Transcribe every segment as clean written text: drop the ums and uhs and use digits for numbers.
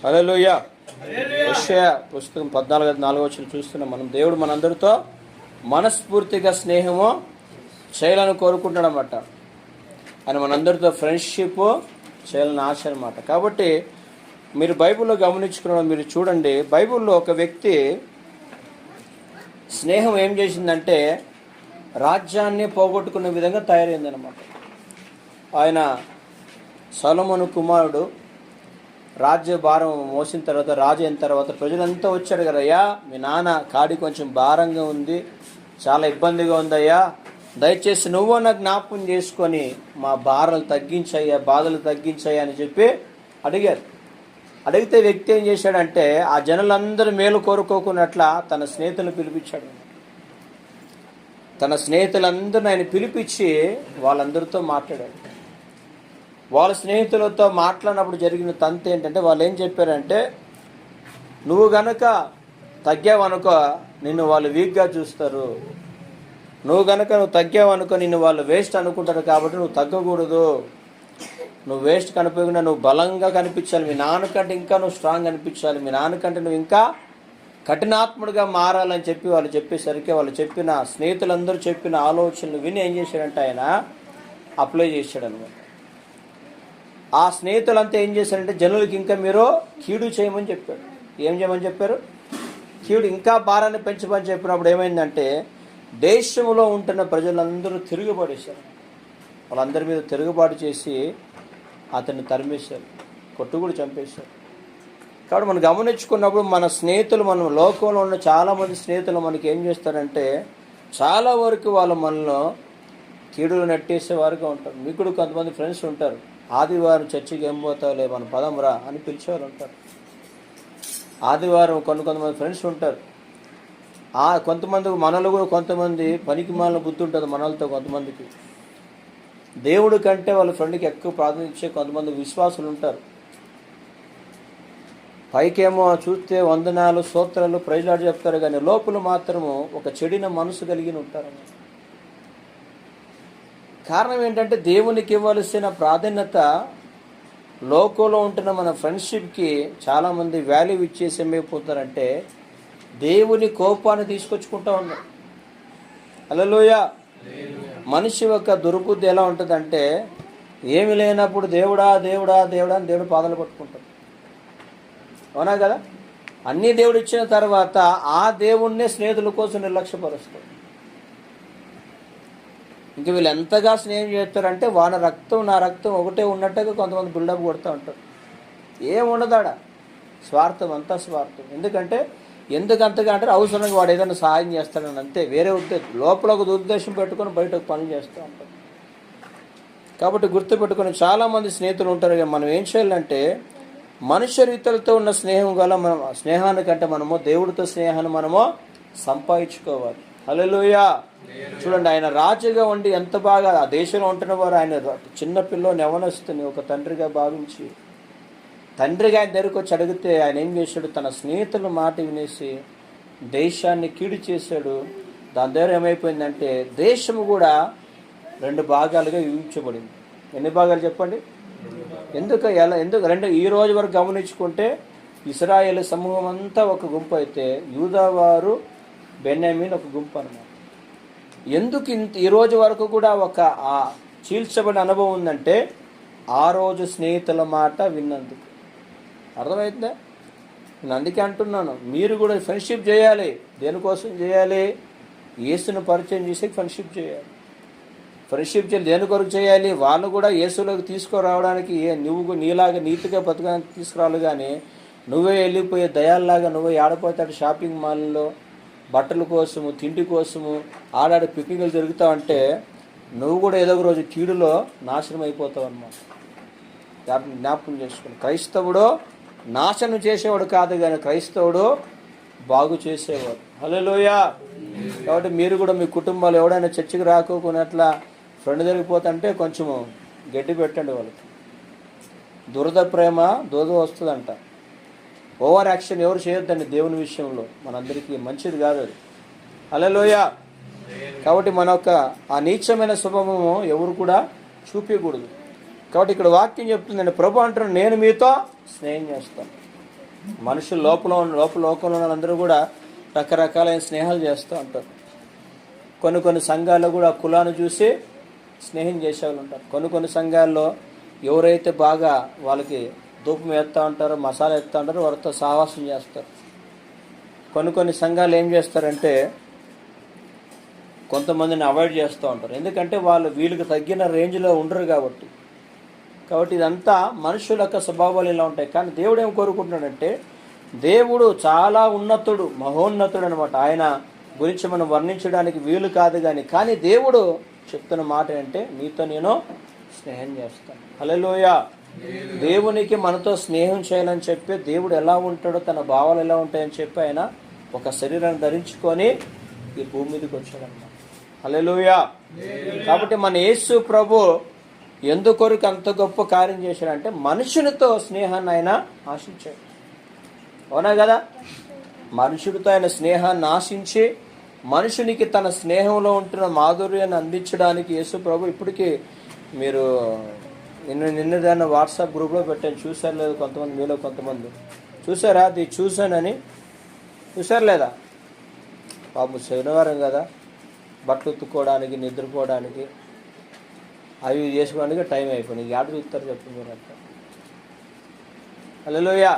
హల్లెలూయా. యెషయా పుస్తకం 14:4 చూస్తున్నాం మనం. దేవుడు మనందరితో మనస్ఫూర్తిగా స్నేహము చేయాలని కోరుకుంటాడన్నమాట. ఆయన మనందరితో ఫ్రెండ్షిప్ చేయాలని ఆశ అనమాట. కాబట్టి మీరు బైబిల్లో గమనించుకున్న మీరు చూడండి, బైబిల్లో ఒక వ్యక్తి స్నేహం ఏం చేసిందంటే రాజ్యాన్ని పోగొట్టుకునే విధంగా తయారైందనమాట. ఆయన సొలొమోను కుమారుడు రాజ్య భారం మోసిన తర్వాత, రాజు అయిన తర్వాత ప్రజలంతా వచ్చారు కదయ్యా, మీ నాన్న కాడి కొంచెం భారంగా ఉంది, చాలా ఇబ్బందిగా ఉందయ్యా, దయచేసి నువ్వు నాకు జ్ఞాపకం చేసుకొని మా భారాలు తగ్గించయ్యా, బాధలు తగ్గించయ్యా అని చెప్పి అడిగారు. అడిగితే వ్యక్తి ఏం చేశాడంటే ఆ జనులందరూ మేలు కోరుకోకున్నట్ల తన స్నేహితులను పిలిపించాడు. తన స్నేహితులందరిని ఆయన పిలిపించి వాళ్ళందరితో మాట్లాడాడు. వాళ్ళ స్నేహితులతో మాట్లాడినప్పుడు జరిగిన తంతు ఏంటంటే వాళ్ళు ఏం చెప్పారంటే, నువ్వు గనక తగ్గావనుకో నిన్ను వాళ్ళు వీక్గా చూస్తారు, నువ్వు తగ్గావనుకో నిన్ను వాళ్ళు వేస్ట్ అనుకుంటారు, కాబట్టి నువ్వు తగ్గకూడదు, నువ్వు వేస్ట్ కనిపించకుండా నువ్వు బలంగా కనిపించాలి, మీ నాన్నకంటే ఇంకా నువ్వు స్ట్రాంగ్ కనిపించాలి, మీ నాన్నకంటే నువ్వు ఇంకా కఠినాత్ముడిగా మారాలని చెప్పి వాళ్ళు చెప్పేసరికి వాళ్ళు చెప్పిన స్నేహితులందరూ చెప్పిన ఆలోచనలు విని ఏం చేశాడంటే ఆయన అప్లై చేశాడు అనమాట. ఆ స్నేహితులంతా ఏం చేశారంటే జనులకి ఇంకా మీరు కీడు చేయమని చెప్పాడు. ఏం చేయమని చెప్పారు? కీడు, ఇంకా భారాన్ని పెంచమని చెప్పినప్పుడు ఏమైందంటే దేశంలో ఉంటున్న ప్రజలందరూ తిరుగుబడేశారు. వాళ్ళందరి మీద తిరుగుబాటు చేసి అతన్ని తరిమేశారు, కొట్టు కూడా చంపేశారు. కాబట్టి మనం గమనించుకున్నప్పుడు మన స్నేహితులు, మన లోకంలో ఉన్న చాలామంది స్నేహితులు మనకి ఏం చేస్తారంటే చాలా వరకు వాళ్ళు మనలో కీడులు నెట్టేసేవారుగా ఉంటారు. మీకు కూడా కొంతమంది ఫ్రెండ్స్ ఉంటారు, ఆదివారం చర్చికి ఏం పోతావులే మన పదం రా అని పిలిచేవారు ఉంటారు. ఆదివారం కొంతమంది ఫ్రెండ్స్ ఉంటారు. కొంతమంది మనలో కూడా కొంతమంది పనికి మాలిన బుద్ధి ఉంటుంది మనలతో. కొంతమందికి దేవుడి కంటే వాళ్ళ ఫ్రెండ్కి ఎక్కువ ప్రాధాన్యత ఇచ్చే కొంతమంది విశ్వాసులు ఉంటారు. పైకేమో చూస్తే వందనాలు స్తోత్రాలు ప్రైజ్లాడు చెప్తారు, కానీ లోపల మాత్రము ఒక చెడిన మనసు కలిగి ఉంటారు. కారణం ఏంటంటే దేవునికి ఇవ్వాల్సిన ప్రాధాన్యత లోకంలో ఉంటున్న మన ఫ్రెండ్షిప్కి చాలామంది వాల్యూ ఇచ్చేసి ఏమైపోతారంటే దేవుని కోపాన్ని తీసుకొచ్చుకుంటూ ఉన్నారు. హల్లెలూయా. మనిషి యొక్క దుర్బుద్ధి ఎలా ఉంటుందంటే ఏమి లేనప్పుడు దేవుడా దేవుడా దేవుడా అని దేవుడు పాదాలు పట్టుకుంటాడు. అవునా కదా? అన్నీ దేవుడు ఇచ్చిన తర్వాత ఆ దేవుణ్ణే స్నేహితుల కోసం నిర్లక్ష్యపరుస్తాడు. ఇంక వీళ్ళు ఎంతగా స్నేహం చేస్తారంటే వాన రక్తం నా రక్తం ఒకటే ఉన్నట్టుగా కొంతమంది బిల్డప్ కొడుతూ ఉంటారు. ఏముండదాడ, స్వార్థం, అంతా స్వార్థం. ఎందుకంతగా అంటే అవసరంగా వాడు ఏదైనా సహాయం చేస్తాడని అంతే, వేరే ఉద్దేశం, లోపల ఒక దురుద్దేశం పెట్టుకొని బయట ఒక పని చేస్తూ ఉంటారు. కాబట్టి గుర్తుపెట్టుకొని చాలామంది స్నేహితులు ఉంటారు. మనం ఏం చేయాలంటే మనుష్య రీతులతో ఉన్న స్నేహం గల మనం స్నేహానికంటే మనము దేవుడితో స్నేహాన్ని మనము సంపాదించుకోవాలి. హల్లెలూయా. చూడండి, ఆయన రాజుగా ఉండి ఎంత బాగా ఆ దేశంలో ఉంటున్న వారు ఆయన చిన్నపిల్లని యవనస్తుని ఒక తండ్రిగా భావించి తండ్రిగా ఆయన దగ్గరకు వచ్చి అడిగితే ఆయన ఏం చేశాడు? తన స్నేహితుల మాట వినేసి దేశాన్ని కీడు చేశాడు. దాని ద్వారా ఏమైపోయిందంటే దేశము కూడా 2 భాగాలుగా విభజించబడింది. ఎన్ని భాగాలు చెప్పండి? ఎందుకు ఈ రోజు వరకు గమనించుకుంటే ఇశ్రాయేలు సమూహం అంతా ఒక గుంపు అయితే యూదావారు బెన్యామీన్ ఒక గుంపు అన్నమాట. ఎందుకు ఈ రోజు వరకు కూడా ఒక చీల్చబడిన అనుభవం ఉందంటే ఆ రోజు స్నేహితుల మాట విన్నందుకు. అర్థమవుతుందా? నేను అందుకే అంటున్నాను, మీరు కూడా ఫ్రెండ్షిప్ చేయాలి. దేనికోసం చేయాలి? యేసును పరిచయం చేసి ఫ్రెండ్షిప్ చేయాలి. ఫ్రెండ్షిప్ చేయాలి దేని కొరకు చేయాలి? వాళ్ళు కూడా యేసులోకి తీసుకురావడానికి, నువ్వు నీలాగా నీతిగా బతకడానికి తీసుకురావాలి. కానీ నువ్వే వెళ్ళిపోయే దయాల్లాగా నువ్వే ఆడపోతాడు షాపింగ్ మాల్లో బట్టల కోసము, తిండి కోసము ఆడాడు పిక్నిక్లు తిరుగుతావంటే నువ్వు కూడా ఏదో ఒక రోజు కీడులో నాశనం అయిపోతావు అన్నమాట. జ్ఞాపకం చేసుకోండి. క్రైస్తవుడు నాశనం చేసేవాడు కాదు, కానీ క్రైస్తవుడు బాగు చేసేవాడు. హల్లెలూయా. కాబట్టి మీరు కూడా మీ కుటుంబాలు ఎవడైనా చర్చికి రాకోకున్నట్లా ఫ్రెండ్ జరిగిపోతుంటే కొంచెము గడ్డి పెట్టండి వాళ్ళకి. దురద ప్రేమ దోద వస్తుందంట. ఓవర్ యాక్షన్ ఎవరు చేయొద్దండి దేవుని విషయంలో, మనందరికీ మంచిది కాదు అది. హల్లెలూయా. కాబట్టి మన యొక్క ఆ నీచమైన స్వభావము ఎవరు కూడా చూపించకూడదు. కాబట్టి ఇక్కడ వాక్యం చెప్తుందండి, ప్రభు అంటున్నాడు నేను మీతో స్నేహం చేస్తాను. మనుషులు లోకంలో ఉన్న అందరూ కూడా రకరకాలైన స్నేహాలు చేస్తూ ఉంటారు. కొన్ని సంఘాల్లో కూడా కులాన్ని చూసి స్నేహం చేసేవాళ్ళు ఉంటారు. కొన్ని సంఘాల్లో ఎవరైతే బాగా వాళ్ళకి ధూపం వేస్తూ ఉంటారో, మసాలా వేస్తూ ఉంటారో వారితో సహవాసం చేస్తారు. కొన్ని సంఘాలు ఏం చేస్తారంటే కొంతమందిని అవాయిడ్ చేస్తూ ఉంటారు. ఎందుకంటే వాళ్ళు వీళ్ళకి తగ్గిన రేంజ్లో ఉండరు కాబట్టి. ఇదంతా మనుషుల యొక్క స్వభావాలు ఇలా ఉంటాయి. కానీ దేవుడు ఏం కోరుకుంటున్నాడంటే, దేవుడు చాలా ఉన్నతుడు, మహోన్నతుడు అనమాట. ఆయన గురించి మనం వర్ణించడానికి వీలు కాదు. కానీ దేవుడు చెప్తున్న మాట ఏంటంటే, నీతో నేను స్నేహం చేస్తాను. హల్లెలూయా. దేవునికి మనతో స్నేహం చేయాలని చెప్పి దేవుడు ఎలా ఉంటాడో, తన భావాలు ఎలా ఉంటాయని చెప్పి ఆయన ఒక శరీరాన్ని ధరించుకొని ఈ భూమి మీదకి వచ్చాడన్నమాట. హల్లెలూయా. కాబట్టి మన యేసు ప్రభు ఎందుకొరకు అంత గొప్ప కార్యం చేశాడంటే, మనుషునితో స్నేహాన్ని ఆయన ఆశించాడు. అవునా కదా? మనుషుడితో ఆయన స్నేహాన్ని ఆశించి మనుషునికి తన స్నేహంలో ఉంటున్న మాధుర్యాన్ని అందించడానికి యేసు ప్రభు ఇప్పటికీ మీరు నిన్నదాన్ని వాట్సాప్ గ్రూప్లో పెట్టాను, చూసారు లేదు? కొంతమంది మీలో కొంతమంది చూసారా? అది చూశానని చూసారు లేదా? బాబు శనివారం కదా, బట్టలు ఉత్తుకోవడానికి, నిద్రపోవడానికి, అవి చేసుకోవడానికి టైం అయిపోయింది. యాడ చూస్తారు చెప్పండి మీరంతా? హల్లెలూయా.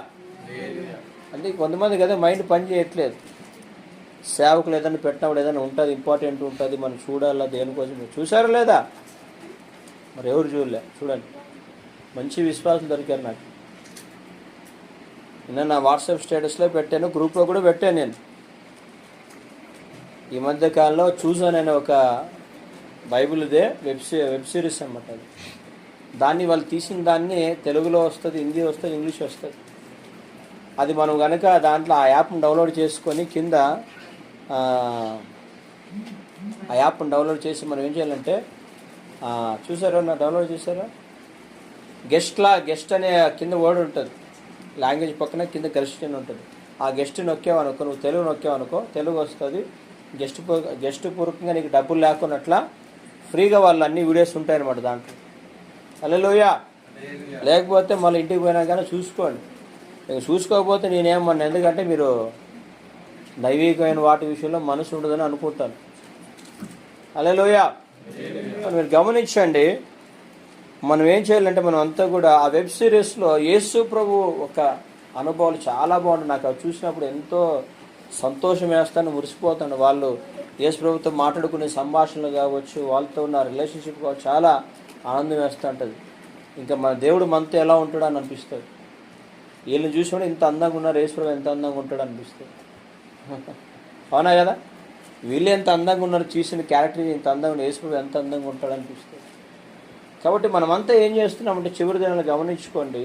అంటే కొంతమంది కదా మైండ్ పని చేయట్లేదు. సేవకులు ఏదైనా పెట్టినప్పుడు ఏదైనా ఉంటుంది, ఇంపార్టెంట్ ఉంటుంది, మనం చూడాలా దేనికోసం. చూసారా లేదా? మరి ఎవరు చూడలే? చూడండి, మంచి విశ్వాసం దొరికారు నాకు. నిన్న నా వాట్సాప్ స్టేటస్లో పెట్టాను, గ్రూప్లో కూడా పెట్టాను. నేను ఈ మధ్య కాలంలో చూసానని ఒక బైబిల్దే వెబ్ సిరీస్ అన్నమాట. అది దాన్ని వాళ్ళు తీసిన దాన్ని తెలుగులో వస్తుంది, హిందీ వస్తుంది, ఇంగ్లీష్ వస్తుంది. అది మనం కనుక దాంట్లో ఆ యాప్ని డౌన్లోడ్ చేసుకొని కింద ఆ యాప్ని డౌన్లోడ్ చేసి మనం ఏం చేయాలంటే, చూసారా? నా డౌన్లోడ్ చేశారా? గెస్ట్ అనే కింద వర్డ్ ఉంటుంది, లాంగ్వేజ్ పక్కన కింద గెస్ట్ అని ఉంటుంది. ఆ గెస్ట్ నొక్కావనుకో, నువ్వు తెలుగు నొక్కావనుకో, తెలుగు వస్తుంది. గెస్ట్ పూర్వకంగా నీకు డబ్బులు లేకున్నట్లా ఫ్రీగా వాళ్ళు అన్ని వీడియోస్ ఉంటాయన్నమాట దాంట్లో. హల్లెలూయా. లేకపోతే మళ్ళీ ఇంటికి పోయినా కానీ చూసుకోండి. చూసుకోకపోతే నేనేమన్నా, ఎందుకంటే మీరు దైవికమైన వాటి విషయంలో మనసు ఉండదని అనుకుంటాను. హల్లెలూయా. మీరు గమనించండి, మనం ఏం చేయాలంటే మనం అంతా కూడా ఆ వెబ్ సిరీస్లో యేసు ప్రభు ఒక అనుభవాలు చాలా బాగుంటుంది. నాకు అవి చూసినప్పుడు ఎంతో సంతోషం వేస్తాను, మురిసిపోతాను. వాళ్ళు యేసు ప్రభుతో మాట్లాడుకునే సంభాషణలు కావచ్చు, వాళ్ళతో ఉన్న రిలేషన్షిప్ కావచ్చు, చాలా ఆనందం వేస్తూ ఉంటుంది. ఇంకా మన దేవుడు మనతో ఎలా ఉంటాడు అని అనిపిస్తుంది. వీళ్ళని చూసినప్పుడు ఇంత అందంగా ఉన్నారు, యేసు ప్రభు ఎంత అందంగా ఉంటాడు అనిపిస్తుంది. అవునా కదా? వీళ్ళు ఎంత అందంగా ఉన్నారు, చూసిన క్యారెక్టర్ ఇంత అందంగా, యేసు ప్రభు ఎంత అందంగా ఉంటాడు అనిపిస్తుంది. కాబట్టి మనమంతా ఏం చేస్తున్నామంటే, చివరి దినాలు గమనించుకోండి,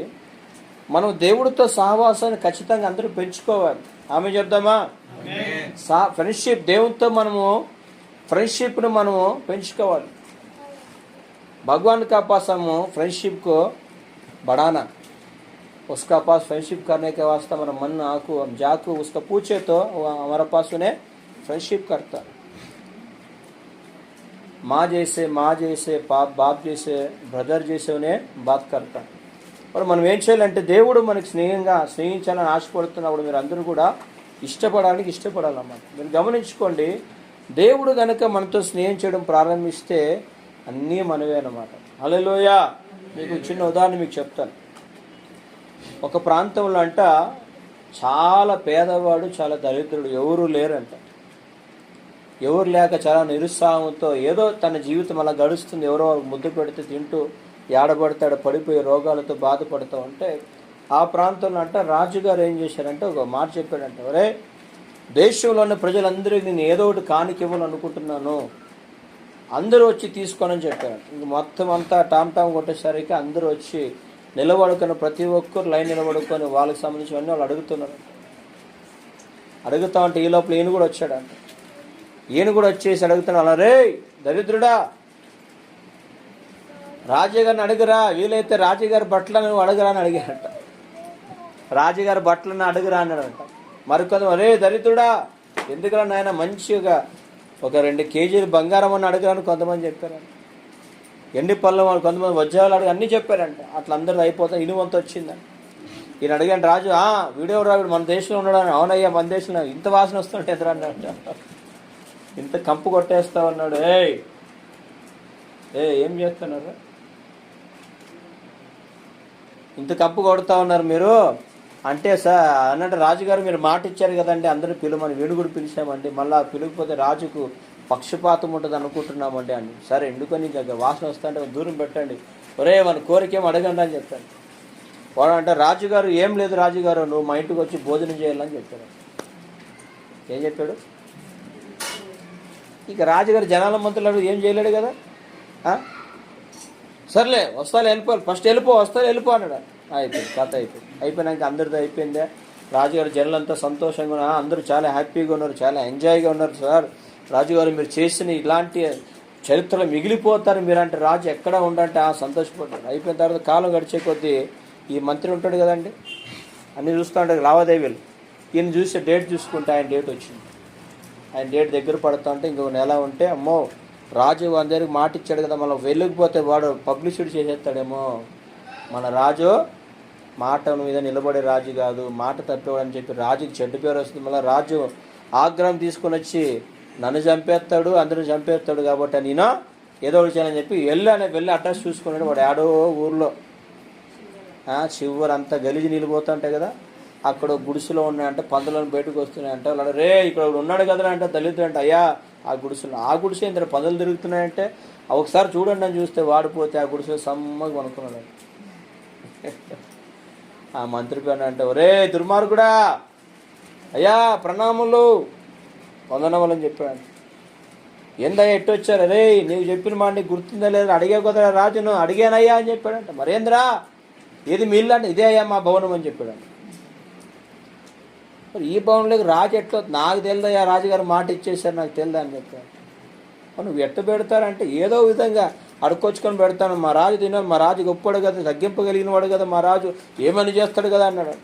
మనం దేవుడితో సహవాసాన్ని ఖచ్చితంగా అందరూ పెంచుకోవాలి. ఆమె చెప్దామా? ఫ్రెండ్షిప్, దేవునితో మనము ఫ్రెండ్షిప్ను మనము పెంచుకోవాలి. भगवान का पास हम फ्रेंडशिप को बढ़ाना, उसका पास फ्रेंडशिप करने के वास्ते हमारा मन आँखों हम जाको उसका पूछे तो वो हमारा पास उन्हें फ्रेंडशिप करता. माँ जैसे बाप जैसे ब्रदर जैसे उन्हें बात करता. और మనం ఏం చేయాలంటే, దేవుడు మనకి స్నేహించాలని ఆశపడుతున్నప్పుడు మీరు అందరూ కూడా ఇష్టపడాలన్నమాట. మీరు గమనించుకోండి, దేవుడు కనుక మనతో స్నేహం చేయడం ప్రారంభిస్తే అన్నీ మనవే అన్నమాట. హల్లెలూయా. మీకు చిన్న ఉదాహరణ మీకు చెప్తాను. ఒక ప్రాంతంలో అంట చాలా పేదవాడు, చాలా దరిద్రుడు, ఎవరు లేరంట. ఎవరు లేక చాలా నిరుత్సాహంతో ఏదో తన జీవితం అలా గడుస్తుంది. ఎవరో ముద్దు పెడితే తింటూ ఏడబడతాడు, పడిపోయి రోగాలతో బాధపడుతూ ఉంటే ఆ ప్రాంతంలో అంట రాజుగారు ఏం చేశారంటే ఒక మాట చెప్పాడంట, ఒరే దేశంలో ఉన్న ప్రజలందరికీ నేను ఏదో ఒకటి కానుక ఇవ్వాలనుకుంటున్నాను, అందరూ వచ్చి తీసుకోనని చెప్పారు. ఇంక మొత్తం అంతా టామ్ కొట్టేసరికి అందరూ వచ్చి నిలబడుకొని, ప్రతి ఒక్కరు లైన్ నిలబడుకొని వాళ్ళకి సంబంధించినవన్నీ వాళ్ళు అడుగుతున్నారు. అడుగుతా ఉంటే ఈ లోపల ఈయన కూడా వచ్చాడంట. ఈయన కూడా వచ్చేసి అడుగుతున్నాడు, రే దరిద్రుడా, రాజుగారిని అడుగురా, వీలైతే రాజుగారి బట్టలను నువ్వు అడుగురా అని అడిగాడంట. రాజుగారి బట్టలను అడుగురా అన్నాడంట. మరికొంత, రే దరిద్రుడా, ఎందుకురా నాయన, మంచిగా ఒక 2 కేజీలు బంగారం అని అడుగురాని కొంతమంది చెప్పారంట. ఎండి పళ్ళం వాళ్ళు కొంతమంది వజ్రాలు అడిగి అన్నీ చెప్పారంట. అట్లా అందరూ అయిపోతాం, ఇనువంత వచ్చిందంట. ఈయన అడిగాను రాజు, వీడియో రావిడు మన దేశంలో ఉన్నాడు. అవునయ్యా మన దేశంలో ఇంత వాసన వస్తుంటే ఎదురా అన్నట్టు, ఇంత కంపు కొట్టేస్తా ఉన్నాడు. ఏం చేస్తున్నారు, ఇంత కంపు కొడుతూ ఉన్నారు మీరు అంటే, సార్ అన్నట్టు రాజుగారు మీరు మాట ఇచ్చారు కదండి అందరూ పిలువమని, వీడు కూడా పిలిచామండి, మళ్ళీ పిలిగిపోతే రాజుకు పక్షపాతం ఉంటుంది అనుకుంటున్నామండి అని. సరే ఎందుకని వాసన వస్తుంటే దూరం పెట్టండి, ఒరే మన కోరికేం అడగండి అని చెప్పాను. వాడు అంటే రాజుగారు ఏం లేదు రాజుగారు, నువ్వు మా ఇంటికి వచ్చి భోజనం చేయాలని చెప్పాడు. ఏం చెప్పాడు? ఇక రాజుగారు జనాల మంత్రులు ఏం చేయలేడు కదా. సర్లే వస్తాలే వెళ్ళిపోవాలి, ఫస్ట్ వస్తాలే వెళ్ళిపో అన్నాడు. అయిపోయింది, కథ అయిపోయినాక అందరితో అయిపోయిందే. రాజుగారు జనులంతా సంతోషంగా ఉన్నారు, అందరూ చాలా హ్యాపీగా ఉన్నారు, చాలా ఎంజాయ్గా ఉన్నారు. సార్ రాజుగారు మీరు చేసిన ఇలాంటి చరిత్రలో మిగిలిపోతారు మీరంటే రాజు ఎక్కడ ఉండంటే సంతోషపడ్డాడు. అయిపోయిన తర్వాత కాలం గడిచే కొద్దీ ఈ మంత్రి ఉంటాడు కదండి, అన్నీ చూస్తూ ఉంటాడు లావాదేవీలు. ఈయన చూస్తే డేట్ చూసుకుంటే ఆయన డేట్ వచ్చింది. ఆయన డేట్ దగ్గర పడుతూ ఉంటే ఇంకొక నెల ఉంటే అమ్మో రాజు అందరికి మాట ఇచ్చాడు కదా, మళ్ళీ వెళ్ళకపోతే వాడు పబ్లిసిటీ చేసేస్తాడేమో. మన రాజు మాట మీద నిలబడే రాజు కాదు, మాట తప్పేవాడని చెప్పి రాజుకి చెడ్డ పేరు వస్తుంది. మళ్ళీ రాజు ఆగ్రహం తీసుకొని వచ్చి నన్ను చంపేస్తాడు, అందరిని చంపేస్తాడు కాబట్టి నేను ఏదో ఒకటి చేయాలని చెప్పి వెళ్ళి అడ్రస్ చూసుకున్నాడు. వాడు ఆడో ఊర్లో చివరి అంతా గలిజి నిలిపోతుంటాయి కదా, అక్కడ గుడిసెలో ఉన్నాయంటే పందులను బయటకు వస్తున్నాయంటే వాళ్ళు రే ఇక్కడ ఉన్నాడు కదరా అంటే దళితుడు అంటే అయ్యా ఆ గుడిసె ఇంత పందులు తిరుగుతున్నాయంటే ఒకసారి చూడండి అని చూస్తే వాడిపోతే ఆ గుడిసె సమ్మగా కొనుక్కున్నాడు. ఆ మంత్రి పేరు అంటే ఒరే దుర్మార్గుడా అయ్యా ప్రణాములు వందనములు అని చెప్పాడు. ఏందయ్యా ఎట్టు వచ్చారు, అరే నీవు చెప్పిన మాట నీకు గుర్తుందా లేదా అడిగే కదా రాజును, అడిగానయ్యా అని చెప్పాడంట. మరేంద్రా ఏది మీ ఇల్లు అంటే ఇదే అయ్యా మా భవనం అని చెప్పాడు. మరి ఈ భవనంలోకి రాజు ఎట్లా నాకు తెలియదయ్యా, రాజుగారు మాట ఇచ్చేసారు నాకు తెలియదా అని చెప్పాడు. నువ్వు ఎట్ట పెడతారంటే ఏదో విధంగా అడుక్కొచ్చుకొని పెడతాను, మా రాజు తిన్నాను, మా రాజు గొప్పడు కదా, తగ్గింపగలిగిన వాడు కదా, మా రాజు ఏమని చేస్తాడు కదా అన్నాడు.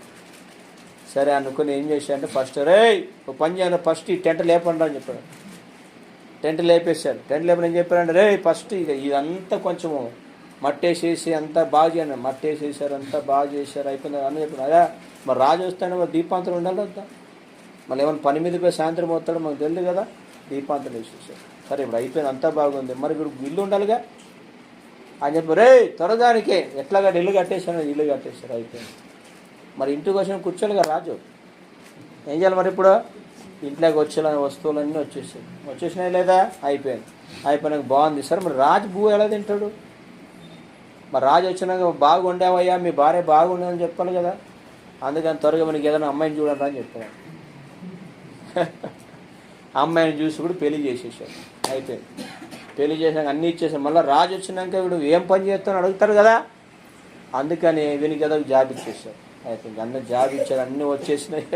సరే అనుకుని ఏం చేశాడంటే ఫస్ట్ ఓ పని చేయండి, ఫస్ట్ ఈ టెంట్ లేపండి అని చెప్పాడు. టెంట్ లేపేశాడు. టెంట్ లేపని ఏం చెప్పాడంటే ఫస్ట్ ఇదంతా కొంచెము మట్టేసేసి అంతా బాగా చేయండి. మట్టేసేసారు, అంతా బాగా చేశారు, అయిపోయింది అని చెప్పాడు. అదే మరి రాజు వస్తానే మరి దీపాంతరం ఉండాలి వద్దా, మళ్ళీ ఏమైనా పని మీద పోయి సాయంత్రం వస్తాడు మాకు తెలియదు కదా, దీపాంతరం వేసేసారు. సరే ఇప్పుడు అయిపోయింది అంతా బాగుంది, మరి ఇప్పుడు ఇల్లు ఉండాలిగా అని చెప్పి త్వరగానికే ఎట్లాగా ఇల్లు కట్టేశాను, ఇల్లు కట్టేశారు. అయిపోయింది. మరి ఇంటికి వచ్చిన కూర్చోలేగా రాజు, ఏం చేయాలి మరి ఇప్పుడు ఇంట్లోకి వచ్చే వస్తువులన్నీ వచ్చేసినాయి లేదా, అయిపోయినాక బాగుంది. సరే మరి రాజు భూ ఎలా తింటాడు, మరి రాజు వచ్చినాక బాగుండేవయ్యా మీ భార్య బాగుండేదని చెప్పాలి కదా, అందుకని త్వరగా మనకి ఏదైనా అమ్మాయిని చూడండి అని చెప్పాడు. అమ్మాయిని చూసి కూడా పెళ్లి చేసేసాడు. అయిపోయింది. పెళ్లి చేసాక అన్నీ ఇచ్చేసాడు. మళ్ళీ రాజు వచ్చినాక వీడు ఏం పని చేస్తానని అడుగుతారు కదా, అందుకని వీనికి ఏదో జాబ్ ఇచ్చేసాడు. అయిపోయింది. అందరూ జాబ్ ఇచ్చారు, అన్నీ వచ్చేసినాయి.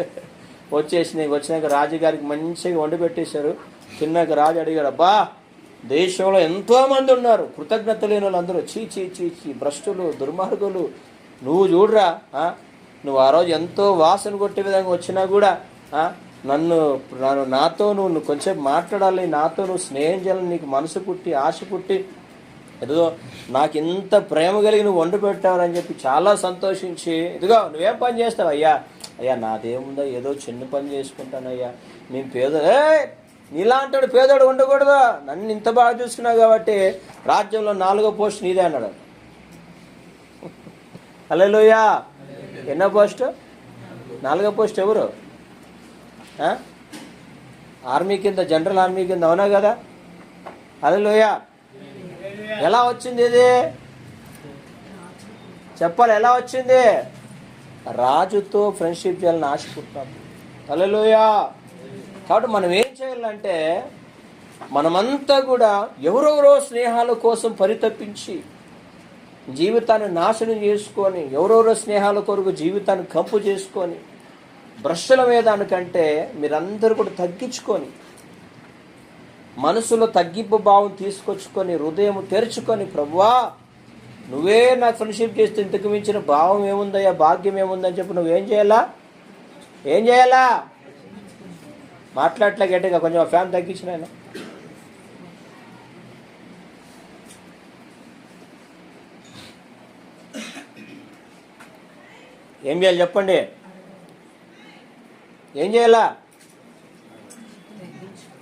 వచ్చినాక రాజుగారికి మంచిగా వండి పెట్టేశారు. తిన్నాక రాజు అడిగాడు, అబ్బా దేశంలో ఎంతోమంది ఉన్నారు కృతజ్ఞత లేని వాళ్ళు అందరూ, చీ భ్రష్టులు దుర్మార్గులు, నువ్వు చూడరా నువ్వు ఆ రోజు ఎంతో వాసన కొట్టే విధంగా వచ్చినా కూడా నాతో నువ్వు కొంచెం మాట్లాడాలి, నాతో నువ్వు స్నేహం చేయాలని నీకు మనసు పుట్టి ఆశ పుట్టి ఏదో నాకు ఇంత ప్రేమ కలిగి నువ్వు వండి పెట్టావని చెప్పి చాలా సంతోషించి, ఇదిగో నువ్వేం పని చేస్తావు అయ్యా నాదేముందో ఏదో చిన్న పని చేసుకుంటానయ్యా, మేము నీలాంటాడు పేదోడు ఉండకూడదు, నన్ను ఇంత బాగా చూసుకున్నావు కాబట్టి రాజ్యంలో 4వ పోస్ట్ నీదే అన్నాడు. హల్లెలూయా. ఎన్నో పోస్ట్? 4వ పోస్ట్ ఎవరు? ఆర్మీ కింద, జనరల్ ఆర్మీ కింద, అవునా కదా? హల్లెలూయా. ఎలా వచ్చింది ఇది చెప్పాలి, ఎలా వచ్చింది? రాజుతో ఫ్రెండ్షిప్ చేయాలని ఆశ పుట్టాం. హల్లెలూయా. కాబట్టి మనం ఏం చేయాలంటే మనమంతా కూడా ఎవరెవరో స్నేహాల కోసం పరితపించి జీవితాన్ని నాశనం చేసుకొని, ఎవరెవరో స్నేహాల కొరకు జీవితాన్ని కంపు చేసుకొని భ్రష్టుల వేదానికంటే మీరందరూ కూడా తగ్గించుకొని మనసులో తగ్గింపు భావం తీసుకొచ్చుకొని హృదయం తెరుచుకొని, ప్రభువా నువ్వే నాకు ఫ్రెండ్షిప్ చేస్తే ఇంతకు మించిన భావం ఏముందయ్యా, భాగ్యం ఏముందని చెప్పి నువ్వేం చేయాలా మాట్లాడట్లే గట్టిగా కొంచెం ఫ్యాన్ తగ్గించిన ఆయన. ఏం చేయాలి చెప్పండి? ఏం చేయాలా?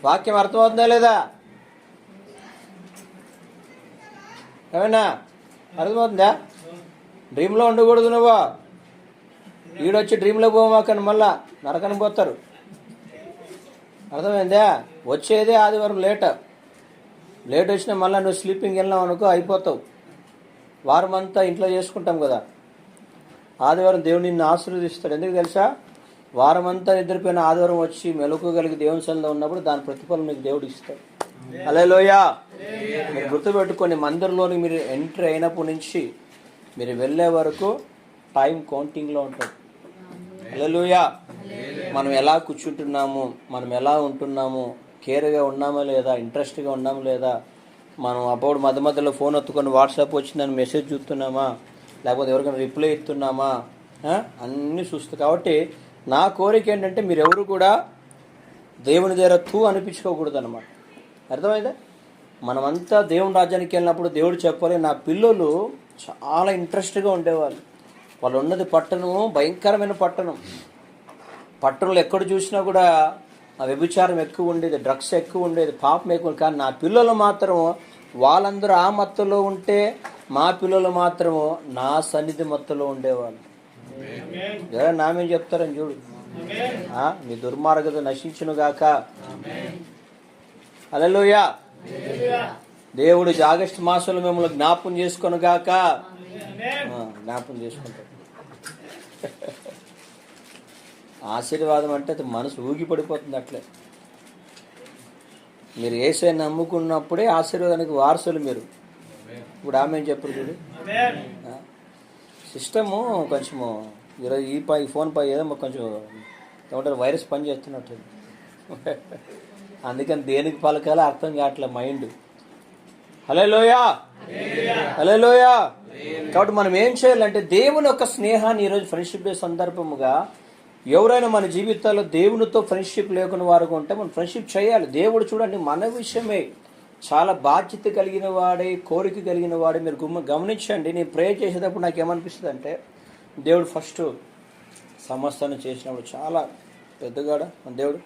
వాక్యం అర్థమవుతుందా లేదా? ఏమన్నా అర్థమవుతుందా? డ్రీమ్లో ఉండకూడదు. నువ్వు ఈడొచ్చి డ్రీమ్లో పోమాకని మళ్ళా నరకని పోతారు. అర్థమైందా? వచ్చేదే ఆదివారం లేట్ వచ్చినా మళ్ళీ నువ్వు స్లీపింగ్ వెళ్ళినావు అనుకో అయిపోతావు. వారం అంతా ఇంట్లో చేసుకుంటాం కదా, ఆదివారం దేవుడు నిన్ను ఆశీర్వదిస్తాడు. ఎందుకు తెలుసా? వారం అంతా నిద్రపోయిన ఆదివారం వచ్చి మెలకువగలిగి దేవుని సన్నిధిలో ఉన్నప్పుడు దాని ప్రతిఫలం నీకు దేవుడు ఇస్తాడు. హల్లెలూయా. మీరు గుర్తుపెట్టుకొని మందిరంలోని మీరు ఎంట్రీ అయినప్పటి నుంచి మీరు వెళ్ళే వరకు టైం కౌంటింగ్లో ఉంటుంది. హల్లెలూయా. మనం ఎలా కూర్చుంటున్నాము, మనం ఎలా ఉంటున్నాము, కేర్గా ఉన్నామా లేదా, ఇంట్రెస్ట్గా ఉన్నామా లేదా, మనం అప్పుడు మధ్యలో ఫోన్ ఎత్తుకొని వాట్సాప్ వచ్చిందని మెసేజ్ చూస్తున్నామా, లేకపోతే ఎవరికైనా రిప్లై ఇస్తున్నామా, అన్నీ చూస్తుంది. కాబట్టి నా కోరిక ఏంటంటే మీరెవరు కూడా దేవుని దగ్గర అనిపించుకోకూడదు అన్నమాట. అర్థమైందా? మనమంతా దేవుని రాజ్యానికి వెళ్ళినప్పుడు దేవుడు చెప్పాలి, నా పిల్లలు చాలా ఇంట్రెస్ట్గా ఉండేవాళ్ళు. వాళ్ళు ఉన్నది పట్టణము, భయంకరమైన పట్టణంలో ఎక్కడ చూసినా కూడా ఆ వ్యభిచారం ఎక్కువ ఉండేది, డ్రగ్స్ ఎక్కువ ఉండేది, పాపం ఎక్కువ. కానీ నా పిల్లలు మాత్రం వాళ్ళందరూ ఆ మత్తులో ఉంటే మా పిల్లలు మాత్రము నా సన్నిధి మత్తులో ఉండేవాళ్ళు. నామేం చెప్తారని చూడు. మీ దుర్మార్గత నశించును గాక. హల్లెలూయా. దేవుడు ఆగస్టు మాసంలో మిమ్మల్ని జ్ఞాపకం చేసుకొను గాక. జ్ఞాపకం చేసుకుంటాడు. ఆశీర్వాదం అంటే అది మనసు ఊగిపడిపోతుంది. అట్లే మీరు యేసయ్య నమ్ముకున్నప్పుడే ఆశీర్వాదానికి వారసులు మీరు. ఇప్పుడు ఆమె చెప్పరు చూడు. సిస్టము కొంచెము ఈరోజు ఈ ఫోన్ పై ఏదో కొంచెం ఏమంటారు వైరస్ పని చేస్తున్నట్టు. అందుకని దేనికి పలకాలో అర్థం కావట్లే మైండ్. హల్లెలూయా. హల్లెలూయా. కాబట్టి మనం ఏం చేయాలంటే దేవుని యొక్క స్నేహాన్ని ఈరోజు ఫ్రెండ్షిప్ డే సందర్భముగా ఎవరైనా మన జీవితాల్లో దేవునితో ఫ్రెండ్షిప్ లేకున్న వారు ఉంటే మనం ఫ్రెండ్షిప్ చేయాలి. దేవుడు చూడండి మన విషయమే చాలా బాధ్యత కలిగిన వాడే, కోరిక కలిగిన వాడే. మీరు గమనించండి, నేను ప్రే చేసేటప్పుడు నాకు ఏమనిపిస్తుంది అంటే దేవుడు ఫస్ట్ సమస్తాన్ని చేసినప్పుడు చాలా పెద్దగాడా మన దేవుడు.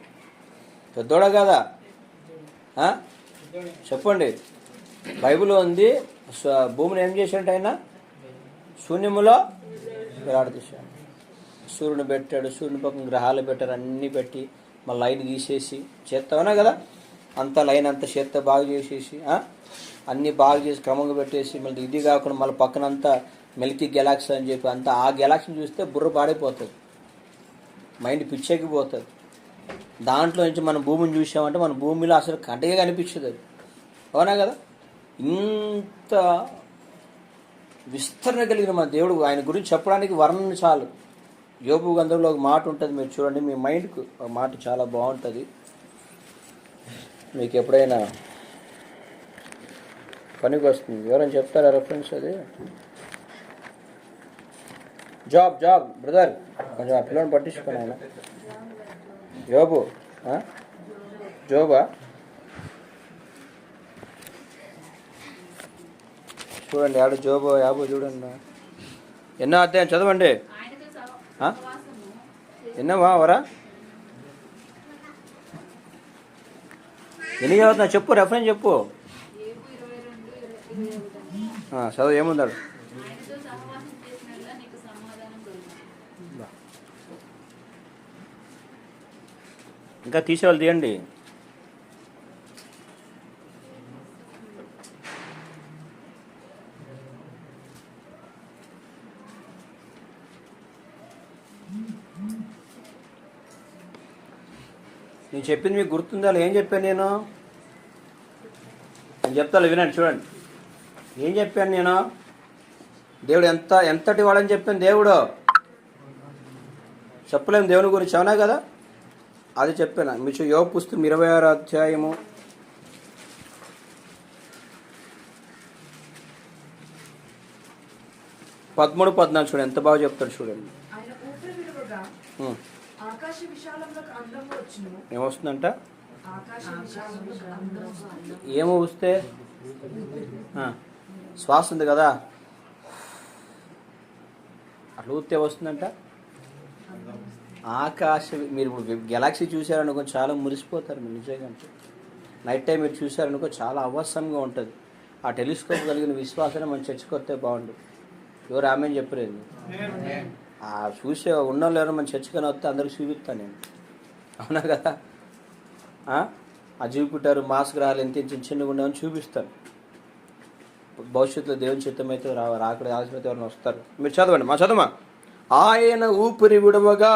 పెద్దోడా కదా? చెప్పండి. బైబిల్లో ఉంది, భూమిని ఏం చేశాడు ఆయన? శూన్యములో విరాడదీశాడు. సూర్యుని పెట్టాడు, సూర్యుని పక్కన గ్రహాలు పెట్టారు, అన్నీ పెట్టి మళ్ళీ లైన్ తీసేసి చేస్తామన్నా కదా, అంతా లైన్ అంతా చేత్తో బాగా చేసేసి అన్నీ బాగా చేసి క్రమంగా పెట్టేసి మళ్ళీ ఇది కాకుండా మళ్ళీ పక్కనంతా మిల్కీ గెలాక్సీ అని చెప్పి అంతా ఆ గెలాక్సీని చూస్తే బుర్ర పాడైపోతుంది, మైండ్ పిచ్చెక్కిపోతుంది. దాంట్లో నుంచి మనం భూమిని చూసామంటే మన భూమిలో అసలు కంటగా కనిపించదు అది. అవునా కదా? ఇంత విస్తరణ కలిగిన మన దేవుడు, ఆయన గురించి చెప్పడానికి వర్ణన చాలు. యోబు గ్రంథంలో ఒక మాట ఉంటుంది, మీరు చూడండి, మీ మైండ్కు ఒక మాట చాలా బాగుంటుంది. మీకు ఎప్పుడైనా పనికి వస్తుంది. ఎవరైనా చెప్తారా రెఫరెన్స్? అది జాబ్ బ్రదర్, కొంచెం ఆ పిల్లని పట్టించుకుని ఆయన. జోబా చూడండి, ఆడు యాబో చూడండి. ఎన్నో అధ్యాయం చదవండి. ఎన్నవా వరా ఎన్ని చదువుతున్నా చెప్పు, రెఫరెన్స్ చెప్పు. చదువు ఏముందాడు. ఇంకా తీసేవాళ్ళు తీయండి. నేను చెప్పింది మీకు గుర్తుందా? ఏం చెప్పాను నేను చెప్తాను, వినండి. చూడండి ఏం చెప్పాను నేను. దేవుడు ఎంతటి వాడని చెప్పాను. దేవుడు చెప్పలేము దేవుని గురించి, అవునా కదా? అది చెప్పాను. మీకు యోబు పుస్తకం 26వ అధ్యాయము 13-14 చూడండి, ఎంత బాగా చెప్తాడు చూడండి. ఏమొస్తుందంట? ఏమో వస్తే శ్వాస ఉంది కదా, అట్లా ఊస్తే వస్తుందంట. ఆకాశం మీరు ఇప్పుడు గెలాక్సీ చూశారనుకో చాలా మురిసిపోతారు మీరు నిజంగా. నైట్ టైం మీరు చూశారనుకో చాలా అవసరంగా ఉంటుంది. ఆ టెలిస్కోప్ కలిగిన విశ్వాసాన్ని మనం చర్చకొస్తే బాగుండు. ఎవరు ఆమె చెప్పలేదు. ఆ చూసే ఉన్న లేరు మన చర్చకొని వస్తే అందరికి చూపిస్తాను నేను. అవునా కదా? ఆ జూపిటర్ మాస్ గ్రహాలు ఎంత చిన్నగా ఉండేవని చూపిస్తాను. భవిష్యత్తులో దేవుని చిత్తం అయితే రాకడ ఆలస్యమైతే ఎవరైనా వస్తారు. మీరు చదవండి, మా చదవమా. ఆయన ఊపిరి విడవగా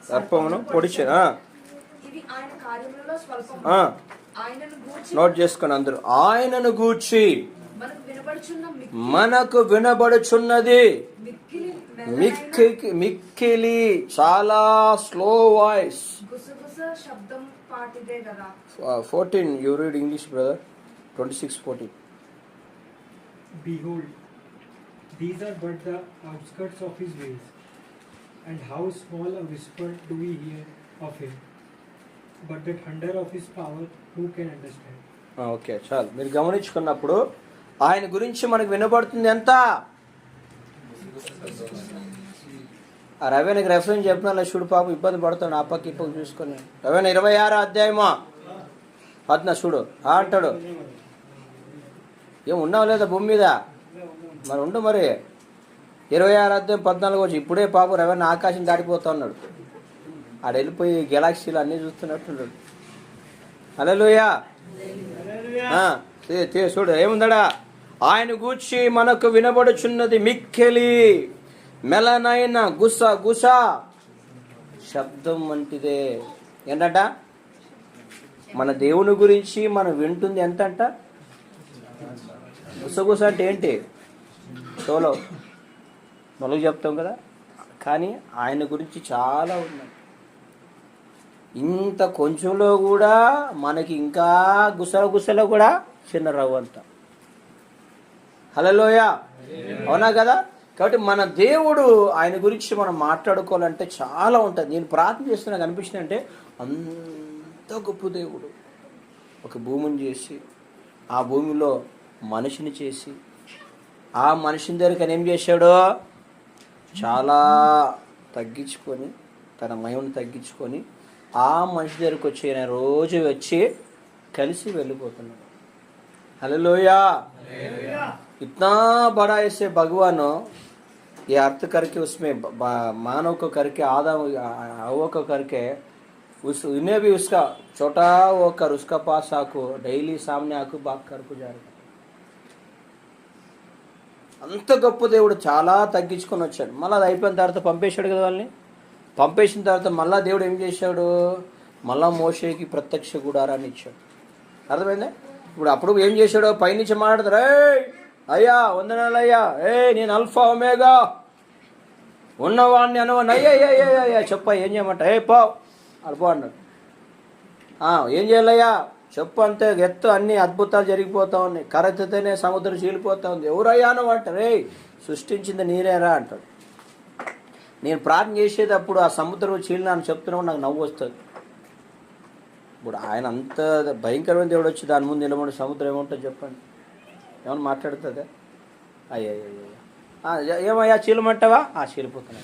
సర్పమును పొడిచే. నోట్ చేసుకొని అందరూ. ఆయనను గూర్చి మనకు వినబడుచున్నది మిక్కిలి, చాలా slow voice. 14 you read English brother. 26:14. Behold, these are but the outskirts of his ways, and how small a whisper do we hear of him. But the thunder of his power, who can understand? Okay, చాలు. మీరు గమనించుకున్నప్పుడు ఆయన గురించి మనకు వినబడుతుంది ఎంత. ఆ రవేణకి reference చెప్పిన చూడు పాపం ఇబ్బంది పడుతాడు. ఆ పక్క ఇప్పకి చూసుకొని రవేణ 26 అధ్యాయమా 10 చూడు అంటాడు. ఏం ఉన్నావు లేదా భూమి మీద? మరి ఉండు. మరి 26 అధ్యాయం 14 వచ్చి ఇప్పుడే పాపం రవేణ ఆకాశం దాటిపోతా ఉన్నాడు. ఆడ వెళ్ళిపోయి గెలాక్సీలు అన్నీ చూస్తున్నట్టున్నాడు. హల్లెలూయా. చూడు ఏముందడా. ఆయన గూర్చి మనకు వినబడుచున్నది మిక్కిలి, మెలనైన గుస గుస శబ్దం వంటిదే. ఏంటంట? మన దేవుని గురించి మనం వింటుంది ఎంతంట? గుసగుస అంటే ఏంటి? సోలో మొదలు చెప్తాం కదా. కానీ ఆయన గురించి చాలా ఉన్నాయి. ఇంత కొంచెంలో కూడా మనకి ఇంకా గుసలో కూడా చిన్న రవ్వంత. హల్లెలూయా. అవునా కదా? కాబట్టి మన దేవుడు ఆయన గురించి మనం మాట్లాడుకోవాలంటే చాలా ఉంటుంది. నేను ప్రార్థన చేస్తున్నా నాకు అనిపించింది అంటే అంత గొప్ప దేవుడు ఒక భూమిని చేసి, ఆ భూమిలో మనిషిని చేసి, ఆ మనిషిని దగ్గరికి ఆయన ఏం చేశాడో చాలా తగ్గించుకొని, తన మహిమను తగ్గించుకొని ఆ మనిషి దగ్గరికి వచ్చి ఆయన రోజు వచ్చి కలిసి వెళ్ళిపోతున్నాడు. హల్లెలూయా. इतना बड़ा ऐसे भगवान ये अर्थ करके उसमें मानव को करके आदम हव्वा को करके उन्हें भी उसका छोटा होकर उसका पास आको డైలీ सामने आको बात करको जा रहे. అంత గొప్ప దేవుడు చాలా తగ్గించుకొని వచ్చాడు. మళ్ళీ అది అయిపోయిన తర్వాత పంపేశాడు కదా వాళ్ళని. పంపేసిన తర్వాత మళ్ళా దేవుడు ఏం చేశాడు? మళ్ళా మోషేకి ప్రత్యక్ష గుడారాన్ని ఇచ్చాడు. అర్థమైందా? ఇప్పుడు అప్పుడు ఏం చేశాడు? పైనుంచి మాట్లాడతారు, అయ్యా వందనాలయ్యా, నేను అల్ఫా ఒమేగా ఉన్నవాడిని అనవాడిని, అయ్యా చెప్ప ఏం చేయమంట, పో అల్పో అన్నాడు. ఏం చేయాలయ్యా చెప్పు అంతే. ఎత్తు అన్ని అద్భుతాలు జరిగిపోతా ఉన్నాయి. కరెక్ట్తేనే సముద్రం చీలిపోతా ఉంది. ఎవరయ్యా నువ్వు అంటారు, సృష్టించింది నీరేరా అంటాడు. నేను ప్రార్థన చేసేటప్పుడు ఆ సముద్రం చీలిన అని చెప్తున్నావు నాకు నవ్వు వస్తుంది. ఇప్పుడు ఆయన అంత భయంకరమైన దేవుడు వచ్చి దాని ముందు నిలబడి సముద్రం ఏముంటుంది చెప్పండి? ఏమన్నా మాట్లాడుతుందా? అయ్యా ఏమయ్యా చీలమంటావా? చీలిపోతున్నా.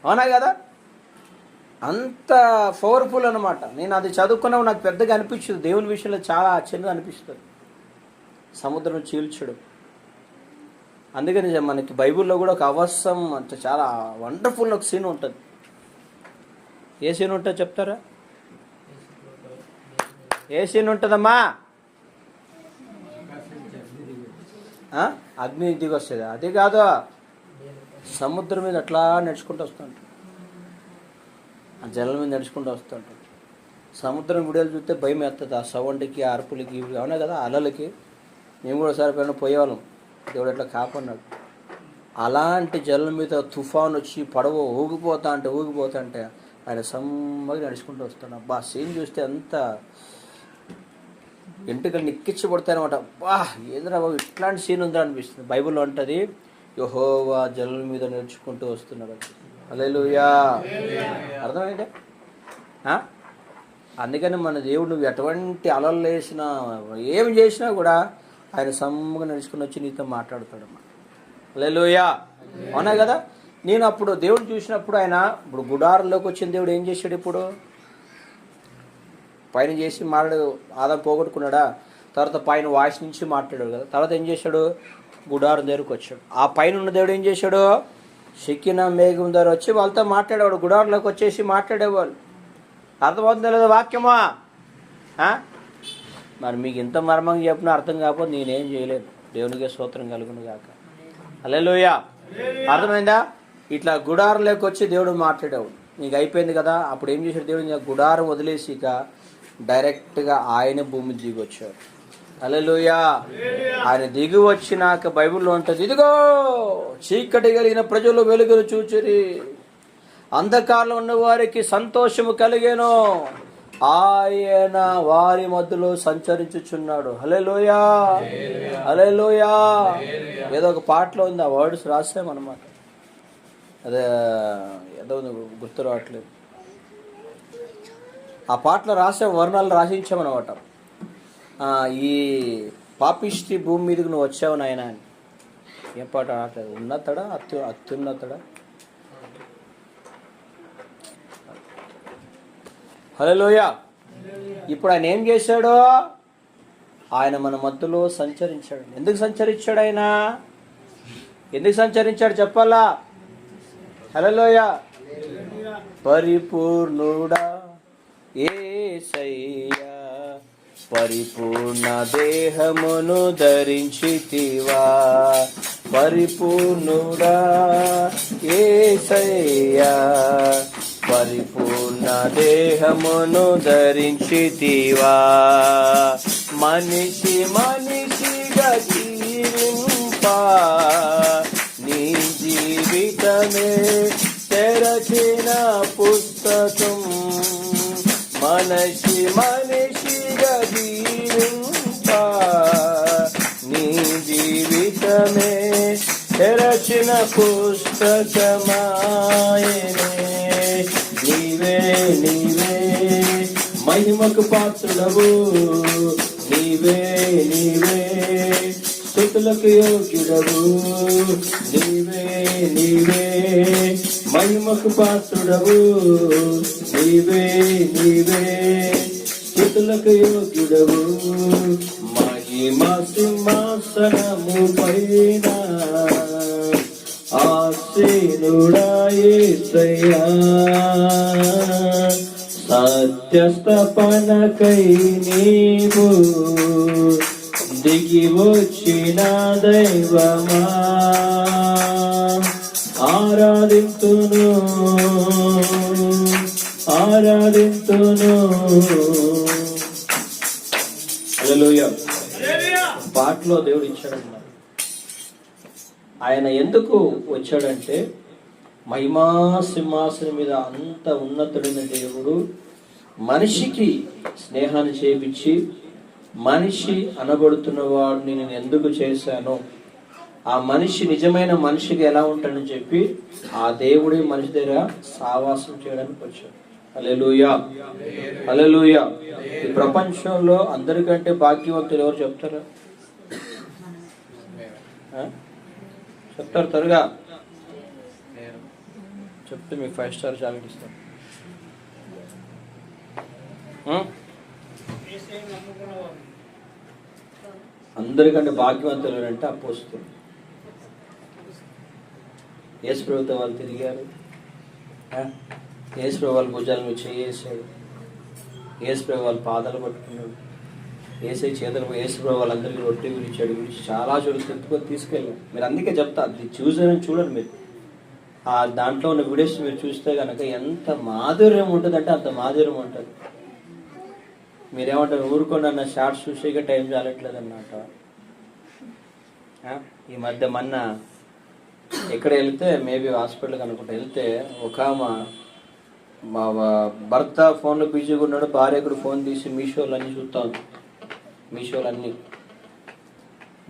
అవునా కదా? అంత పవర్ఫుల్ అనమాట. నేను అది చదువుకున్నావు నాకు పెద్దగా అనిపించదు. దేవుని విషయంలో చాలా ఆశ్చర్యంగా అనిపిస్తుంది సముద్రం చీల్చడం. అందుకని మనకి బైబిల్లో కూడా ఒక అవసరం అంటే చాలా వండర్ఫుల్ ఒక సీన్ ఉంటుంది. ఏ సీన్ ఉంటుంది చెప్తారా? ఏ సీన్ ఉంటుందమ్మా? అగ్ని దిగి వస్తుంది. అది కాదు, సముద్రం మీద అట్లా నడుచుకుంటూ వస్తుంటాడు. ఆ జలం మీద నడుచుకుంటూ వస్తుంటాడు. సముద్రం విడుదల చూస్తే భయం వేస్తుంది. ఆ సౌండ్కి, ఆ అరుపులకి, అవునా కదా, అలలకి. మేము కూడా ఒకసారి పైన పోయేవాళ్ళం. దేవుడు ఎట్లా కాపాడినాడు. అలాంటి జలం మీద తుఫాన్ వచ్చి పడవ ఊగిపోతా అంటే ఆయన సమ్మగా నడుచుకుంటూ వస్తాడు. అబ్బా సీన్ చూస్తే అంత ఎంటుకలు నిక్కిచ్చి పడతాయనమాట. బా ఏంద్రా బాబు ఇట్లాంటి సీన్ ఉందా అనిపిస్తుంది. బైబిల్లో ఉంటుంది, యెహోవా జలం మీద నడుచుకుంటూ వస్తున్నాడు. హల్లెలూయా. అర్థమైందే? అందుకని మన దేవుడు నువ్వు ఎటువంటి అలలు వేసినా ఏమి చేసినా కూడా ఆయన సమ్మగా నడుచుకుని వచ్చి నీతో మాట్లాడతాడమ్మా. హల్లెలూయా. అవునా కదా? నేను అప్పుడు దేవుడిని చూసినప్పుడు ఆయన ఇప్పుడు గుడారంలోకి వచ్చిన దేవుడు ఏం చేశాడు? ఇప్పుడు పైన చేసి మాట్లాడు ఆదాం పోగొట్టుకున్నాడా, తర్వాత పైన వాయిస్ నుంచి మాట్లాడాడు కదా, తర్వాత ఏం చేశాడు? గుడారం దగ్గరకు వచ్చాడు. ఆ పైన ఉన్న దేవుడు ఏం చేశాడు? షెకినా మేఘం దగ్గర వచ్చి వాళ్ళతో మాట్లాడేవాడు. గుడారంలోకి వచ్చేసి మాట్లాడేవాళ్ళు. అర్థమవుతుందా లేదా వాక్యమా? మరి మీకు ఇంత మర్మంగా చెప్పినా అర్థం కాకపోతే నేనేం చేయలేను. దేవునికే స్తోత్రం కలుగును గాక. హల్లెలూయా. అర్థమైందా? ఇట్లా గుడారంలోకి వచ్చి దేవుడు మాట్లాడేవాడు. నీకు అయిపోయింది కదా. అప్పుడు ఏం చేశాడు దేవుడు? గుడారం వదిలేసి ఇక డైరెక్ట్గా ఆయన భూమి దిగి వచ్చాడు. హల్లెలూయా. ఆయన దిగి వచ్చినాక బైబిల్లో ఉంటుంది, ఇదిగో చీకటి కలిగిన ప్రజలు వెలుగును చూచిరి, అంధకారంలో ఉన్న వారికి సంతోషము కలిగేను, ఆయన వారి మధ్యలో సంచరించుచున్నాడు. హల్లెలూయా. హల్లెలూయా. ఏదో ఒక పాటలో ఉంది, ఆ వర్డ్స్ రాసామన్నమాట. అదే ఏదో గుర్తు రావట్లేదు. ఆ పాటలో రాసే వర్ణాలు రాసించామన్నమాట. ఈ పాపిష్టి భూమి మీదకి నువ్వు వచ్చావు నాయన అని. ఏం పాట రావట్లేదు. ఉన్నతడా అత్యున్నతడా? హల్లెలూయా. ఇప్పుడు ఆయన ఏం చేశాడు? ఆయన మన మధ్యలో సంచరించాడు. ఎందుకు సంచరించాడు? ఆయన ఎందుకు సంచరించాడు చెప్పాలా? హల్లెలూయా. పరిపూర్ణుడా యేసయ్యా, పరిపూర్ణ దేహమును ధరించితివా, పరిపూర్ణుడా యేసయ్యా, పరిపూర్ణ దేహమును ధరించితివా, మనిషి మనిషిగా జీవింప నీ జీవితమే తెరచిన పుస్తకం, మనిషి మనిషిగా జీవింప నీ జీవితమే తెరచిన పుస్తకమాయనే. నీవే నీవే మహిమకు పాత్రుడవు, నీవే నీవే స్తుతులకు యోగ్యుడవు, నీవే నీవే మహిమకు పాత్రుడవు, నీవే నీవే స్తుతులకు యోగ్యుడవు, మహిమ సింహాసనము పైన ఆసీనుడా యేసయ్యా, సత్యస్థాపనకై నీవు దిగి వచ్చిన దైవమా, ఆరాధింతును ఆరాధింతును. హల్లెలూయా. పాటలో దేవుడు ఇచ్చాడన్నమాట. ఆయన ఎందుకు వచ్చాడంటే మహిమా సింహాసనం మీద అంత ఉన్నతుడైన దేవుడు మనిషికి స్నేహాన్ని చేపించి మనిషి అనబడుతున్న వాడిని నేను ఎందుకు చేశానో, ఆ మనిషి నిజమైన మనిషికి ఎలా ఉంటాడని చెప్పి ఆ దేవుడి మనిషి దగ్గర సావాసం చేయడానికి వచ్చాడు. హల్లెలూయా. హల్లెలూయా. ఈ ప్రపంచంలో అందరికంటే భాగ్యవంతులు ఎవరు చెప్తారా? చెప్తారు త్వరగా చెప్తే మీకు 5 స్టార్ చాక్లెట్ ఇస్తాను. అందరికంటే భాగ్యవంతులు అంటే అపోస్తలులు. యేసు ప్రభుతో వాళ్ళు తిరిగారు, యేసు ప్రభు వాళ్ళ భుజాల మీద చేసాడు, యేసు ప్రభు వాళ్ళ పాదాలు పట్టుకున్నాడు, ఏసై చేతులు యేసు ప్రభు వాళ్ళందరికీ రొట్టె విరిచాడు, విరిచి చాలా చోటు తెప్పుకొని తీసుకెళ్ళాం. మీరు అందుకే చెప్తా, అది చూడండి మీరు. ఆ దాంట్లో ఉన్న వీడియోస్ మీరు చూస్తే కనుక ఎంత మాధుర్యం ఉంటుందంటే అంత మాధుర్యం ఉంటుంది. మీరేమంటారు? ఊరుకోండి అన్న షార్ట్స్ చూసేక టైం చాలట్లేదు అన్నమాట. ఈ మధ్య మొన్న ఎక్కడ వెళ్తే మేబీ హాస్పిటల్కి అనుకుంటా వెళ్తే ఒక మా భర్త ఫోన్లో బిజీగా ఉన్నాడు, భార్య కూడా ఫోన్ తీసి మీషోలు అన్నీ చూస్తాను, మీషోలు అన్నీ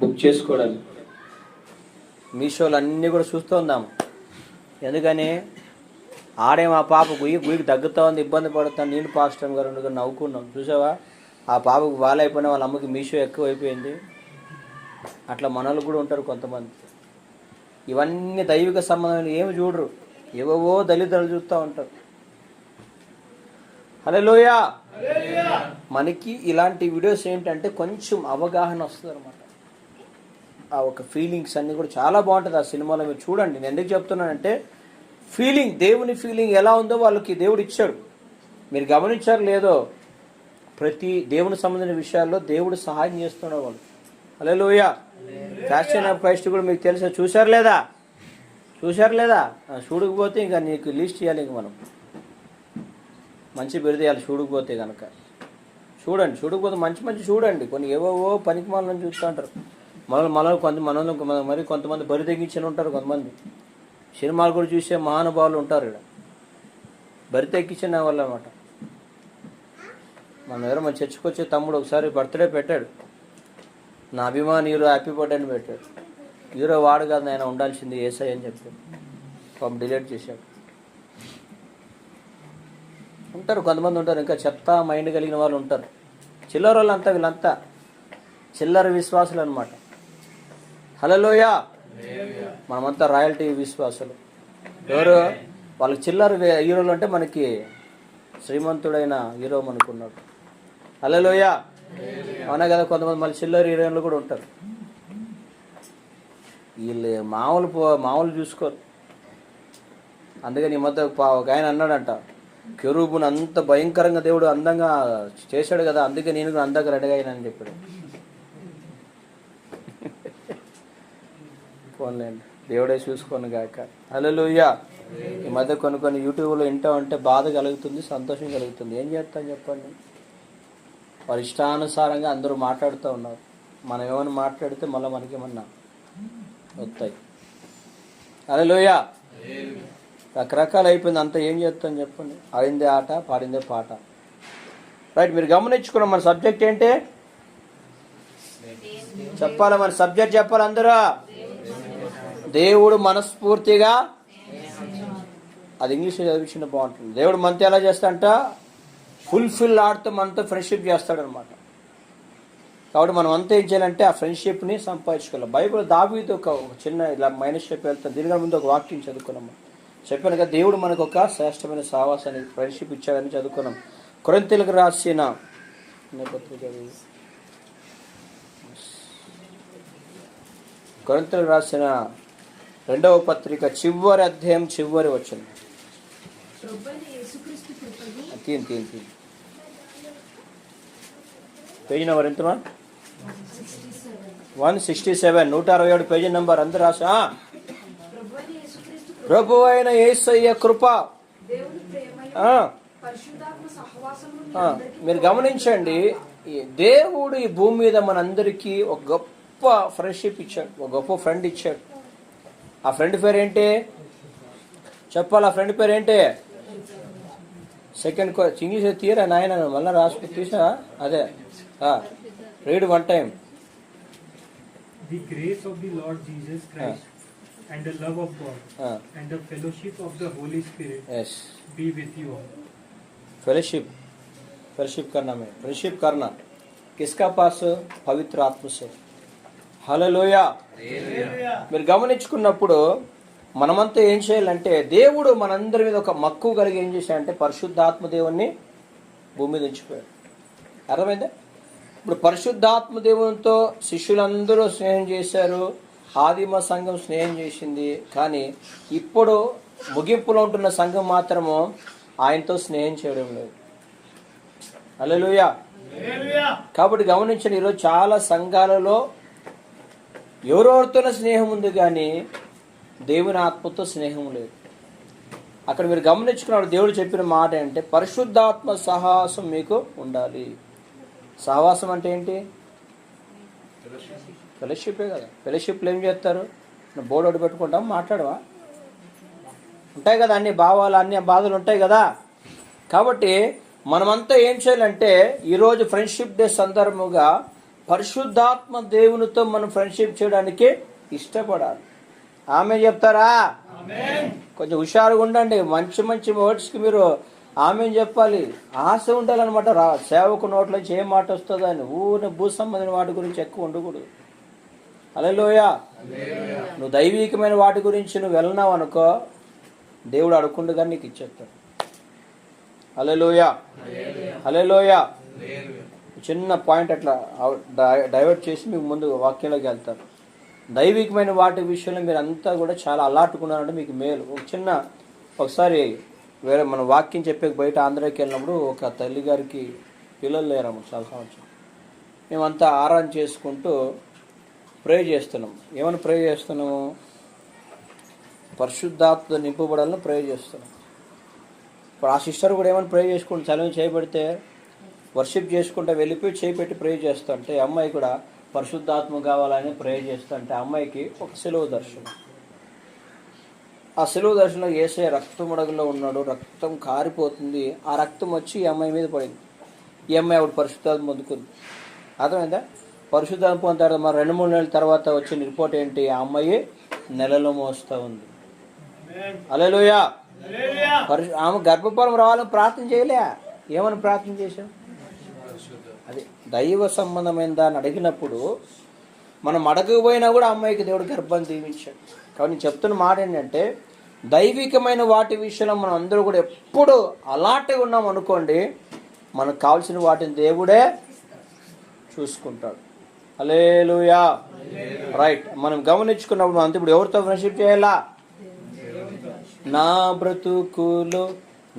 బుక్ చేసుకోవడానికి మీషోలు అన్నీ కూడా చూస్తూ ఉందాము. ఎందుకని ఆడే మా పాప గుయ్యికి తగ్గుతూ ఉంది, ఇబ్బంది పడుతాను, నేను పాస్టర్ గారు నవ్వుకున్నాం. చూసావా? ఆ పాపకు బాగాలైపోయినా వాళ్ళ అమ్మకి మీషో ఎక్కువ అయిపోయింది. అట్లా మనలు కూడా ఉంటారు కొంతమంది. ఇవన్నీ దైవిక సంబంధమైన ఏమి చూడరు, ఏవో దళితులు చూస్తూ ఉంటారు. హల్లెలూయా. మనకి ఇలాంటి వీడియోస్ ఏంటంటే కొంచెం అవగాహన వస్తుంది అనమాట. ఆ ఒక ఫీలింగ్స్ అన్నీ కూడా చాలా బాగుంటుంది ఆ సినిమాలో. మీరు చూడండి. నేను ఎందుకు చెప్తున్నానంటే ఫీలింగ్, దేవుని ఫీలింగ్ ఎలా ఉందో వాళ్ళకి దేవుడు ఇచ్చాడు. మీరు గమనించారు లేదో, ప్రతి దేవుని సంబంధించిన విషయాల్లో దేవుడు సహాయం చేస్తున్నాడు వాళ్ళు. హల్లెలూయా. ఫ్యాషన్ ఆఫ్ క్రైస్ట్ కూడా మీకు తెలుసా, చూశారు లేదా? చూడకపోతే ఇంకా నీకు లిస్ట్ ఇవ్వాలి. ఇంక మనం మంచి బిరుదేయాలి చూడకపోతే కనుక. చూడకపోతే మంచి చూడండి. కొన్ని ఏవో పనికి మనల్ని చూస్తూ ఉంటారు. మరి కొంతమంది బరి తెగించిన ఉంటారు. కొంతమంది సినిమాలు కూడా చూసే మహానుభావులు ఉంటారు. ఇక్కడ బరి తెగించిన వాళ్ళు అనమాట. మన చర్చకు వచ్చే తమ్ముడు ఒకసారి బర్త్డే పెట్టాడు. నా అభిమాని హీరో హ్యాపీ బర్త్డే అని పెట్టాడు. హీరో వాడు కాదు ఆయన ఉండాల్సింది ఏసై అని చెప్పాడు. పాపం డిలీట్ చేశాడు. ఉంటారు కొంతమంది ఉంటారు, ఇంకా చెత్త మైండ్ కలిగిన వాళ్ళు ఉంటారు. చిల్లర వాళ్ళంతా, వీళ్ళంతా చిల్లర విశ్వాసులు అనమాట. హల్లెలూయా. మనమంతా రాయల్టీ విశ్వాసులు. ఎవరు వాళ్ళకి చిల్లర హీరోలు అంటే మనకి శ్రీమంతుడైన హీరో అనుకున్నాడు. హల్లెలూయా. అవునా కదా. కొంతమంది మళ్ళీ చిల్లర హీరోయిన్లు కూడా ఉంటారు. వీళ్ళు మామూలు చూసుకోరు. అందుకని ఈ మధ్య ఒక ఆయన అన్నాడంట, కెరూబుని అంత భయంకరంగా దేవుడు అందంగా చేశాడు కదా, అందుకే నేను కూడా అందంగా రెడీగా అయినని చెప్పాడు. పోన్లేండి, దేవుడే చూసుకోను గాక. హల్లెలూయా. ఈ మధ్య కొన్ని యూట్యూబ్లో వింటా ఉంటే బాధ కలుగుతుంది, సంతోషం కలుగుతుంది. ఏం చేస్తాను చెప్పండి. వారి ఇష్టానుసారంగా అందరూ మాట్లాడుతూ ఉన్నారు. మనం ఏమైనా మాట్లాడితే మళ్ళీ మనకేమన్నా వస్తాయి. హల్లెలూయా. రకరకాలు అయిపోయింది అంతా. ఏం చేస్తాను చెప్పండి. ఆడిందే ఆట, పాడిందే పాట. రైట్. మీరు గమనించుకున్నాం మన సబ్జెక్ట్ ఏంటి చెప్పాలి. మన సబ్జెక్ట్ చెప్పాలి అందరూ. దేవుడు మనస్ఫూర్తిగా, అది ఇంగ్లీష్లో చదివించిన బాగుంటుంది. దేవుడు మనతో ఎలా చేస్తాడంట, ఫుల్ఫిల్ ఆడుతూ మనతో ఫ్రెండ్షిప్ చేస్తాడనమాట. కాబట్టి మనం అంతా ఏం చేయాలంటే ఆ ఫ్రెండ్షిప్ని సంపాదించుకోవాలి. బైబిల్ దావీదు ఒక చిన్న ఇలా మైనస్ చెప్పి వెళ్తాం. దీనిగా ముందు ఒక వాక్యం చదువుకున్నాం. చెప్పాను కదా, దేవుడు మనకు ఒక శ్రేష్టమైన సావాసాన్ని ఫ్రెండ్షిప్ ఇచ్చాడని చదువుకున్నాం. కొరింథీయులకు రాసిన కొరింథీయులకు రాసిన 2వ పత్రిక చివరి అధ్యాయం చివరి వచనం. పేజీ నెంబర్ ఎంతమా? 167, 167 పేజీ నెంబర్. అందరు రాసా. ప్రభు అయిన యేసయ్య కృప. మీరు గమనించండి, దేవుడు ఈ భూమి మీద మనందరికీ ఒక గొప్ప ఫ్రెండ్షిప్ ఇచ్చాడు, ఒక గొప్ప ఫ్రెండ్ ఇచ్చాడు. ఆ ఫ్రెండ్ పేరు ఏంటి చెప్పాలి. ఆ ఫ్రెండ్ పేరు ఏంటి? సెకండ్ ఇంగ్లీష్ తీయరా నాయన, మళ్ళీ రాసుకు తీసా. అదే read one time. The grace of the Lord Jesus Christ and the love of God and the fellowship of the Holy Spirit be with you all. Fellowship करना में फ्रेंडशिप करना किसका पास? పవిత్ర ఆత్మ से. హల్లెలూయా. మీరు గమనించుకున్నప్పుడు మనమంతా ఏం చేయాలంటే, దేవుడు మనందరి మీద ఒక మక్కువ కలిగి ఏం చేశాడంటే పరిశుద్ధాత్మ దేవుణ్ణి భూమి మీద ఉంచిపోయాడు. అర్థమైందా? ఇప్పుడు పరిశుద్ధాత్మ దేవునితో శిష్యులందరూ స్నేహం చేశారు, ఆదిమ సంఘం స్నేహం చేసింది. కానీ ఇప్పుడు ముగింపులో ఉంటున్న సంఘం మాత్రము ఆయనతో స్నేహం చేయడం లేదు. హల్లెలూయా. కాబట్టి గమనించండి, ఈరోజు చాలా సంఘాలలో ఎవరెవరితోనో స్నేహం ఉంది కానీ దేవుని ఆత్మతో స్నేహం లేదు. అక్కడ మీరు గమనించుకున్నాడు దేవుడు చెప్పిన మాట అంటే పరిశుద్ధాత్మ సహవాసం మీకు ఉండాలి. సహవాసం అంటే ఏంటి? ఫెలోషిపే కదా. ఫెలోషిప్లో ఏం చేస్తారు? బోర్డు ఒకటి పెట్టుకుంటాం, మాట్లాడవా? ఉంటాయి కదా, అన్ని భావాలు, అన్ని బాధలు ఉంటాయి కదా. కాబట్టి మనమంతా ఏం చేయాలంటే ఈరోజు ఫ్రెండ్షిప్ డే సందర్భంగా పరిశుద్ధాత్మ దేవునితో మనం ఫ్రెండ్షిప్ చేయడానికి ఇష్టపడాలి. ఆమె చెప్తారా? కొంచెం హుషారుగా ఉండండి. మంచి వర్డ్స్కి మీరు ఆమె చెప్పాలి. ఆశ ఉండాలన్నమాట. సేవకు నోట్లోంచి ఏం మాట వస్తుందో అని ఊరిని భూ సంబంధించిన వాటి గురించి ఎక్కువ ఉండకూడదు. హల్లెలూయా. నువ్వు దైవికమైన వాటి గురించి నువ్వు వెళ్ళినావు అనుకో, దేవుడు అడుక్కుండగా నీకు ఇచ్చేస్తాడు. హల్లెలూయా, హల్లెలూయా. చిన్న పాయింట్ అట్లా డైవర్ట్ చేసి మీకు ముందు వాక్యంలోకి వెళ్తారు. దైవికమైన వాటి విషయంలో మీరు అంతా కూడా చాలా అల్లాటుకున్నారంటే మీకు మేలు. ఒకసారి వేరే మన వాక్యం చెప్పే బయట ఆంధ్రాకి వెళ్ళినప్పుడు ఒక తల్లి గారికి పిల్లలు లేరమ్మ, చాలా సంవత్సరం. మేమంతా ఆరాధన చేసుకుంటూ ప్రే చేస్తున్నాం. ఏమని ప్రే చేస్తున్నాము? పరిశుద్ధాత్మ నింపబడాలని ప్రే చేస్తున్నాం. ఇప్పుడు ఆ సిస్టర్ కూడా ఏమని ప్రే చేసుకుంటూ చదివి చేయబడితే వర్షిప్ చేసుకుంటూ వెళ్ళిపోయి చేపెట్టి ప్రే చేస్తుంటే అమ్మాయి కూడా పరిశుద్ధాత్మ కావాలని ప్రే చేస్తుంటే అమ్మాయికి ఒక సెలవు దర్శనం. ఆ సెలవు దర్శనంలో యేసయ్య రక్తముడగలో ఉన్నాడు, రక్తం కారిపోతుంది. ఆ రక్తం వచ్చి ఈ అమ్మాయి మీద పడింది. ఈ అమ్మాయి ఆవిడ పరిశుద్ధాత్మ పొందుకుంది. అర్థమైందా? పరిశుద్ధాత్మ పొందిన తర్వాత మరి 2-3 నెలల తర్వాత వచ్చిన రిపోర్ట్ ఏంటి? ఆ అమ్మాయి నెలలో మోస్తూ ఉంది. హల్లెలూయా. ఆమె గర్భఫలం రావాలని ప్రార్థన చేయలే. ఏమని ప్రార్థన చేశాం? అది దైవ సంబంధమైన దాన్ని అడిగినప్పుడు మనం అడగకపోయినా కూడా అమ్మాయికి దేవుడు గర్భాన్ని దీవించాడు. కాబట్టి నేను చెప్తున్న మాట ఏంటంటే, దైవికమైన వాటి విషయంలో మనం అందరూ కూడా ఎప్పుడు అలాంటిగా ఉన్నాం అనుకోండి, మనకు కావాల్సిన వాటిని దేవుడే చూసుకుంటాడు. హల్లెలూయా. రైట్. మనం గమనించుకున్నప్పుడు మనం ఇప్పుడు ఎవరితో ఫ్రెండ్షిప్ చేయాలా? నా బ్రతుకులో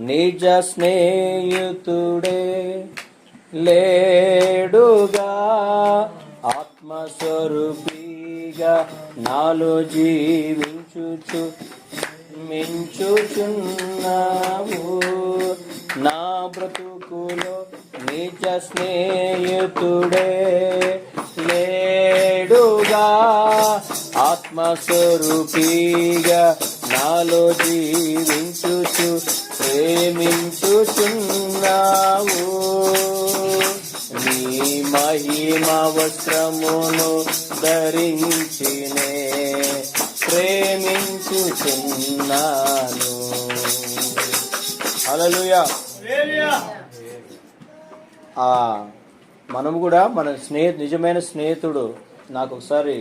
నిజ స్నేహితుడే లేడుగా, ఆత్మస్వరూపిగా నాలో జీవించుచు మించుచున్నావు. నా బ్రతుకులో నిజ స్నేహితుడే లేడుగా, ఆత్మస్వరూపిగా నాలో జీవించుచు ప్రేమించుచున్నావు. నీ మహిమ వస్త్రమును ధరించినే ప్రేమించుచున్నాను. హల్లెలూయా. మనం కూడా మన నిజమైన స్నేహితుడు. నాకు ఒకసారి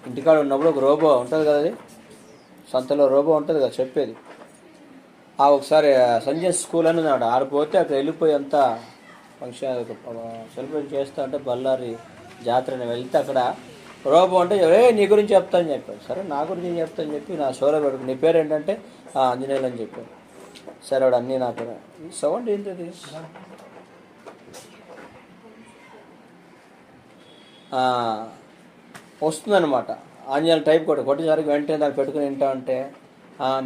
ఇంటికాడ ఉన్నప్పుడు ఒక రోబో ఉంటుంది కదా, అది సంతలో రోబో ఉంటుంది కదా చెప్పేది. ఒకసారి సంజయ్ స్కూల్ అని ఉన్నాడు. ఆడిపోతే అక్కడ వెళ్ళిపోయి అంతా ఫంక్షన్ సెలబ్రేట్ చేస్తా అంటే బళ్ళారి జాతరని వెళ్తే అక్కడ రోబో అంటే నీ గురించి చెప్తాను చెప్పాడు. సరే నా గురించి చెప్తాను చెప్పి నా షోలో పెట్టుకు, నీ పేరు ఏంటంటే ఆంజనేయులు అని చెప్పాడు. సరే వాడు అన్నీ నా పేరు. ఈ సౌండ్ ఏంటది? వస్తుందన్నమాట. ఆంజనేయులు టైప్ కొట్టేసరికి వెంటనే దాన్ని పెట్టుకుని వింటా అంటే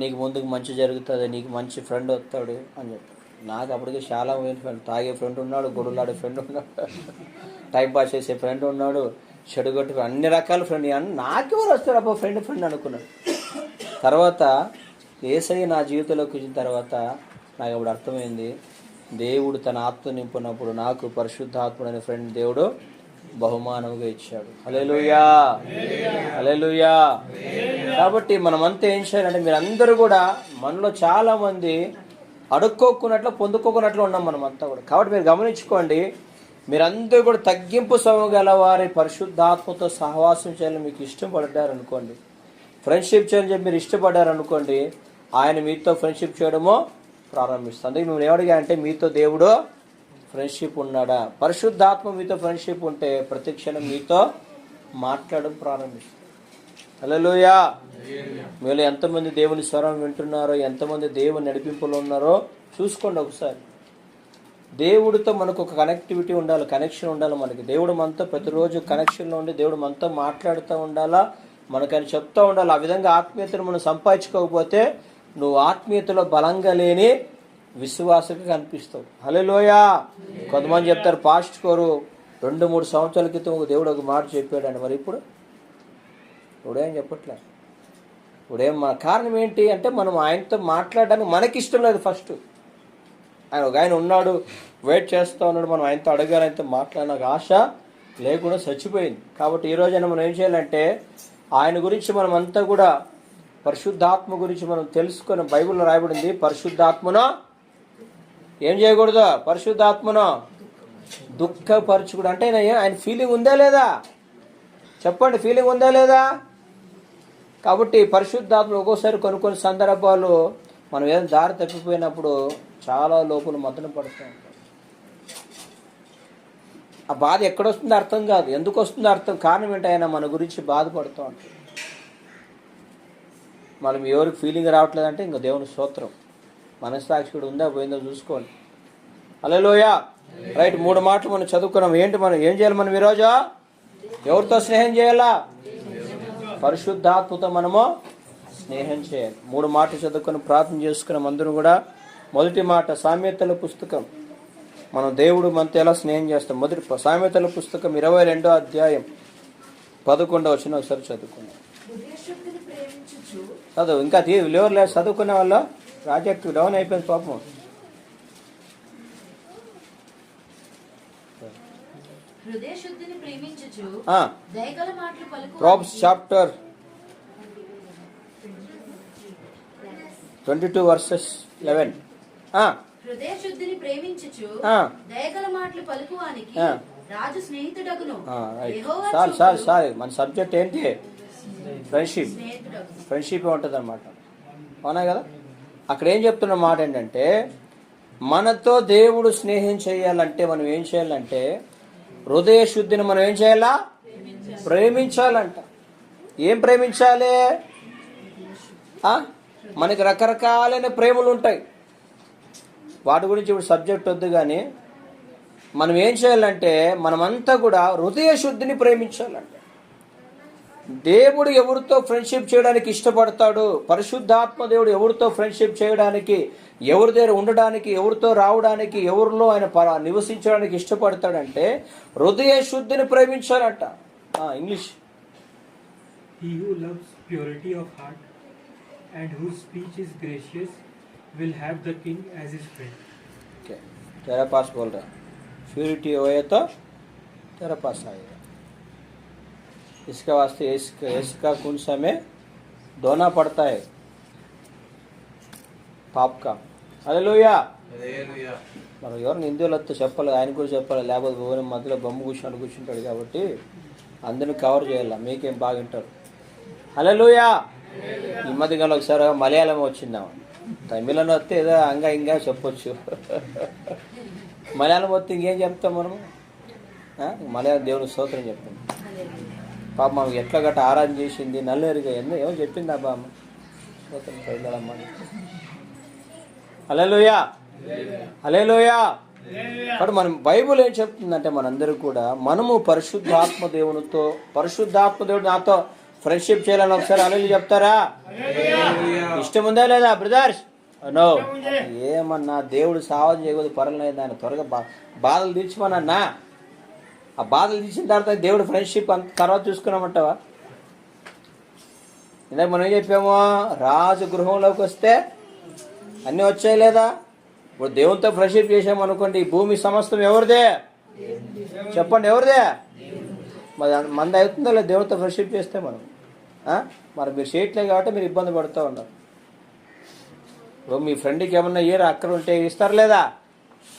నీకు ముందుకు మంచి జరుగుతుంది, నీకు మంచి ఫ్రెండ్ వస్తాడు అని చెప్పి. నాకు అప్పటికి చాలా ఫ్రెండ్, తాగే ఫ్రెండ్ ఉన్నాడు, గొడవలాడే ఫ్రెండ్ ఉన్నాడు, టైం పాస్ చేసే ఫ్రెండ్ ఉన్నాడు, చెడుగొట్టు అన్ని రకాల ఫ్రెండ్. నాకెవరు వస్తాడు అబ్బా ఫ్రెండ్ అనుకున్నాడు. తర్వాత యేసయ్య నా జీవితంలోకి వచ్చిన తర్వాత నాకు అప్పుడు అర్థమైంది, దేవుడు తన ఆత్మ నింపునప్పుడు నాకు పరిశుద్ధాత్ముడు అనే ఫ్రెండ్ దేవుడు బహుమానంగా ఇచ్చాడు. హల్లెలూయా, హల్లెలూయా. కాబట్టి మనమంతా ఏం చేయాలంటే, మీరందరూ కూడా మనలో చాలా మంది అడుక్కోకున్నట్లు పొందుకోకున్నట్లు ఉన్నాం మనమంతా కూడా. కాబట్టి మీరు గమనించుకోండి, మీరందరూ కూడా తగ్గింపు స్వభావం గల వారి పరిశుద్ధాత్మతో సహవాసం చేయాలని మీకు ఇష్టపడ్డారనుకోండి, ఫ్రెండ్షిప్ చేయాలని చెప్పి మీరు ఇష్టపడ్డారనుకోండి, ఆయన మీతో ఫ్రెండ్షిప్ చేయడమో ప్రారంభిస్తుంది. అందుకే మేము ఏమడిగా అంటే, మీతో దేవుడు ఫ్రెండ్షిప్ ఉన్నాడా? పరిశుద్ధాత్మ మీతో ఫ్రెండ్షిప్ ఉంటే ప్రతి క్షణం మీతో మాట్లాడడం ప్రారంభిస్తుంది. హల్లెలూయా. మీలో ఎంతమంది దేవుని స్వరం వింటున్నారో, ఎంతమంది దేవుని నడిపింపులో ఉన్నారో చూసుకోండి ఒకసారి. దేవుడితో మనకు ఒక కనెక్టివిటీ ఉండాలి, కనెక్షన్ ఉండాలి మనకి. దేవుడు మనతో ప్రతిరోజు కనెక్షన్లో ఉండి దేవుడు మనతో మాట్లాడుతూ ఉండాలా, మనకని చెప్తూ ఉండాలి. ఆ విధంగా ఆత్మీయతను మనం సంపాదించుకోకపోతే నువ్వు ఆత్మీయతలో బలంగా లేని విశ్వాసంగా కనిపిస్తావు. హల్లెలూయా. కొంతమంది చెప్తారు, పాస్ట్ కోరు 2-3 సంవత్సరాల క్రితం ఒక దేవుడు ఒక మాట చెప్పాడండి, మరి ఇప్పుడేం చెప్పట్లే. ఇప్పుడేం మన కారణం ఏంటి అంటే, మనం ఆయనతో మాట్లాడడానికి మనకి ఇష్టం లేదు. ఫస్ట్ ఆయన ఉన్నాడు, వెయిట్ చేస్తూ ఉన్నాడు, మనం ఆయనతో అడగాలి, ఆయనతో మాట్లాడిన ఆశ లేకుండా చచ్చిపోయింది. కాబట్టి ఈరోజైనా మనం ఏం చేయాలంటే, ఆయన గురించి మనం అంతా కూడా పరిశుద్ధాత్మ గురించి మనం తెలుసుకొని, బైబిల్లో రాయబడింది, పరిశుద్ధాత్మను ఏం చేయకూడదు? పరిశుద్ధాత్మను దుఃఖపరచకూడదు. అంటే ఆయన ఫీలింగ్ ఉందా లేదా? చెప్పండి, ఫీలింగ్ ఉందా లేదా? కాబట్టి పరిశుద్ధాత్మ ఒక్కోసారి కొన్ని సందర్భాలు మనం ఏదైనా దారి తప్పిపోయినప్పుడు చాలా లోపల మదన పడుతూ ఉంటాం. ఆ బాధ ఎక్కడొస్తుందో అర్థం కాదు, ఎందుకు వస్తుందో అర్థం, కారణం ఏంటి, ఆయన మన గురించి బాధపడుతూ ఉంటాం. మనం ఎవరికి ఫీలింగ్ రావట్లేదంటే ఇంకా దేవుని స్తోత్రం, మనస్సాక్షికుడు ఉందా పోయిందో చూసుకోండి. హల్లెలూయా. రైట్, 3 మాటలు మనం చదువుకున్నాం. ఏంటి మనం ఏం చేయాలి? మనం ఈరోజు ఎవరితో స్నేహం చేయాలా? పరిశుద్ధాత్మతో మనము స్నేహం చేయాలి. 3 మాటలు చదువుకొని ప్రార్థన చేసుకున్నాం అందరం కూడా. మొదటి మాట, సామెతల పుస్తకం. మనం దేవుడు మనతో ఎలా స్నేహం చేస్తాం. మొదటి సామెతల పుస్తకం 22వ అధ్యాయం 11వ వచనం ఒకసారి చదువుకున్నాం. చదువు, ఇంకా లేవరు లేదు చదువుకునే వాళ్ళు. ప్రాజెక్ట్ డౌన్ అయిపోయింది పాపం. Probs chapter 22 versus 11. హృదయ శుద్ధిని ప్రేమించుచు దయగల మాటలు పలుకువానికి రాజు స్నేహితుడగును. సారీ మన సబ్జెక్ట్ ఏంటి? ఫ్రెండ్షిప్ ఉంటుంది అన్నమాట. అవునా కదా? అక్కడ ఏం చెప్తున్న మాట ఏంటంటే, మనతో దేవుడు స్నేహం చేయాలంటే మనం ఏం చేయాలంటే హృదయ శుద్ధిని మనం ఏం చేయాలా? ప్రేమించాలంట. ఏం ప్రేమించాలి? మనకి రకరకాలైన ప్రేమలు ఉంటాయి, వాటి గురించి ఇప్పుడు సబ్జెక్ట్ వద్దు. కానీ మనం ఏం చేయాలంటే మనమంతా కూడా హృదయ శుద్ధిని ప్రేమించాలంట. దేవుడు ఎవరితో ఫ్రెండ్షిప్ చేయడానికి ఇష్టపడతాడు? పరిశుద్ధాత్మ దేవుడు ఎవరితో ఫ్రెండ్షిప్ చేయడానికి, ఎవరి దగ్గర ఉండడానికి, ఎవరితో రావడానికి, ఎవరిలో ఆయన నివసించడానికి ఇష్టపడతాడంటే హృదయ శుద్ధిని ప్రేమించాలంట. English. He who loves purity of heart and whose speech is gracious will have the king as his friend. Okay, तेरा पास बोल रहा प्योरिटी होए तो तेरा पास आएगा. इसके वास्ते इसका कुछ समय धोना पड़ता है पाप का. హల్లెలూయా. మనం ఎవరిని హిందువులతో చెప్పాలి, ఆయన కూడా చెప్పాలి, లేకపోతే భూమి మధ్యలో బొమ్మ కూర్చుంటాడు కాబట్టి అందరిని కవర్ చేయాలి. మీకేం బాగుంటారు. హల్లెలూయా. ఈ మధ్యకాలంలో ఒకసారి మలయాళం వచ్చిందాం, తమిళను వస్తే ఏదో ఇంకా చెప్పొచ్చు. మలయాళం వస్తే ఇంకేం చెప్తాం మనము? మలయాళం దేవుని స్తోత్రం చెప్తాం. పాప మాకు ఎట్లా గట్ట ఆరాధన చేసింది, నల్లేరుగా ఏమో చెప్పింది అబ్బా అమ్మ. స్తోత్రం పైదలమ్మ. హల్లెలూయా. హల్లెలూయా. కాబట్టి మనం బైబుల్ ఏం చెప్తుందంటే మనందరూ కూడా మనము పరిశుద్ధాత్మ దేవుడు నాతో ఫ్రెండ్షిప్ చేయాలని ఒకసారి హల్లెలూయా చెప్తారా? ఇష్టం ఉందా లేదా బ్రదర్స్? నో. ఏమన్నా దేవుడు సాధన చేయకూడదు, పర్లేదు, ఆయన త్వరగా బాధలు తీర్చుకోనన్నా. ఆ బాధలు తీర్చిన తర్వాత దేవుడు ఫ్రెండ్షిప్ అంత తర్వాత చూసుకున్నామంటావా? ఇందాక మనం ఏం చెప్పాము? రాజు గృహంలోకి వస్తే అన్నీ వచ్చాయి లేదా? ఇప్పుడు దేవునితో ఫ్రెండ్షిప్ చేసామనుకోండి, ఈ భూమి సమస్తం ఎవరిదే? చెప్పండి, ఎవరిదే? మరి మంది అవుతుందో లేదా దేవునితో ఫ్రెండ్షిప్ చేస్తే మనం? మరి మీరు చేయట్లేదు కాబట్టి మీరు ఇబ్బంది పడుతూ ఉన్నారు. ఇప్పుడు మీ ఫ్రెండ్కి ఏమన్నా ఇయర్ అక్కడ ఉంటే ఇస్తారు లేదా?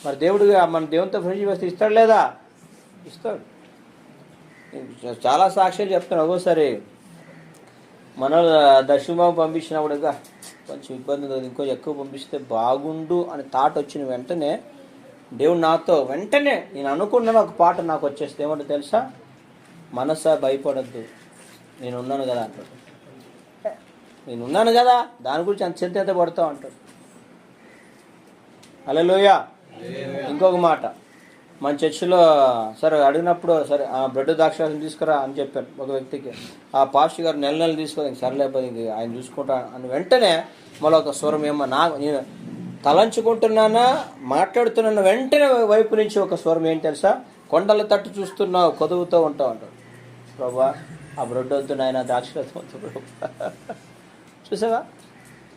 మరి దేవుడు మన దేవునితో ఫ్రెండ్షిప్ చేస్తే ఇస్తాడు లేదా? ఇస్తాడు. చాలా సాక్ష్యాలు చెప్తాను. ఒక్కోసారి మన దర్శనం పంపించినప్పుడు కొంచెం ఇబ్బంది ఉంది, ఇంకో ఎక్కువ పంపిస్తే బాగుండు అని థాట్ వచ్చిన వెంటనే దేవుడు నాతో వెంటనే నేను అనుకున్నాను ఒక పాట నాకు వచ్చేస్తే ఏమంటే తెలుసా? మనసా భయపడద్దు, నేనున్నాను కదా అంటాడు. నేనున్నాను కదా, దాని గురించి అంత చింత పడుతూ అంటాడు. హల్లెలూయా. ఇంకొక మాట, మన చర్చిలో సరే అడిగినప్పుడు సరే బ్రెడ్ ద్రాక్షారసం తీసుకురా అని చెప్పాను ఒక వ్యక్తికి. ఆ పాస్టర్ గారు నెల తీసుకోవాలి, సర్లేకపోతే ఇంక ఆయన చూసుకుంటా అని వెంటనే మళ్ళీ ఒక స్వరం ఏమో నేను తలంచుకుంటున్నానా మాట్లాడుతున్నాను, వెంటనే వైపు నుంచి ఒక స్వరం ఏంటి తెలుసా? కొండల తట్టు చూస్తున్నావు, కొదువుతూ ఉంటావు అంటాడు. ప్రభా ఆ బ్రెడ్ వద్దు నాయన, ద్రాక్షారసం వద్దు ప్రభా. చూసావా?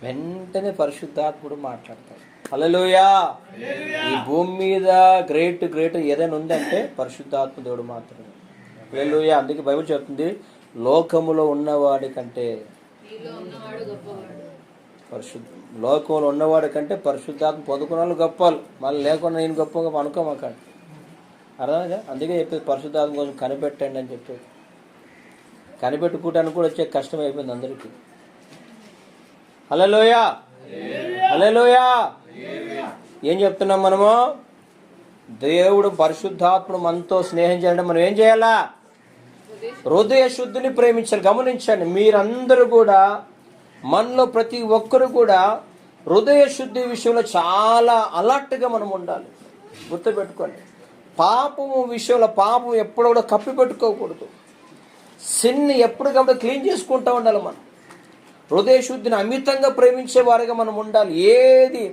వెంటనే పరిశుద్ధాత్ముడు మాట్లాడతాడు. హల్లెలూయా. ఈ భూమి మీద గ్రేట్ ఏదైనా ఉందంటే పరిశుద్ధాత్మ దేవుడు మాత్రమే. హల్లెలూయా. అందుకే బైబిల్ చెప్తుంది, లోకములో ఉన్నవాడి కంటే లోకంలో ఉన్నవాడి కంటే పరిశుద్ధాత్మ పొందుకున్న వాళ్ళు గొప్పలు. మళ్ళీ లేకుండా నేను గొప్పగా అనుకోమాకండి. అర్థమైందా? అందుకే చెప్పేది పరిశుద్ధాత్మ కోసం కనిపెట్టండి అని చెప్పేది. కనిపెట్టుకోవడానికి కూడా వచ్చే కష్టం అయిపోయింది అందరికీ. హల్లెలూయా, హల్లెలూయా. ఏం చెప్తున్నాం మనము? దేవుడు పరిశుద్ధాత్ముడు మనతో స్నేహం చేయాలంటే మనం ఏం చేయాలా? హృదయ శుద్ధిని ప్రేమించాలి. గమనించండి, మీరందరూ కూడా, మనలో ప్రతి ఒక్కరు కూడా హృదయ శుద్ధి విషయంలో చాలా అలర్ట్గా మనం ఉండాలి. గుర్తుపెట్టుకోండి, పాపము విషయంలో పాపం ఎప్పుడు కూడా కప్పి పెట్టుకోకూడదు. సిన్ని ఎప్పటికప్పుడు క్లీన్ చేసుకుంటూ ఉండాలి. మనం హృదయ శుద్ధిని అమితంగా ప్రేమించే వారిగా మనం ఉండాలి. ఏది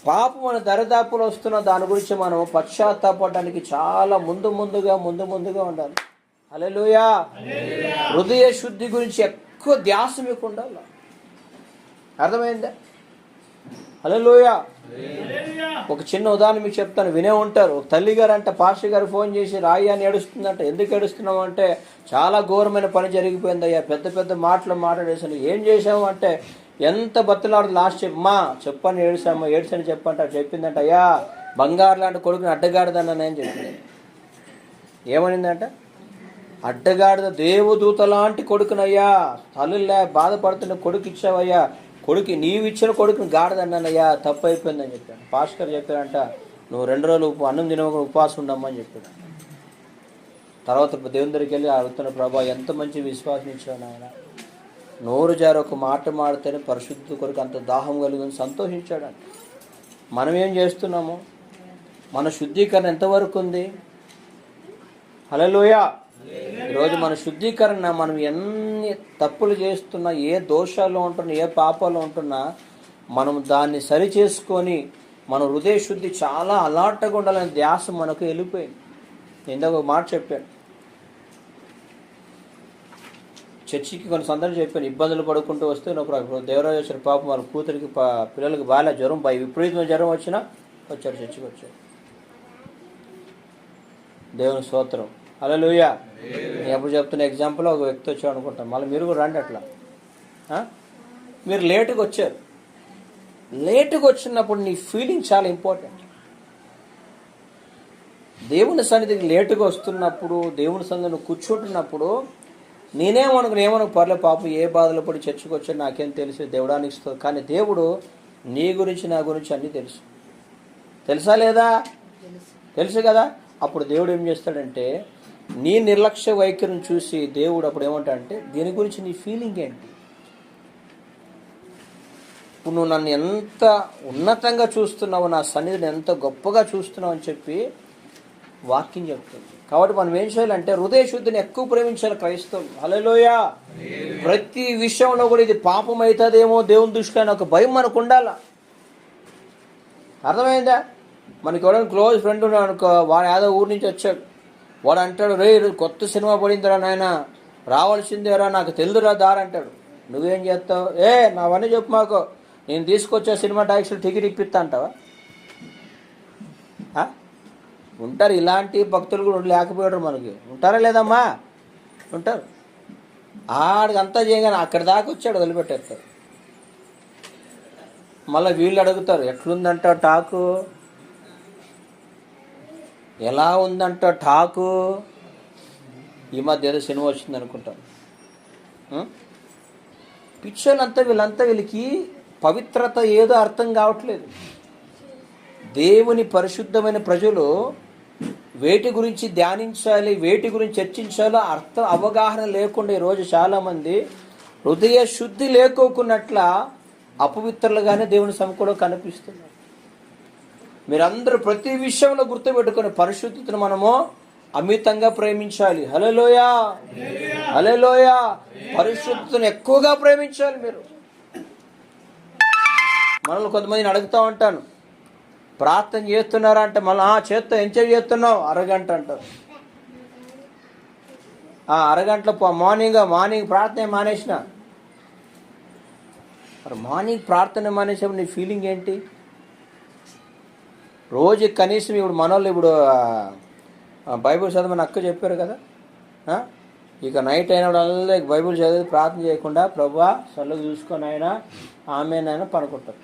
పాపం మన దరిదాపులో వస్తున్న దాని గురించి మనం పశ్చాత్తాపడడానికి చాలా ముందుగా ఉండాలి. హల్లెలూయా. హృదయ శుద్ధి గురించి ఎక్కువ ధ్యాస మీకు ఉండాలి. అర్థమైందా? హల్లెలూయా. ఒక చిన్న ఉదాహరణ మీకు చెప్తాను, వినే ఉంటారు. ఒక తల్లి గారు అంట పాస్టర్ గారు ఫోన్ చేసి రాయి అని ఏడుస్తుందంట. ఎందుకు ఏడుస్తున్నావు అంటే, చాలా ఘోరమైన పని జరిగిపోయిందయ్యా, పెద్ద మాటలు మాట్లాడేసాను. ఏం చేసాము అంటే, ఎంత బతులాడు లాస్ట్ చెప్పని ఏడ్చని చెప్పంట. చెప్పిందంట, అయ్యా బంగారు లాంటి కొడుకుని అడ్డగాడిదన్నా నేను చెప్పింది. ఏమనిందంట? అడ్డగాడిద దేవదూత లాంటి కొడుకునయ్యా, తల్లిలే బాధపడుతున్న కొడుకు ఇచ్చావయ్యా, కొడుకు నీవిచ్చిన కొడుకుని గాడిదన్నానయ్యా, తప్పు అయిపోయిందని చెప్పాను. పాస్టర్ చెప్పారంట, నువ్వు 2 రోజులు అన్నం తినకుండా ఉపవాసం ఉండమ్మని చెప్పాడు. తర్వాత దేవుని దగ్గరికి వెళ్ళి అడుగుతున్న, ప్రభా ఎంత మంచి విశ్వాసం ఇచ్చావు నాయన, నోరు జారి ఒక మాట మాడితేనే పరిశుద్ధి కొరకు అంత దాహం కలిగి సంతోషించాడంట. మనం ఏం చేస్తున్నాము? మన శుద్ధీకరణ ఎంతవరకు ఉంది? హల్లెలూయా. ఈరోజు మన శుద్ధీకరణ, మనం ఎన్ని తప్పులు చేస్తున్నా, ఏ దోషాల్లో ఉంటున్నా, ఏ పాపాల్లో ఉంటున్నా, మనం దాన్ని సరి చేసుకొని మన హృదయ శుద్ధి చాలా అలర్ట్గా ఉండాలనే ధ్యాస మనకు వెళ్ళిపోయింది. ఇందాక ఒక మాట చెప్పాను, చర్చికి కొన్ని సందర్భాలు చెప్పాను, ఇబ్బందులు పడుకుంటూ వస్తే ఇప్పుడు దేవరాజు వచ్చిన పాపం వాళ్ళ కూతురికి పిల్లలకి బాగా జ్వరం, విపరీతమైన జ్వరం వచ్చినా వచ్చాడు, చర్చికి వచ్చాడు. దేవుని స్తోత్రం. హల్లెలూయా. నేను ఎప్పుడు చెప్తున్న ఎగ్జాంపుల్, ఒక వ్యక్తి వచ్చాడు అనుకుంటాను, మళ్ళీ మీరు కూడా రండి. అట్లా మీరు లేటుగా వచ్చారు. లేటుగా వచ్చినప్పుడు నీ ఫీలింగ్ చాలా ఇంపార్టెంట్. దేవుని సన్నిధికి లేటుగా వస్తున్నప్పుడు, దేవుని సన్నిధి నువ్వు కూర్చుంటున్నప్పుడు, నేనేమనుకు పర్లే పాపం, ఏ బాధలు పడి చర్చకు వచ్చాడు నాకేం తెలుసు, దేవుడానికి ఇస్తుంది. కానీ దేవుడు నీ గురించి నా గురించి అన్నీ తెలుసా లేదా? తెలుసు కదా. అప్పుడు దేవుడు ఏం చేస్తాడంటే, నీ నిర్లక్ష్య వైఖరిని చూసి దేవుడు అప్పుడు ఏమంటాడంటే, దీని గురించి నీ ఫీలింగ్ ఏంటి? ఇప్పుడు నువ్వు నన్ను ఎంత ఉన్నతంగా చూస్తున్నావు, నా సన్నిధిని ఎంత గొప్పగా చూస్తున్నావు అని చెప్పి వాక్యం చెప్తుంది. కాబట్టి మనం ఏం చేయాలంటే, హృదయ శుద్ధిని ఎక్కువ ప్రేమించాలి క్రైస్తవులు. హల్లెలూయా. ప్రతి విషయంలో కూడా ఇది పాపం అవుతుందేమో దేవుని దృష్టిలో అని ఒక భయం మనకు ఉండాలా. అర్థమైందా? మనకి ఎవరైనా క్లోజ్ ఫ్రెండ్ ఉన్నాడు అనుకో, వాడు ఏదో ఊరి నుంచి వచ్చాడు, వాడు అంటాడు, రే కొత్త సినిమా పడిందిరా నాయన, రావాల్సిందేరా, నాకు తెలుదురా దారి అంటాడు. నువ్వేం చేస్తావు? నావన్నీ చెప్పు మాకు, నేను తీసుకొచ్చే సినిమా టాక్సీలు టికెట్ ఇప్పిస్తా అంటావా? ఉంటారు ఇలాంటి భక్తులు కూడా లేకపోయాడు. మనకి ఉంటారా లేదమ్మా? ఉంటారు. ఆడికి అంతా చేయగానే అక్కడి దాకా వచ్చాడు, వదిలిపెట్టేస్తారు. మళ్ళీ వీళ్ళు అడుగుతారు, ఎట్లుందంట టాకు, ఎలా ఉందంట టాకు, ఈ మధ్య ఏదో సినిమా వచ్చింది అనుకుంటాను. పిక్చర్లంతా వీళ్ళకి పవిత్రత ఏదో అర్థం కావట్లేదు. దేవుని పరిశుద్ధమైన ప్రజలు వేటి గురించి ధ్యానించాలి, వేటి గురించి చర్చించాలో అవగాహన లేకుండా ఈరోజు చాలామంది హృదయ శుద్ధి లేకోకున్నట్ల అపవిత్రులుగానే దేవుని సముఖంలో కనిపిస్తున్నారు. మీరందరూ ప్రతి విషయంలో గుర్తుపెట్టుకుని పరిశుద్ధతను మనము అమితంగా ప్రేమించాలి. హల్లెలూయా, హల్లెలూయా. పరిశుద్ధతను ఎక్కువగా ప్రేమించాలి. మీరు మనల్ని కొంతమందిని అడుగుతూ ఉంటాను, ప్రార్థన చేస్తున్నారా అంటే, మళ్ళీ చేస్తా, ఎంచేపు చేస్తున్నావు, అరగంట అంటారు. అరగంటలో మార్నింగ్ ప్రార్థన మానేసిన, మరి మార్నింగ్ ప్రార్థన మానేసినప్పుడు నీ ఫీలింగ్ ఏంటి? రోజు కనీసం ఇప్పుడు మనోళ్ళు ఇప్పుడు బైబిల్ చదవమని అక్క చెప్పారు కదా, ఇక నైట్ అయినప్పుడల్లా బైబిల్ చదివి ప్రార్థన చేయకుండా ప్రభువా సల్లుగా చూసుకొని ఆయన ఆమెనైనా పనుకుంటారు.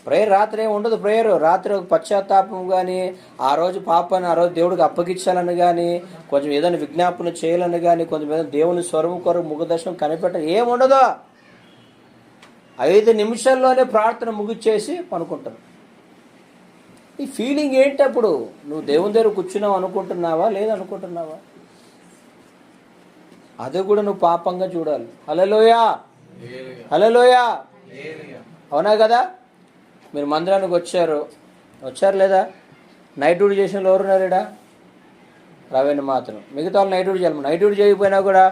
ప్రేయర్ రాత్రి ఏమి ఉండదు. ప్రేయర్ రాత్రి ఒక పశ్చాత్తాపం కానీ, ఆ రోజు పాపాన్ని ఆ రోజు దేవుడికి అప్పగించాలని కానీ, కొంచెం ఏదైనా విజ్ఞాపన చేయాలని కానీ, కొంచెం ఏదైనా దేవుని స్వరం కొరకు ముఖదర్శనం కనిపెట్ట ఏముండదు. 5 నిమిషాల్లోనే ప్రార్థన ముగిచ్చేసి పనుకుంటారు. ఈ ఫీలింగ్ ఏంటి? అప్పుడు నువ్వు దేవుని దగ్గర కూర్చున్నావు అనుకుంటున్నావా లేదనుకుంటున్నావా? అది కూడా నువ్వు పాపంగా చూడాలి. హల్లెలూయా, హల్లెలూయా. అవునా కదా? మీరు మందిరానికి వచ్చారు లేదా? నైట్ డ్యూటీ చేసిన వాళ్ళు ఎవరున్నారు ఇక్కడ? రవేణ మాత్రం. మిగతా వాళ్ళు నైట్ డ్యూటీ చేయాలి. నైట్ డ్యూటీ చేయకపోయినా కూడా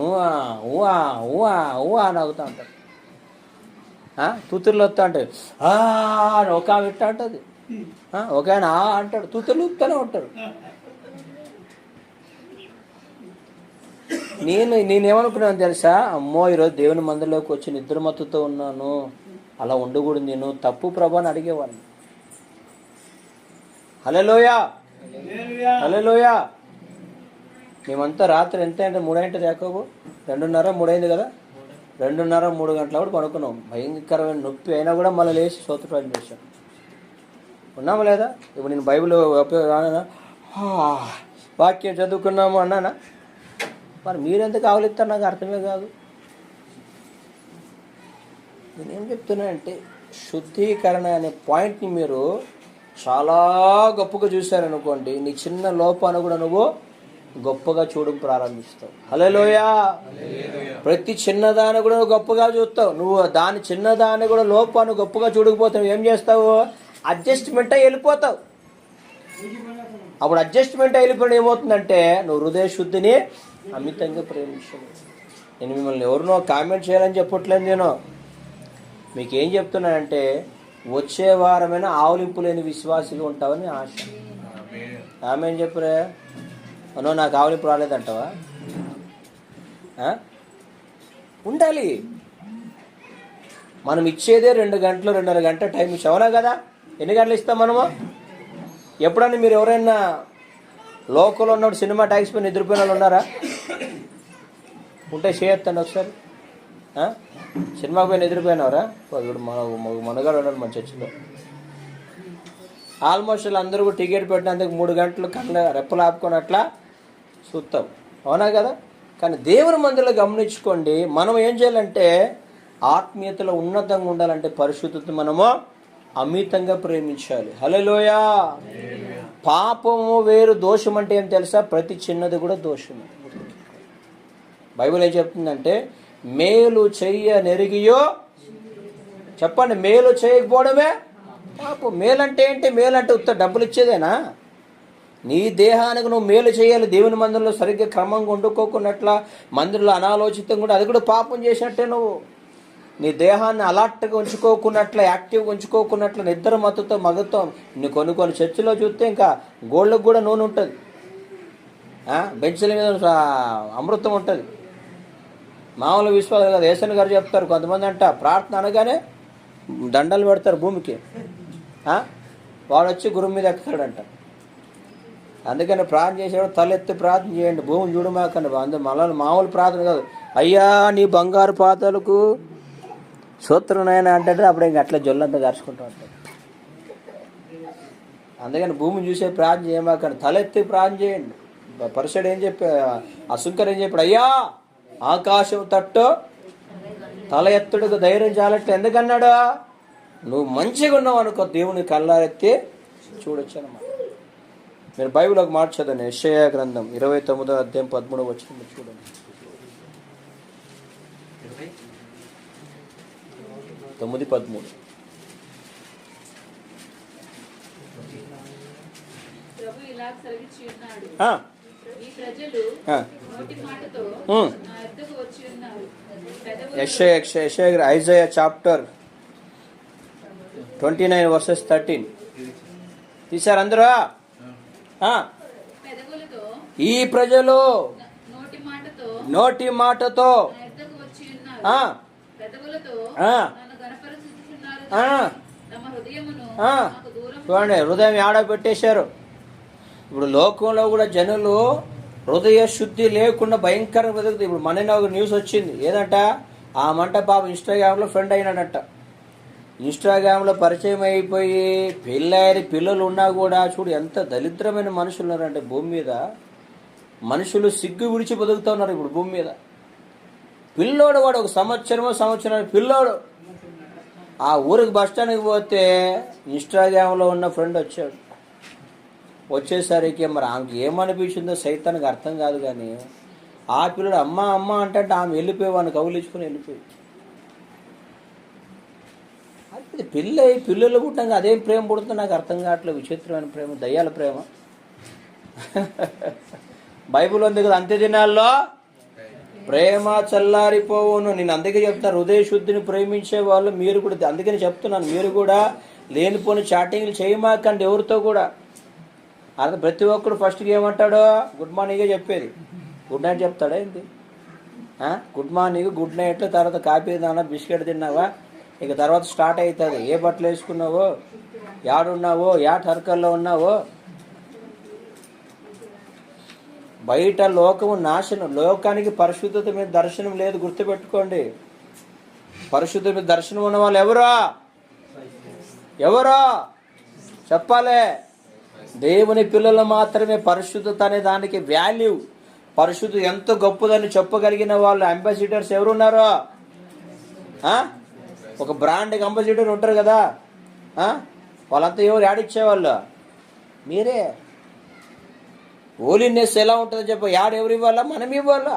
ఊహా ఊహా ఊహా ఊహా అని అవుతూ ఉంటారు. తూతుర్లు వస్తూ ఉంటాయి. అని ఒక ఆమె ఇట్టా ఉంటుంది, ఒక ఆయన అంటాడు. తూతుర్లు ఊపుతూనే ఉంటారు. నేనేమనుకున్నాను తెలుసా? అమ్మో ఈరోజు దేవుని మందిరంలోకి వచ్చి నిద్రమత్తుతో ఉన్నాను, అలా ఉండకూడదు, నేను తప్పు ప్రభు అని అడిగేవాడిని. హల్లెలూయా, హల్లెలూయా. మేమంతా రాత్రి ఎంత అంటే 3 అయింది యాకోబు, 2:30 3 అయింది కదా, 2:30 3 గంటల కూడా పడుకున్నాం. భయంకరమైన నొప్పి అయినా కూడా మళ్ళీ లేచి స్తోత్రం చేశాం. ఉన్నామా లేదా? ఇప్పుడు నేను బైబిల్ వాక్యం చదువుకున్నాము అన్నానా? మరి మీరెందుకు ఆవలిస్తారు నాకు అర్థమే కాదు. నేనేం చెప్తున్నానంటే, శుద్ధీకరణ అనే పాయింట్ని మీరు చాలా గొప్పగా చూశారనుకోండి, నీ చిన్న లోపాన్ని కూడా నువ్వు గొప్పగా చూడడం ప్రారంభిస్తావు. హల్లెలూయా. ప్రతి చిన్నదాన్ని కూడా నువ్వు గొప్పగా చూస్తావు. నువ్వు దాని చిన్నదాన్ని కూడా లోపాన్ని గొప్పగా చూడకపోతావు. ఏం చేస్తావు? అడ్జస్ట్మెంట్ అయి వెళ్ళిపోతావు. అప్పుడు అడ్జస్ట్మెంట్ వెళ్ళిపోవడం ఏమవుతుందంటే, నువ్వు హృదయ శుద్ధిని అమితంగా ప్రేమించావు. నేను మిమ్మల్ని ఎవరినో కామెంట్ చేయాలని చెప్పట్లేదు. నేను మీకేం చెప్తున్నానంటే, వచ్చే వారమైనా ఆవులింపు లేని విశ్వాసిగా ఉంటావని ఆశ. ఆమె ఏం చెప్పరే? అనో నాకు ఆవులింపు రాలేదంటావా? ఉండాలి. మనం ఇచ్చేదే 2 గంటలు 2.5 గంట టైం ఇచ్చావునా కదా? ఎన్ని గంటలు ఇస్తాం మనము? ఎప్పుడన్నా మీరు ఎవరైనా లోకల్లో ఉన్నప్పుడు సినిమా ట్యాక్స్ పై నిద్రపోయిన వాళ్ళు ఉన్నారా? ఉంటే చేయొద్దండి ఒకసారి. సినిమాకి పోయి నిద్రపోయినవరా? ఇప్పుడు మనగాడు ఉన్నాడు మన చర్చిలో. ఆల్మోస్ట్ అందరూ టికెట్ పెట్టినందుకు 3 గంటలు కళ్ళ రెప్పలు ఆపుకొని అట్లా చూస్తాం. అవునా కదా? కానీ దేవుని మందిలో గమనించుకోండి, మనం ఏం చేయాలంటే ఆత్మీయతలో ఉన్నతంగా ఉండాలంటే పరిశుద్ధత మనము అమితంగా ప్రేమించాలి. హల్లెలూయా. పాపము వేరు, దోషం అంటే ఏం తెలుసా? ప్రతి చిన్నది కూడా దోషమే. బైబిల్ ఏం చెప్తుందంటే, మేలు చెయ్య నెరిగియో, చెప్పండి, మేలు చేయకపోవడమే పాపం. మేలంటే ఏంటి? మేలంటే ఉత్త డబ్బులు ఇచ్చేదేనా? నీ దేహానికి నువ్వు మేలు చేయాలి. దేవుని మందిరంలో సరిగ్గా క్రమంగా వండుకోకున్నట్ల, మందిరంలో అనాలోచితంగా కూడా, అది కూడా పాపం చేసినట్టే. నువ్వు నీ దేహాన్ని అలర్ట్గా ఉంచుకోకున్నట్ల, యాక్టివ్గా ఉంచుకోకున్నట్ల, నిద్ర మత్తుతో మగతో నువ్వు కొన్ని చర్చిలో చూస్తే ఇంకా గోళ్ళకు కూడా నూనె ఉంటుంది, బెంచ్ల మీద అమృతం ఉంటుంది. మామూలు విశ్వాసం కాదు. ఏసన్ గారు చెప్తారు, కొంతమంది అంట ప్రార్థన అనగానే దండలు పెడతారు భూమికి, వాడు వచ్చి గురువు మీద ఎక్కుతాడంట. అందుకని ప్రార్థన చేసేవాడు తలెత్తి ప్రార్థన చేయండి, భూమిని చూడమాకండి. మళ్ళీ మామూలు ప్రార్థన కాదు. అయ్యా నీ బంగారు పాతాలకు సూత్రనాయన అంటే అప్పుడు ఇంక అట్లా జొల్లంతా గరుచుకుంటూ ఉంటాడు. అందుకని భూమిని చూసే ప్రార్థన చేయమాకండి, తలెత్తి ప్రార్థన చేయండి. పరిసడు ఏం చెప్పా, అసుంకర్ ఏం చెప్పాడు? అయ్యా ఆకాశం తట్టు తల ఎత్తుడుకు ధైర్యం చాలట్టు. ఎందుకన్నాడు? నువ్వు మంచిగా ఉన్నావు అనుకో, దేవుని కళ్ళారెత్తి చూడొచ్చు అన్నమాట. మీరు బైబిల్ ఒక మాట చదవండి, యెషయా గ్రంథం 29వ అధ్యాయం 13వ వచనం చూడండి. 9:13. ఐజయా చాప్టర్ 29 వర్సెస్ 13 తీశారు అందరూ. ఈ ప్రజలు నోటి మాటతో చూడండి, హృదయం ఆడ పెట్టేశారు. ఇప్పుడు లోకంలో కూడా జనులు హృదయ శుద్ధి లేకుండా భయంకరంగా బతుకుతుంది. ఇప్పుడు మన ఒక న్యూస్ వచ్చింది, ఏదంట, ఆ మంట పాప ఇన్స్టాగ్రామ్లో ఫ్రెండ్ అయినాడంట. ఇన్స్టాగ్రామ్లో పరిచయం అయిపోయి పెళ్ళైన పిల్లలు ఉన్నా కూడా చూడు ఎంత దరిద్రమైన మనుషులు ఉన్నారంటే భూమి మీద. మనుషులు సిగ్గు విడిచి బతుకుతూ ఉన్నారు ఇప్పుడు భూమి మీద. పిల్లోడు వాడు ఒక సంవత్సరం పిల్లోడు ఆ ఊరికి బస్ స్టాండ్కి పోతే ఇన్స్టాగ్రామ్లో ఉన్న ఫ్రెండ్ వచ్చాడు. వచ్చేసరికి మరి ఆమెకి ఏమనిపించిందో సైతానికి అర్థం కాదు, కానీ ఆ పిల్లడు అమ్మ అమ్మ అంటే ఆమె వెళ్ళిపోయి వాడిని కౌలించుకొని వెళ్ళిపోయి. అది పిల్లలు పుట్టంగా అదేం ప్రేమ పుడుతుందో నాకు అర్థం కావట్లేదు. విచిత్రమైన ప్రేమ, దయ్యాల ప్రేమ. బైబిల్ ఉంది కదా, అంత్య దినాల్లో ప్రేమ చల్లారిపోవును. నేను అందుకే చెప్తాను, హృదయ శుద్ధిని ప్రేమించే వాళ్ళు మీరు కూడా, అందుకని చెప్తున్నాను, మీరు కూడా లేనిపోని చాటింగ్లు చేయమాకండి ఎవరితో కూడా. అర్థం, ప్రతి ఒక్కడు ఫస్ట్కి ఏమంటాడో గుడ్ మార్నింగే చెప్పేది. గుడ్ నైట్ చెప్తాడా ఏంటి? గుడ్ మార్నింగ్, గుడ్ నైట్, తర్వాత కాఫీ తిన్నావా, బిస్కెట్ తిన్నావా, ఇక తర్వాత స్టార్ట్ అవుతుంది. ఏ బట్టలు వేసుకున్నావో, యాడున్నావో, యా టర్కల్లో ఉన్నావో. బయట లోకము నాశనం. లోకానికి పరిశుద్ధత మీద దర్శనం లేదు, గుర్తుపెట్టుకోండి. పరిశుద్ధత మీద దర్శనం ఉన్న వాళ్ళు ఎవరో చెప్పాలే. దేవుని పిల్లలు మాత్రమే పరిశుద్ధత అనే దానికి వాల్యూ, పరిశుద్ధత ఎంతో గొప్పదని చెప్పగలిగిన వాళ్ళు అంబాసిడర్స్ ఎవరున్నారో. ఒక బ్రాండ్కి అంబాసిడర్ ఉంటారు కదా, వాళ్ళంతా ఎవరు యాడిచ్చేవాళ్ళు? మీరే. హోలీనెస్ ఎలా ఉంటుందో చెప్ప, యాడ్ ఎవరు ఇవ్వాలా? మనం ఇవ్వాలా,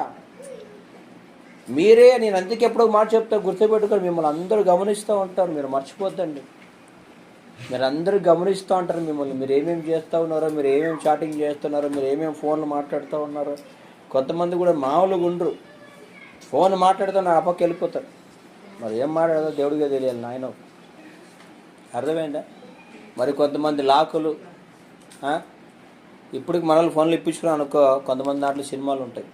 మీరే. నేను అందుకే ఎప్పుడో మాట చెప్తా, గుర్తుపెట్టుకొని మిమ్మల్ని అందరూ గమనిస్తూ ఉంటారు, మీరు మర్చిపోద్దండి. మీరు అందరూ గమనిస్తూ ఉంటారు మిమ్మల్ని, మీరు ఏమేమి చేస్తూ ఉన్నారో, మీరు ఏమేమి చాటింగ్ చేస్తున్నారో, మీరు ఏమేమి ఫోన్లు మాట్లాడుతూ ఉన్నారో. కొంతమంది కూడా మామూలుగా ఉండరు, ఫోన్ మాట్లాడుతున్నారు, ఆ పక్క వెళ్ళిపోతారు. మరి ఏం మాట్లాడదో దేవుడిగా తెలియాలి నాయన, అర్థమైందా? మరి కొంతమంది లాకులు, ఇప్పటికి మనల్ని ఫోన్లు ఇప్పించుకున్నాం అనుకో, కొంతమంది దాంట్లో సినిమాలు ఉంటాయి,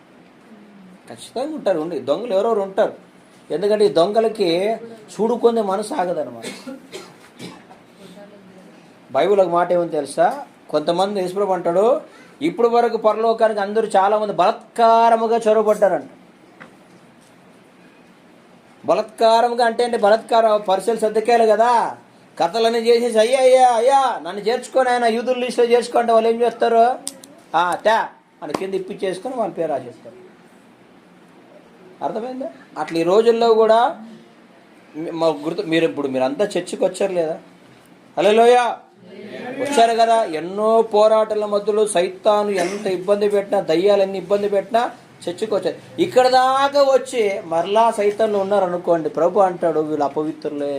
ఖచ్చితంగా ఉంటారు. దొంగలు ఎవరెవరు ఉంటారు. ఎందుకంటే ఈ దొంగలకి చూడుకుందే మనసు ఆగదనమాట. బైబిల్ ఒక మాట ఏమని తెలుసా? కొంతమంది యేసుప్రభు అంటాడు, ఇప్పుడు వరకు పరలోకానికి అందరూ చాలామంది బలత్కారముగా చొరబడ్డారంట. బలత్కారంగా అంటే బలత్కారం పరిశీలి సర్దుకేయాలి కదా, కథలన్నీ చేసేసి అయ్యా నన్ను చేర్చుకొని ఆయన యూదుల లిస్టులో చేర్చుకుంటే వాళ్ళు ఏం చేస్తారు? అని కింద ఇప్పించేసుకొని వాళ్ళ పేరు రాసేస్తారు. అర్థమైందా? అట్లా ఈ రోజుల్లో కూడా మీరంతా చర్చికి వచ్చారు లేదా? హల్లెలూయా, వచ్చారు కదా. ఎన్నో పోరాటాల మధ్యలో సైతాను ఎంత ఇబ్బంది పెట్టినా, దయ్యాలు ఎన్ని ఇబ్బంది పెట్టినా చర్చికి వచ్చారు. ఇక్కడ దాకా వచ్చి మరలా సైతాన్లు ఉన్నారు అనుకోండి, ప్రభు అంటాడు వీళ్ళు అపవిత్రులే.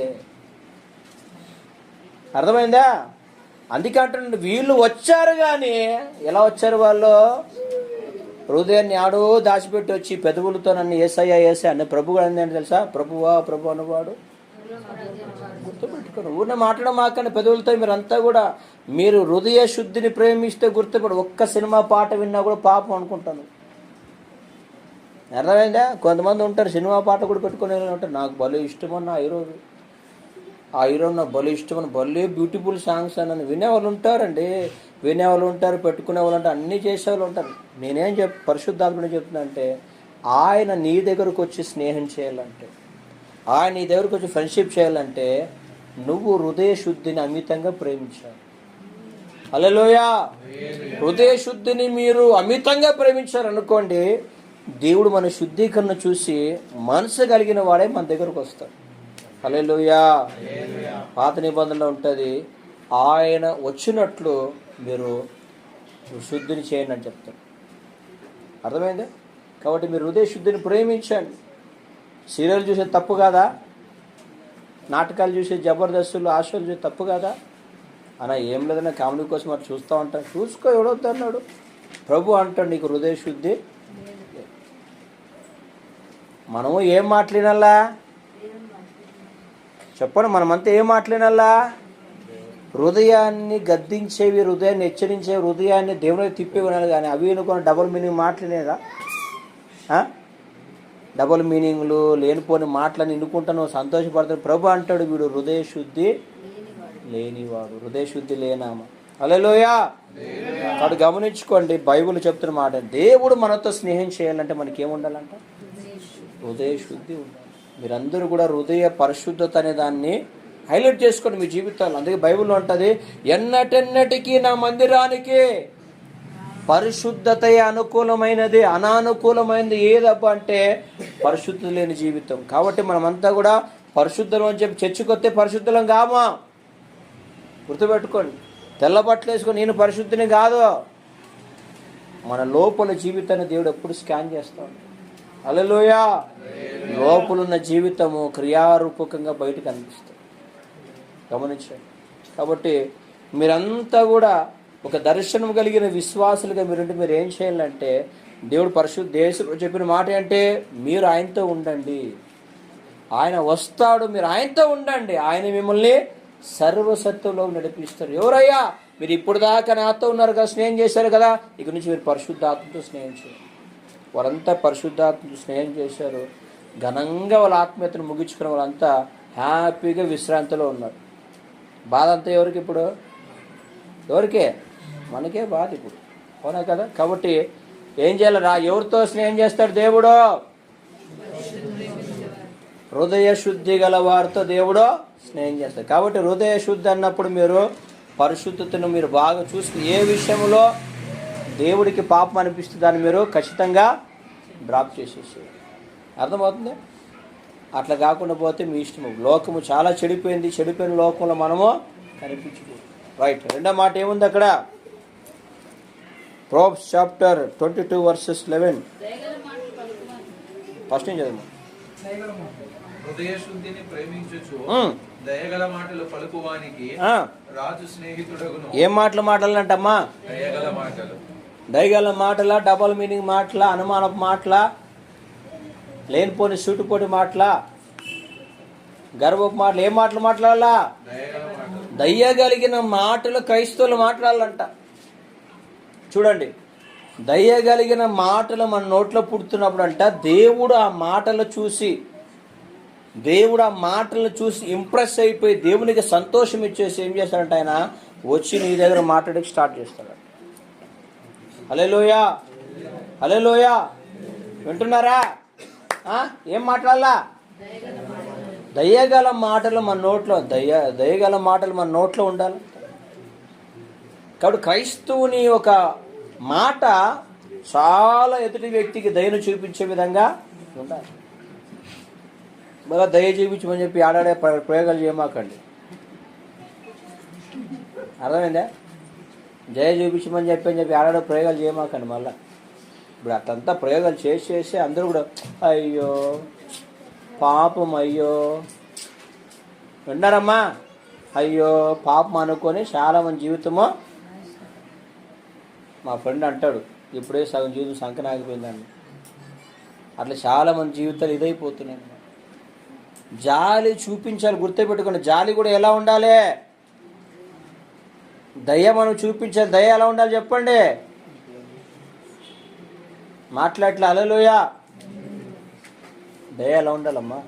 అర్థమైందా? అందుకే అంటున్నాడు, వీళ్ళు వచ్చారు కానీ ఎలా వచ్చారు? వాళ్ళు హృదయాన్ని ఆడో దాచిపెట్టి వచ్చి పెదవులతో నన్ను ఏసయ్యా అన్న ప్రభు కూడా ఏంటంటే తెలుసా? ప్రభువా ప్రభు అన్నవాడు. గుర్తుపెట్టుకోండి, ఊరినే మాట్లాడడం మాకండి పెదవులతో. మీరంతా కూడా మీరు హృదయ శుద్ధిని ప్రేమిస్తే గుర్తుపెట్టు, ఒక్క సినిమా పాట విన్నా కూడా పాపం అనుకుంటాను. అర్థమైందా? కొంతమంది ఉంటారు సినిమా పాట కూడా పెట్టుకునే ఉంటారు, నాకు భలే ఇష్టమన్న ఆ హీరో నాకు భలే ఇష్టమని, భలే బ్యూటిఫుల్ సాంగ్స్ అని వినేవాళ్ళు ఉంటారండి. వినేవాళ్ళు ఉంటారు, పెట్టుకునే వాళ్ళు ఉంటారు, అన్నీ చేసేవాళ్ళు ఉంటారు. నేనేం పరిశుద్ధాత్మని చెప్తున్నా అంటే, ఆయన నీ దగ్గరకు వచ్చి స్నేహం చేయాలంటే, ఆయన నీ దగ్గరకు వచ్చి ఫ్రెండ్షిప్ చేయాలంటే నువ్వు హృదయ శుద్ధిని అమితంగా ప్రేమించాలి. హల్లెలూయా. హృదయ శుద్ధిని మీరు అమితంగా ప్రేమించారనుకోండి, దేవుడు మన శుద్ధీకరణ చూసి మనసు కలిగిన వాడే మన దగ్గరకు వస్తాడు. హల్లెలూయా. పాత నిబంధనలో ఉంటుంది, ఆయన వచ్చినట్లు మీరు శుద్ధిని చేయండి అని చెప్తారు. అర్థమైందా? కాబట్టి మీరు హృదయ శుద్ధిని ప్రేమించండి. సీరియల్ చూసే తప్పు కాదా? నాటకాలు చూసే జబర్దస్తులు, ఆశలు చూసే తప్పు కాదా? అలా ఏం లేదన్నా కామెడీ కోసం అటు చూస్తూ ఉంటాను. చూసుకో, ఎవడొద్దు అన్నాడు? ప్రభు అంటాడు నీకు హృదయ శుద్ధి. మనము ఏం మాట్లాడాలా చెప్పండి? మనమంతా ఏం మాట్లాడాలా? హృదయాన్ని గద్దించేవి, హృదయాన్ని హెచ్చరించేవి, హృదయాన్ని దేవునికి తిప్పి వినాలి. కానీ అవి అనుకుని డబుల్ మీనింగ్ మాట్లాడేదా? డబుల్ మీనింగ్లు లేనిపోని మాటలను ఎన్నుకుంటాను, సంతోషపడతాను. ప్రభు అంటాడు వీడు హృదయ శుద్ధి లేనివాడు, హృదయ శుద్ధి లేనామా. హల్లెలూయా. కాబట్టి గమనించుకోండి, బైబిల్ చెప్తున్న మాట, దేవుడు మనతో స్నేహం చేయాలంటే మనకి ఏముండాలంట? హృదయ శుద్ధి ఉండాలి. మీరందరూ కూడా హృదయ పరిశుద్ధత అనే దాన్ని హైలైట్ చేసుకోండి మీ జీవితాలు. అందుకే బైబిల్లో ఉంటుంది, ఎన్నటెన్నటికీ నా మందిరానికి పరిశుద్ధత అనుకూలమైనది, అనానుకూలమైనది ఏదబ్బా అంటే పరిశుద్ధత లేని జీవితం. కాబట్టి మనమంతా కూడా పరిశుద్ధం అని చెప్పి చర్చకొస్తే పరిశుద్ధం కామా. గుర్తుపెట్టుకోండి, తెల్ల బట్టలు వేసుకొని నేను పరిశుద్ధిని కాదు. మన లోపల జీవితాన్ని దేవుడు ఎప్పుడు స్కాన్ చేస్తాడు. హల్లెలూయా. లోపలున్న జీవితము క్రియారూపకంగా బయటకు కనిపిస్తుంది. గమనించండి. కాబట్టి మీరంతా కూడా ఒక దర్శనం కలిగిన విశ్వాసులుగా మీరు ఏం చేయాలంటే, దేవుడు పరిశుద్ధ దేశంలో చెప్పిన మాట అంటే మీరు ఆయనతో ఉండండి. ఆయన వస్తాడు, మీరు ఆయనతో ఉండండి. ఆయన మిమ్మల్ని సర్వసత్వంలో నడిపిస్తారు. ఎవరయ్యా? మీరు ఇప్పుడు దాకా నాతో ఉన్నారు కదా, స్నేహం చేశారు కదా, ఇక నుంచి మీరు పరిశుద్ధాత్మతో స్నేహం చేయాలి. వారంతా పరిశుద్ధాత్మతో స్నేహం చేశారు. ఘనంగా వాళ్ళ ఆత్మీయతను ముగించుకున్న వాళ్ళంతా హ్యాపీగా విశ్రాంతిలో ఉన్నారు. బాధ అంతా ఎవరికి ఇప్పుడు? ఎవరికే? మనకే బాధ ఇప్పుడు. అవునా కదా? కాబట్టి ఏం చేయాలి? ఎవరితో స్నేహం చేస్తాడు దేవుడు? హృదయ శుద్ధి గల వారితో దేవుడు స్నేహం చేస్తాడు. కాబట్టి హృదయ శుద్ధి అన్నప్పుడు మీరు పరిశుద్ధతను మీరు బాగా చూసి, ఏ విషయంలో దేవుడికి పాపం అనిపిస్తే దాన్ని మీరు ఖచ్చితంగా డ్రాప్ చేసేసేది. అర్థమవుతుంది? అట్లా కాకుండా పోతే మీ ఇష్టము. లోకము చాలా చెడిపోయింది. చెడిపోయిన లోకంలో మనము కనిపించదు. రైట్. రెండో మాట ఏముంది అక్కడ? Probes chapter 22 verses 11. ఫస్ట్ ఏం చదువు. హృదయ శుద్ధిని ప్రేమించుచు దయగల మాటలు పలుకువానికి రాజు స్నేహితుడగును. ఏం మాటలు మాట్లాడాలంటమ్మా? దయగల మాటలు. దయగల మాటల, డబల్ మీనింగ్ మాటల, అనుమానపు మాటల, లేనిపోని సూటుపోటి మాటల, గర్వపు మాటలు. ఏం మాటలు మాట్లాడాలా? దయ్యగలిగిన మాటలు క్రైస్తవులు మాట్లాడాలంట. చూడండి, దయ్యగలిగిన మాటలు మన నోట్లో పుడుతున్నప్పుడు అంట దేవుడు ఆ మాటలు చూసి ఇంప్రెస్ అయిపోయి దేవునికి సంతోషం ఇచ్చేసి ఏం చేస్తాడంట, ఆయన వచ్చి నీ దగ్గర మాట్లాడడానికి స్టార్ట్ చేస్తాడు. హల్లెలూయా, హల్లెలూయా. వింటున్నారా? ఏం మాట్లాడాలా? దయ్యగల మాటలు మన నోట్లో, దయ్యగల మాటలు మన నోట్లో ఉండాలి. కాబట్టి క్రైస్తవుని ఒక మాట చాలా ఎదుటి వ్యక్తికి దయను చూపించే విధంగా ఉండాలి. బాగా దయ చూపించమని చెప్పి ఆడాడే ప్రయోగాలు చేయమాకండి. అర్థమైందా? దయ చూపించమని చెప్పి ఆడాడే ప్రయోగాలు చేయమాకండి. మళ్ళీ ఇప్పుడు అట్లంతా ప్రయోగాలు చేసి అందరూ కూడా అయ్యో పాపం, అయ్యో విన్నారమ్మా, అయ్యో పాపం అనుకొని చాలామంది జీవితమో, మా ఫ్రెండ్ అంటాడు ఇప్పుడే సగం జీవితం సంకనాగిపోయిందండి. అట్లా చాలామంది జీవితాలు ఇదైపోతున్నాయి. జాలి చూపించాలి. గుర్తుపెట్టుకోండి, జాలి కూడా ఎలా ఉండాలి? దయ మనం చూపించాలి. దయ ఎలా ఉండాలి చెప్పండి? మాట్లాడలే. హల్లెలూయా. దయ ఎలా ఉండాలమ్మా?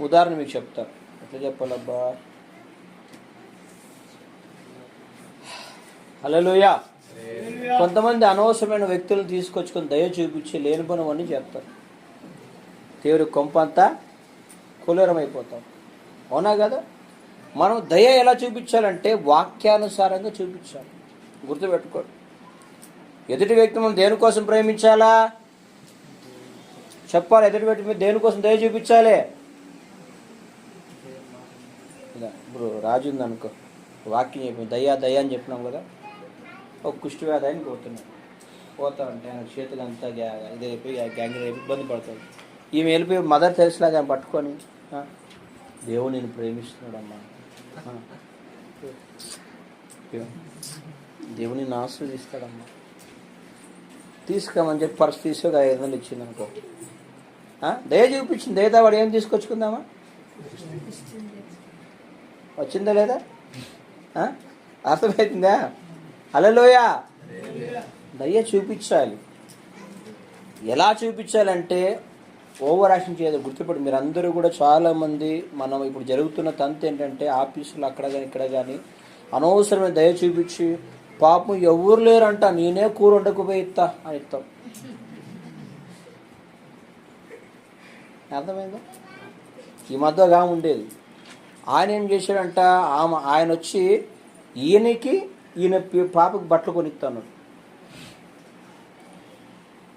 ఉదాహరణ మీకు చెప్తాను. ఎట్లా చెప్పాలబ్బా? హల్లెలూయా. కొంతమంది అనవసరమైన వ్యక్తులను తీసుకొచ్చుకొని దయ చూపించి లేనిపోనివన్నీ చెప్తారు. దేవుడి కొంపంతా కులరమైపోతాం. అవునా కదా? మనం దయ ఎలా చూపించాలంటే వాక్యానుసారంగా చూపించాలి. గుర్తుపెట్టుకోండి. ఎదుటి వ్యక్తి మనం దేనికోసం ప్రేమించాలా చెప్పాలి. ఎదుటి వ్యక్తి మీద దేనికోసం దయ చూపించాలి. ఇప్పుడు రాజు ఉందనుకో, వాక్యం చెప్పి దయ్యా అని చెప్పినాం కదా, ఒక కుష్టి వ్యాధి అని పోతా ఉంటే ఆయన చేతులు అంతా ఇదైపోయి గ్యాంగ్ అయిపోయి ఇబ్బంది పడుతుంది. ఈమె వెళ్ళిపోయి మదర్ తెరిసిలాగా ఆయన పట్టుకొని, దేవుడు నేను ప్రేమిస్తున్నాడమ్మా, దేవుని నిన్ను ఆశీర్వదిస్తాడమ్మా, తీసుకోమని చెప్పి పర్స్ తీసుకో 500 ఇచ్చింది అనుకో. దయ చూపించింది. దయతో వాడు ఏం తీసుకొచ్చుకుందామా? వచ్చిందా లేదా? అర్థమవుతుందా? హల్లెలూయా. దయ చూపించాలి. ఎలా చూపించాలంటే ఓవర్ యాక్షన్ చేయదు. గుర్తుపడి మీరు అందరూ కూడా చాలామంది మనం ఇప్పుడు జరుగుతున్న తంతు ఏంటంటే ఆఫీసులు అక్కడ కానీ ఇక్కడ కానీ అనవసరమైన దయ చూపించి పాపం ఎవరు లేరంట నేనే కూర వండకపోయి ఇస్తా అని ఇస్తాం. అర్థమైందా? ఈ మధ్యగా ఉండేది. ఆయన ఏం చేశాడంట, ఆయన వచ్చి ఈయన పాపకు బట్టలు కొనిస్తాడు.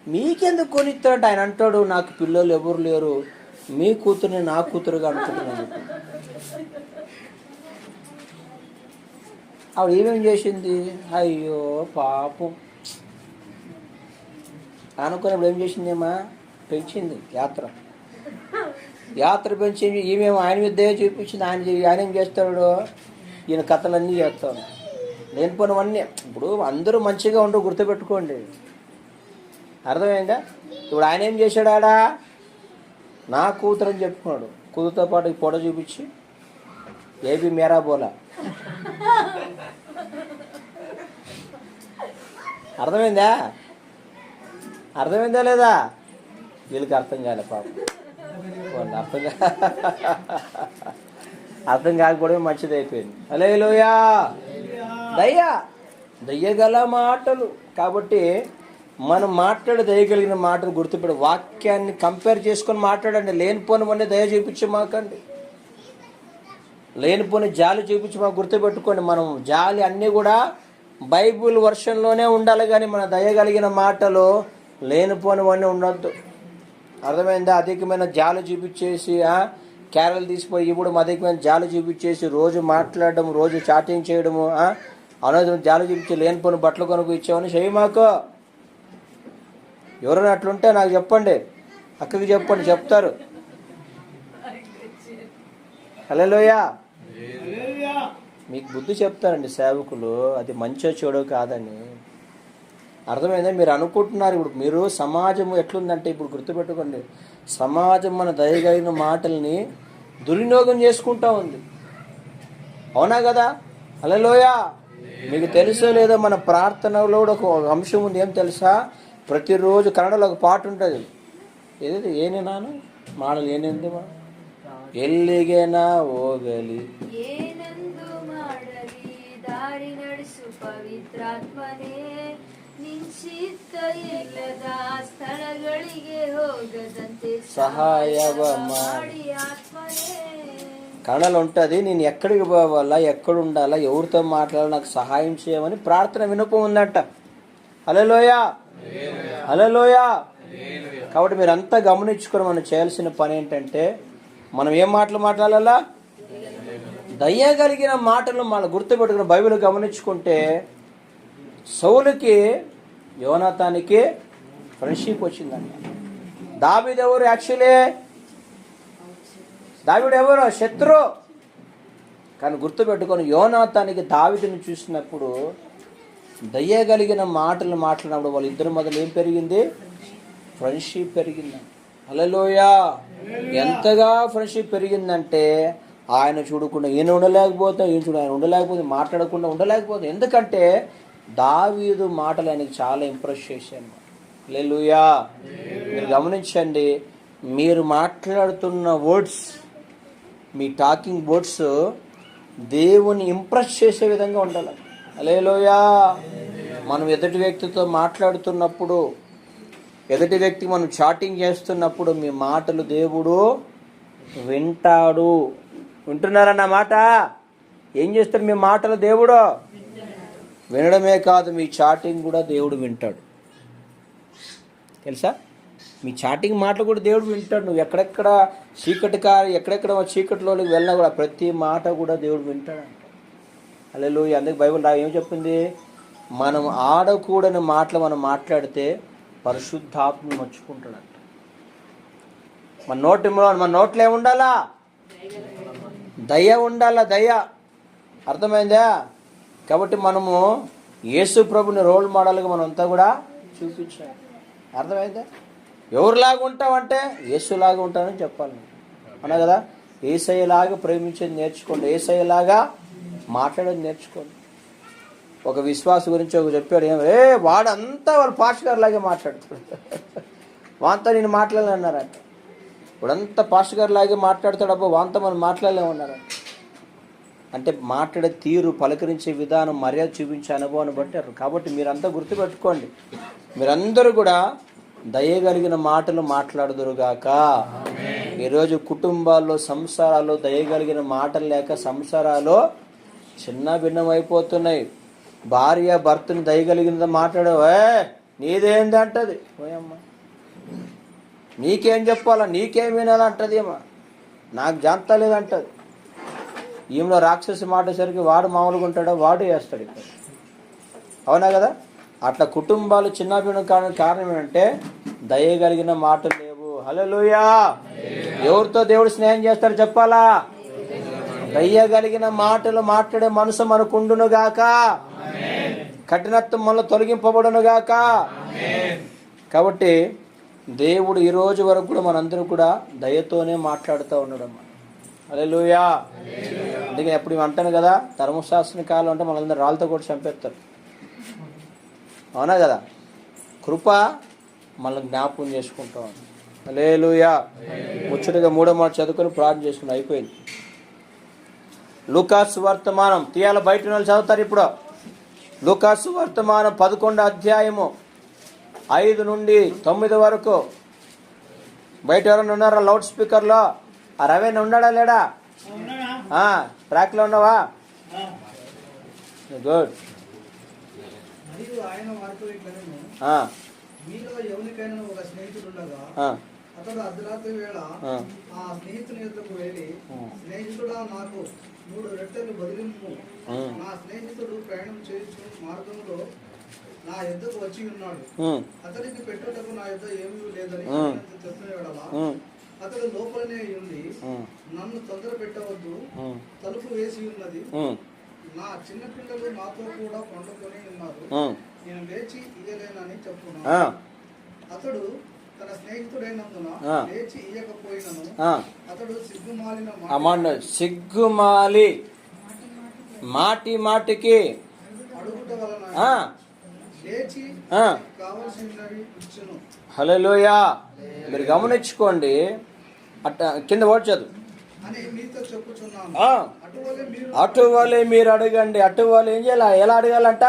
మీకెందుకు కొనిస్తాడంటే ఆయన అంటాడు, నాకు పిల్లలు ఎవరు లేరు, మీ కూతురుని నా కూతురుగా అనుకుంటున్నాను. ఆవిడ ఏమేం చేసింది, అయ్యో పాపం అనుకున్నప్పుడు ఏం చేసిందేమా, పెంచింది యాత్ర పెంచింది. ఈమెమో ఆయన మీద దయ చూపించింది. ఆయన ఏం చేస్తాడు, ఈయన కథలన్నీ చేస్తాడు, లేనిపోయినవన్నీ. ఇప్పుడు అందరూ మంచిగా ఉండరు, గుర్తుపెట్టుకోండి, అర్థమైందా? ఇప్పుడు ఆయన ఏం చేశాడా, నా కూతురు అని చెప్పుకున్నాడు. కూతురుతో పాటు ఈ ఫోటో చూపించి ఏబీ మేరా బోలా. అర్థమైందా లేదా? వీళ్ళకి అర్థం కాలే పాపం, అర్థం కాకపోవడం మంచిది అయిపోయింది. హల్లెలూయా. దయ్యగల మాటలు. కాబట్టి మనం దయగలిగిన మాటలు గుర్తుపెట్టి వాక్యాన్ని కంపేర్ చేసుకొని మాట్లాడండి. లేనిపోనివన్నీ దయ చూపించి మాకండి, లేనిపోని జాలి చూపించి మాకు గుర్తుపెట్టుకోండి. మనం జాలి అన్నీ కూడా బైబుల్ వర్షన్లోనే ఉండాలి, కానీ మన దయగలిగిన మాటలు లేనిపోనివన్నీ ఉండొద్దు. అర్థమైందా? అధికమైన జాలి చూపించేసి క్యారెల్ తీసిపోయి ఇప్పుడు అధికమైన జాలి చూపించేసి రోజు మాట్లాడడం, రోజు చాటింగ్ చేయడము, అనవసరం జాలి చూపించి లేనిపోని బట్టలు కొనుక్కు ఇచ్చామని చేయమాకు. ఎవరైనా అట్లుంటే నాకు చెప్పండి, అక్కకి చెప్పండి, చెప్తారు. హల్లెలూయా. మీకు బుద్ధి చెప్తారండి సేవకులు, అది మంచో చెడో కాదని. అర్థమైందా? మీరు అనుకుంటున్నారు. ఇప్పుడు మీరు సమాజం ఎట్లుందంటే, ఇప్పుడు గుర్తుపెట్టుకోండి, సమాజం మన దయగలిగిన మాటల్ని దుర్వినియోగం చేసుకుంటా ఉంది. అవునా కదా? హల్లెలూయా. మీకు తెలుసో లేదో, మన ప్రార్థనలో కూడా ఒక అంశం ఉంది. ఏం తెలుసా? ప్రతిరోజు కన్నడలో ఒక పాట ఉంటుంది. ఏది ఏనేనాను మాడలు ఏనేంది మా ఎల్లిగేనా ఓగలి ದಾರಿ ನಡೆಸು ಪವಿತ್ರಾತ್ಮನೇ, ನಿಶ್ಚಿತ ಇಲ್ಲದ ಸ್ಥಳಗಳಿಗೆ ಹೋಗದಂತೆ ಸಹಾಯವ ಮಾಡಿ ಆತ್ಮನೇ. కన్నడలో ఉంటుంది, నేను ఎక్కడికి పోవాలా, ఎక్కడ ఉండాలా, ఎవరితో మాట్లాడాలి, నాకు సహాయం చేయమని ప్రార్థన వినపం ఉందంట. హల్లెలూయా. హల్లెలూయా. కాబట్టి మీరంతా గమనించుకొని మనం చేయాల్సిన పని ఏంటంటే, మనం ఏం మాటలు మాట్లాడాలా, దయ్యగలిగిన మాటలు మన గుర్తుపెట్టుకుని బైబిల్ గమనించుకుంటే, సౌలుకి యోనాతానికి ఫ్రెండ్షిప్ వచ్చిందండి. దావీదు ఎవరు? యాక్చువల్లీ దావీదు ఎవరు? శత్రు. కానీ గుర్తుపెట్టుకొని యోనాతానికి దావీదుని చూసినప్పుడు, దయ్యగలిగిన మాటలు మాట్లాడినప్పుడు వాళ్ళిద్దరి మధ్యలో ఏం పెరిగింది? ఫ్రెండ్షిప్ పెరిగిందండి. హల్లెలూయా. ఎంతగా ఫ్రెండ్షిప్ పెరిగిందంటే, ఆయన చూడకుండా ఈయన ఉండలేకపోతే, ఈయన చూడ ఆయన ఉండలేకపోతే, మాట్లాడకుండా ఉండలేకపోతే. ఎందుకంటే దావీదు మాటలు ఆయనకి చాలా ఇంప్రెస్ చేశాను. హల్లెలూయా. మీరు గమనించండి, మీరు మాట్లాడుతున్న వర్డ్స్, మీ టాకింగ్ వర్డ్స్ దేవుని ఇంప్రెస్ చేసే విధంగా ఉండాలి. హల్లెలూయా. మనం ఎదుటి వ్యక్తితో మాట్లాడుతున్నప్పుడు, ఎదుటి వ్యక్తి మనం చాటింగ్ చేస్తున్నప్పుడు మీ మాటలు దేవుడు వింటాడు. వింటున్నారన్న మాట? ఏం చేస్తాడు? మీ మాటలు దేవుడు వినడమే కాదు, మీ చాటింగ్ కూడా దేవుడు వింటాడు. తెలుసా? మీ చాటింగ్ మాటలు కూడా దేవుడు వింటాడు. నువ్వు ఎక్కడెక్కడ ఎక్కడెక్కడ చీకటిలోకి వెళ్ళినా కూడా ప్రతి మాట కూడా దేవుడు వింటాడు. హల్లెలూయా. అందుకే బైబిల్ ఏం చెప్పింది? మనం ఆడకూడని మాటలు మనం మాట్లాడితే పరిశుద్ధాత్మను మర్చుకుంటాడంట. మన నోట్లో ఏముండాలా? దయ ఉండాలా, దయ. అర్థమైందా? కాబట్టి మనము యేసు ప్రభుని రోల్ మోడల్గా మనంతా కూడా చూపించాలి. అర్థమైందా? ఎవరిలాగా ఉంటామంటే యేసులాగా ఉంటానని చెప్పాలి. అన్నా కదా? యేసయ్యలాగా ప్రేమించేది నేర్చుకోండి, యేసయ్యలాగా మాట్లాడేది నేర్చుకోండి. ఒక విశ్వాస గురించి ఒక చెప్పాడు, వాడంతా వాళ్ళ పాస్టర్ గారు లాగే మాట్లాడుతాడు, వాంతా నేను మాట్లాడలేన్నారంట. వాడంతా పాస్టర్ గారు లాగే మాట్లాడతాడు, అబ్బా వాంతా మనం మాట్లాడలేమన్నారంట. అంటే మాట్లాడే తీరు, పలకరించే విధానం, మర్యాద చూపించే అనుభవాన్ని బట్టారు. కాబట్టి మీరంతా గుర్తుపెట్టుకోండి, మీరందరూ కూడా దయగలిగిన మాటలు మాట్లాడుదురుగాక. ఈరోజు కుటుంబాల్లో, సంసారాలు దయగలిగిన మాటలు లేక సంసారాలు చిన్న భిన్నమైపోతున్నాయి. భార్య భర్తను దయగలిగిన మాట్లాడవే నీదేంది అంటది, ఓయమ్మ నీకేం చెప్పాలా, నీకేం వినాలంటది, అమ్మా నాకు జాంతా లేదంటది. ఈమెలో రాక్షసి మాటసరికి వాడు మామూలుగా ఉంటాడో వాడు వేస్తాడు ఇక్కడ. అవునా కదా? అట్లా కుటుంబాలు చిన్న భిన్నం కారణం ఏంటంటే దయగలిగిన మాటలు లేవు. హల్లెలూయా. ఎవరితో దేవుడు స్నేహం చేస్తాడు చెప్పాలా? దయ్యగలిగిన మాటలు మాట్లాడే మనసు మనకుండును గాక, కఠినత్వం మనలో తొలగింపబడును గాక. కాబట్టి దేవుడు ఈ రోజు వరకు కూడా మనందరూ కూడా దయతోనే మాట్లాడుతూ ఉన్నాడమ్మా. హల్లెలూయా. అందుకే ఎప్పుడు అంటాను కదా, ధర్మశాస్త్ర కాలం అంటే మనందరూ రాళ్ళతో కూడా చంపేస్తారు. అవునా కదా? కృప మనల్ని జ్ఞాపకం చేసుకుంటాం. హల్లెలూయా. ముచ్చటగా 3వ మాట చదువుకొని ప్రార్థన చేసుకుని అయిపోయింది. లూకాసు వర్తమానం తీయాల బయట వాళ్ళు చదువుతారు ఇప్పుడు. లూకాసు వర్తమానం 11వ అధ్యాయము 5 నుండి 9 వరకు. బయట ఎవరైనా ఉన్నారా లౌడ్ స్పీకర్లో? ఆ రవేణ ఉన్నాడా లేడా? ట్రాక్లో ఉన్నావా? గుడ్. మరియు ఆయన వారితో ఇట్లనెను, మీలో ఎవరికైనా ఒక స్నేహితుడు ఉండగా అతడు అర్ధరాత్రి వేళ ఆ స్నేహితుని యొద్దకు వెళ్ళి, స్నేహితుడా నాకు 3 రొట్టెలు బదిలింపు, నా స్నేహితుడు ప్రయాణం చేయించు మార్గంలో నా యొద్దకు వచ్చి ఉన్నాడు, అతనికి పెట్టుటకు నా యొద్ద ఏమీ లేదని చెప్పిన వేళ అతడు లోపలనే ఉండి, నన్ను తొందర పెట్టవద్దు, తలుపు వేసి ఉన్నది, నా చిన్న పిల్లలు నాతో కూడా పండుకొని ఉన్నారు, నేను లేచి ఇయ్యలేనని చెప్పుకున్నాను. అతడు తన స్నేహితుడైనందున లేచి ఇయ్యకపోయినను అతడు సిగ్గుమాలి మాటి మాటికి అడుగుట వలన లేచి కావలసినవి ఇచ్చును. హల్లెలూయా. మీరు గమనించుకోండి, అట్ట కింద ఓడ్చదు అని మీతో చెప్పుచున్నాను. అటువలే మీరు అడగండి. అటువలే ఏం చేయాలి? ఎలా అడగాలంట?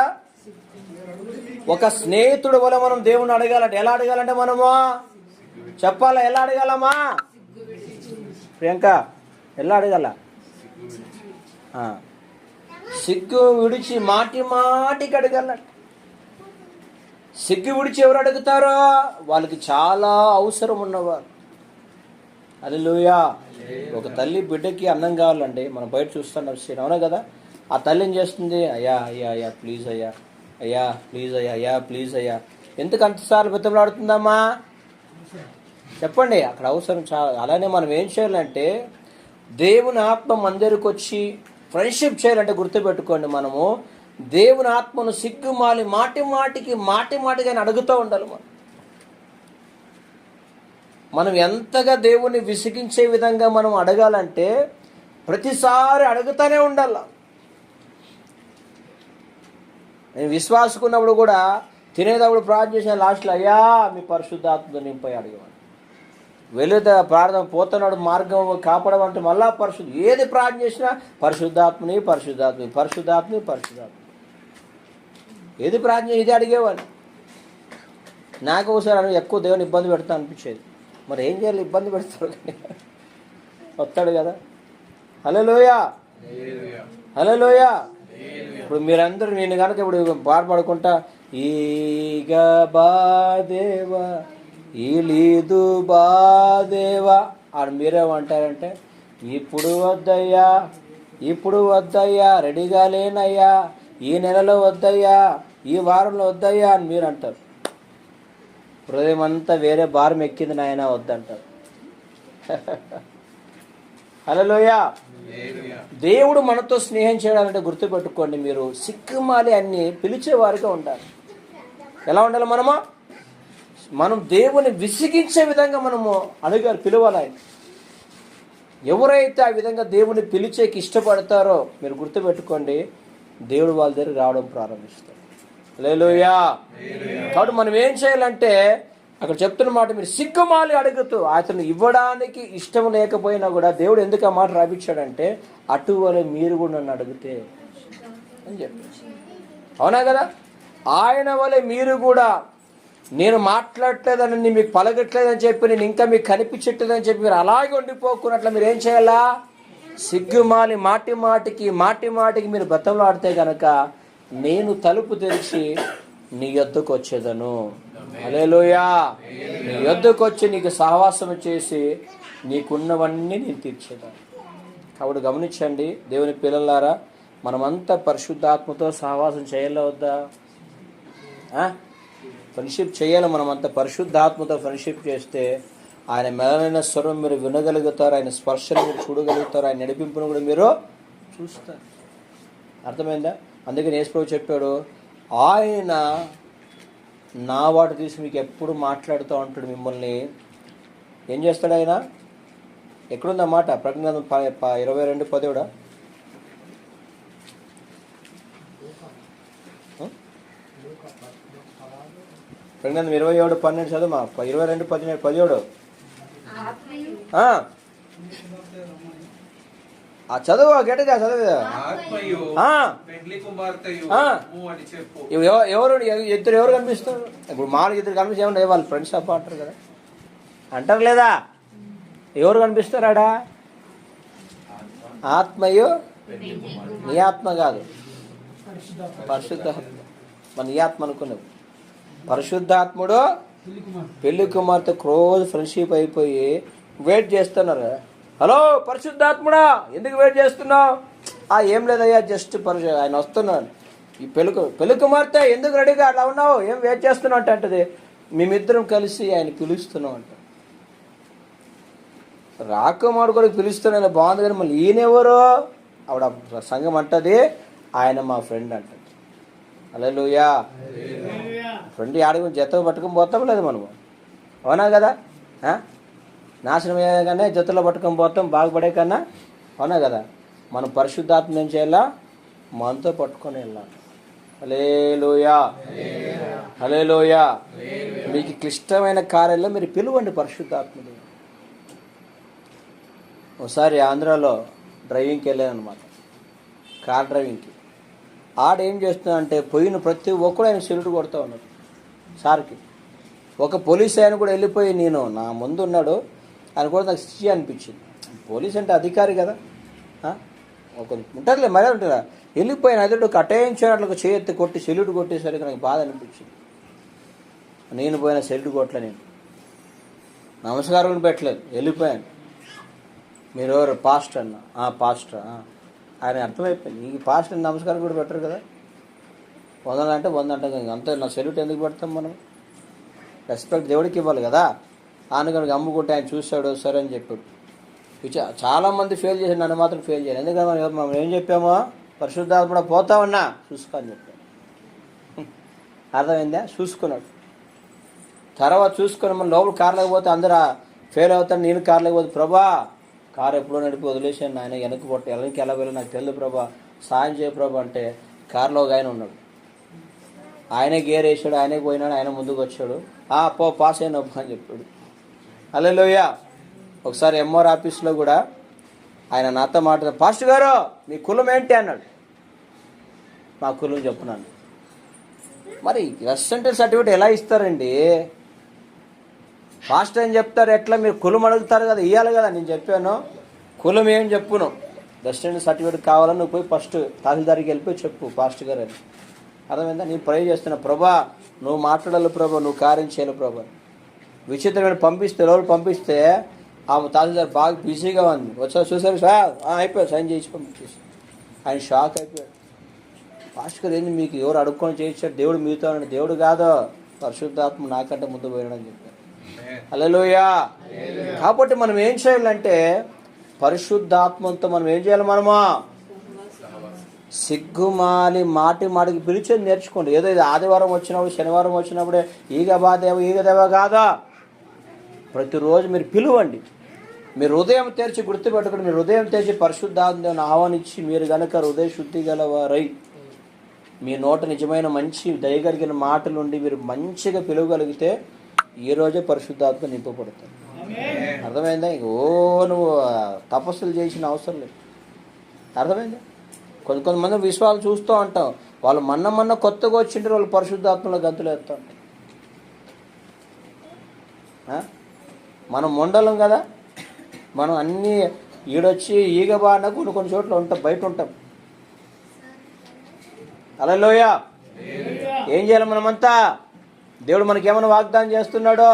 ఒక స్నేహితుడు వల్ల మనం దేవుణ్ణి అడగాలంటే ఎలా అడగాలంటే మనము చెప్పాలా? ఎలా అడగాలమ్మా ప్రియాంక? ఎలా అడగాల? సిగ్గు విడిచి మాటి మాటికి అడగాలంట. సిగ్గు విడిచి ఎవరు అడుగుతారో వాళ్ళకి చాలా అవసరం ఉన్నవారు. హల్లెలూయా. ఒక తల్లి బిడ్డకి అన్నం కావాలండి, మనం బయట చూస్తున్నాం సీన్. అవునా కదా? ఆ తల్లి ఏం చేస్తుంది? అయ్యా అయ్యా అయ్యా ప్లీజ్ అయ్యా, అయ్యా ప్లీజ్ అయ్యా, అయ్యా ప్లీజ్ అయ్యా. ఎందుకు అంతసార్లు బతిమలాడుతుందమ్మా చెప్పండి? అక్కడ అవసరం చాలా. అలానే మనం ఏం చేయాలంటే దేవుని ఆత్మ మందిరికి వచ్చి ఫ్రెండ్షిప్ చేయాలంటే గుర్తుపెట్టుకోండి, మనము దేవుని ఆత్మను సిగ్గుమాలి మాటి మాటికి అడుగుతూ ఉండాలి. మనం ఎంతగా దేవుని విసిగించే విధంగా మనం అడగాలంటే ప్రతిసారి అడుగుతూనే ఉండాల. నేను విశ్వాసుకున్నప్పుడు కూడా తినేటప్పుడు ప్రార్థన చేసిన లాస్ట్లో అయ్యా మీ పరిశుద్ధాత్మతో నింపై అడిగేవాడు. వెళుతా ప్రార్థన పోతున్నాడు మార్గం కాపాడమంటే మళ్ళా ఏది ప్రార్థన చేసినా పరిశుద్ధాత్మని ఏది ప్రార్థన చేసి ఇది అడిగేవాడిని. నాకు ఒకసారి ఎక్కువ దేవుని ఇబ్బంది పెడతా అనిపించేది. మరి ఏం చేయాలి? ఇబ్బంది పెడతాడు కానీ వస్తాడు కదా. హల్లెలూయా. హల్లెలూయా. ఇప్పుడు మీరందరూ నేను కనుక ఇప్పుడు పాడుకుంటా ఈగ బాదేవా ఈలీదు బాదేవా అని మీరేమంటారంటే ఇప్పుడు వద్దయ్యా రెడీగా లేనయ్యా, ఈ నెలలో వద్దయ్యా, ఈ వారంలో వద్దయ్యా అని మీరు అంటారు. హృదయం అంతా వేరే భారం ఎక్కింది నాయన వద్దంటారు. హల్లెలూయా. దేవుడు మనతో స్నేహం చేయాలంటే గుర్తుపెట్టుకోండి, మీరు సిక్కుమాలి అన్ని పిలిచేవారిగా ఉండాలి. ఎలా ఉండాలి? మనం దేవుని విసిగించే విధంగా మనము అడిగారు, పిలవాలి. ఆయన ఎవరైతే ఆ విధంగా దేవుని పిలిచేకి ఇష్టపడతారో మీరు గుర్తుపెట్టుకోండి, దేవుడు వాళ్ళ దగ్గర రావడం ప్రారంభిస్తారు. హల్లెలూయా. కాబట్టి మనం ఏం చేయాలంటే అక్కడ చెప్తున్న మాట, మీరు సిగ్గుమాలి అడుగుతూ అతను ఇవ్వడానికి ఇష్టం లేకపోయినా కూడా దేవుడు ఎందుకు ఆ మాట రాపించాడంటే అటువలే మీరు కూడా నన్ను అడిగితే అని చెప్పి. అవునా కదా? ఆయన వలె మీరు కూడా నేను మాట్లాడట్లేదని మీకు పలకట్లేదని చెప్పి నేను ఇంకా మీకు కనిపించట్లేదని చెప్పి మీరు అలాగే ఉండిపోకున్నట్లు మీరు ఏం చేయాలా? సిగ్గుమాలి మాటి మాటికి మీరు బతంలో ఆడితే గనక నేను తలుపు తెరిచి నీ యొద్దకు వచ్చేదను. హల్లెలూయా. నీ యొద్దకు వచ్చి నీకు సహవాసం చేసి నీకున్నవన్నీ నేను తీర్చేదాను. కాబట్టి గమనించండి దేవుని పిల్లలారా, మనమంతా పరిశుద్ధాత్మతో సహవాసం చేయాలా వద్దా? ఫ్రెండ్షిప్ చేయాలి. మనమంతా పరిశుద్ధాత్మతో ఫ్రెండ్షిప్ చేస్తే ఆయన మెలనైన స్వరం మీరు వినగలుగుతారు, ఆయన స్పర్శను మీరు చూడగలుగుతారు, ఆయన నడిపింపును కూడా మీరు చూస్తారు. అర్థమైందా? అందుకని యేసు ప్రభువు చెప్పాడు, ఆయన నా వాటి తీసి మీకు ఎప్పుడు మాట్లాడుతూ ఉంటాడు. మిమ్మల్ని ఏం చేస్తాడు ఆయన? ఎక్కడుంది మాట? ప్రకటన 22:17. ప్రకటన 27:12 చదువు. 22:17 చదువు గట్టిగా చదువు. ఎవరు కనిపిస్తారు? ఇప్పుడు మామూలుగా ఇద్దరు కనిపిస్తే ఏమన్నా వాళ్ళు ఫ్రెండ్స్ అప్ అంటారు కదా, అంటారు లేదా? ఎవరు కనిపిస్తారాడా? ఆత్మయు, నీ ఆత్మ కాదు, పరిశుద్ధాత్మ. మన నీ ఆత్మ అనుకున్నది. పరిశుద్ధాత్ముడు పెళ్లి కుమార్తె క్లోజ్ ఫ్రెండ్షిప్ అయిపోయి వెయిట్ చేస్తున్నారు. హలో పరిశుద్ధాత్ముడా, ఎందుకు వెయిట్ చేస్తున్నావు? ఏం లేదయ్యా, జస్ట్ ఆయన వస్తున్నాడు. ఈ పెళ్లి కుమార్తె ఎందుకు రెడీగా అలా ఉన్నావు, ఏం వెయిట్ చేస్తున్నావు అంటే అంటది, మేమిద్దరం కలిసి ఆయన పిలుస్తున్నాం అంట. రాకుమారుడు కూడా పిలుస్తున్నాను బాగుంది, కానీ మళ్ళీ ఈయనెవరు? ఆవిడ సంఘం అంటది, ఆయన మా ఫ్రెండ్ అంటది. హల్లెలూయా. ఫ్రెండ్ ఆడికి జతగా పట్టుకొని పోతాం లేదు మనము, అవునా కదా? నాశనం అయ్యేగానే జతలో పట్టుకొని పోతాం బాగుపడే కన్నా, అవునా కదా? మనం పరిశుద్ధాత్మ ఏం చేయాలా? మనతో పట్టుకొని వెళ్ళాలి. హల్లెలూయా, హల్లెలూయా. మీకు క్లిష్టమైన కార్యాల్లో మీరు పిలువండి పరిశుద్ధాత్మని. ఒకసారి ఆంధ్రాలో డ్రైవింగ్కి వెళ్ళాను అనమాట, కార్ డ్రైవింగ్కి. ఆడేం చేస్తున్నాడంటే పోయిన ప్రతి ఒక్కడు ఆయన సెల్యూట్ కొడుతూ ఉన్నాడు సార్కి. ఒక పోలీస్ ఆయన కూడా వెళ్ళిపోయి, నేను నా ముందు ఉన్నాడు ఆయన కూడా నాకు సిచ్చి అనిపించింది. పోలీస్ అంటే అధికారి కదా, ఒక ఉంటుందిలే మరే ఉంటుందా. వెళ్ళిపోయిన అతడు అటేయించినట్లు చేయెత్తి కొట్టి సెల్యూట్ కొట్టేసరికి నాకు బాధ అనిపించింది. నేను పోయిన సెల్యూట్ కొట్టలే, నేను నమస్కారం పెట్టలేదు, వెళ్ళిపోయాను. మీరు ఎవరు? పాస్టర్ అన్న. పాస్టర్. ఆయన అర్థమైపోయింది, ఈ పాస్టర్ నమస్కారం కూడా పెట్టరు కదా, 100 అంటే 100 అంటాం. అంతే నా సెల్యూట్ ఎందుకు పెడతాం మనం? రెస్పెక్ట్ దేవుడికి ఇవ్వాలి కదా. ఆనగనకి అమ్ముకుంటే ఆయన చూశాడు, సరే అని చెప్పాడు. చాలామంది ఫెయిల్ చేసి నన్ను మాత్రం ఫెయిల్ చేయాలి. ఎందుకంటే మనం ఏం చెప్పామో, పరిశుద్ధాత్మ పోతామన్నా చూసుకో అని చెప్పాడు. అర్థమైందా? చూసుకున్నాడు. తర్వాత చూసుకొని మనం లోపల కార్లోకి పోతే అందరూ ఫెయిల్ అవుతాను. నేను కార్లోకి పోతే, ప్రభా కారు ఎప్పుడో నడిపి వదిలేసాను ఆయన, వెనక్కి ఎలా వెళ్ళి నాకు తెలియదు ప్రభా, సాయం చేయ ప్రభా అంటే కారులో ఒక ఆయన ఉన్నాడు. ఆయనే గేర్ వేసాడు, ఆయనే పోయినాడు, ఆయన ముందుకు వచ్చాడు. పాస్ అయిన అని చెప్పాడు. హల్లెలూయా. ఒకసారి ఎంఆర్ ఆఫీస్లో కూడా ఆయన నాతో మాట్లాడారు, పాస్టర్ గారు మీ కులం ఏంటి అన్నాడు. మా కులం చెప్పున్నాను. మరి రెసిడెంటల్ సర్టిఫికేట్ ఎలా ఇస్తారండి? ఫాస్ట్ అని చెప్తారు, ఎట్లా మీరు కులం అడుగుతారు కదా, ఇవ్వాలి కదా. నేను చెప్పాను కులం ఏం చెప్పును, రెసిడెంట్ సర్టిఫికేట్ కావాలని నువ్వు పోయి ఫస్ట్ తహసీల్దార్కి వెళ్ళిపోయి చెప్పు పాస్ట్ గారు అని. అర్థమైందా? నేను ప్రే చేస్తున్నా, ప్రభా నువ్వు మాట్లాడాలి ప్రభా, నువ్వు కార్యం చేయాలి ప్రభా. విచిత్రమైన పంపిస్తే ఆమె తహసీల్దార్ బాగా బిజీగా ఉంది. వచ్చా చూసారు సార్, అయిపోయాడు, సైన్ చేసి పంపించేసి. ఆయన షాక్ అయిపోయాడు. పాస్ట్ గారు ఏంది మీకు ఎవరు అడుక్కొని చేయించాడు, దేవుడు మీతో అన్నాడు. దేవుడు కాదు, పరిశుద్ధాత్మ నాకంటే ముందు పోయాడని చెప్పారు. హల్లెలూయా. కాబట్టి మనం ఏం చేయాలంటే పరిశుద్ధాత్మతో మనం ఏం చేయాలి? మనమా సిగ్గుమాలి మాటికి పిలిచేది నేర్చుకోండి. ఏదో ఇది ఆదివారం వచ్చినప్పుడు శనివారం వచ్చినప్పుడే ఈగదేవ కాదా, ప్రతిరోజు మీరు పిలువండి. మీరు హృదయం తెరిచి గుర్తుపెట్టుకుని, మీరు హృదయం తెరిచి పరిశుద్ధాత్మను ఆహ్వానించి, మీరు గనక హృదయ శుద్ధి గలవారై మీ నోట నిజమైన మంచి దయగలిగిన మాటలుండి మీరు మంచిగా పిలవగలిగితే ఈ రోజే పరిశుద్ధాత్మ నింపబడతాడు. అర్థమైందా? నువ్వు తపస్సులు చేసిన అవసరం లేదు. అర్థమైందా? కొంతమంది విశ్వాసం చూస్తూ ఉంటాం, వాళ్ళు మొన్న కొత్తగా వచ్చింటారు, వాళ్ళు పరిశుద్ధాత్మలో గంతులు వేస్తూ ఉంటారు. మనం మొండలం కదా, మనం అన్నీ ఈడొచ్చి ఈగ బారిన కొన్ని చోట్ల ఉంటాం, బయట ఉంటాం. హల్లెలూయా. ఏం చేయాలి మనమంతా? దేవుడు మనకేమైనా వాగ్దానం చేస్తున్నాడో,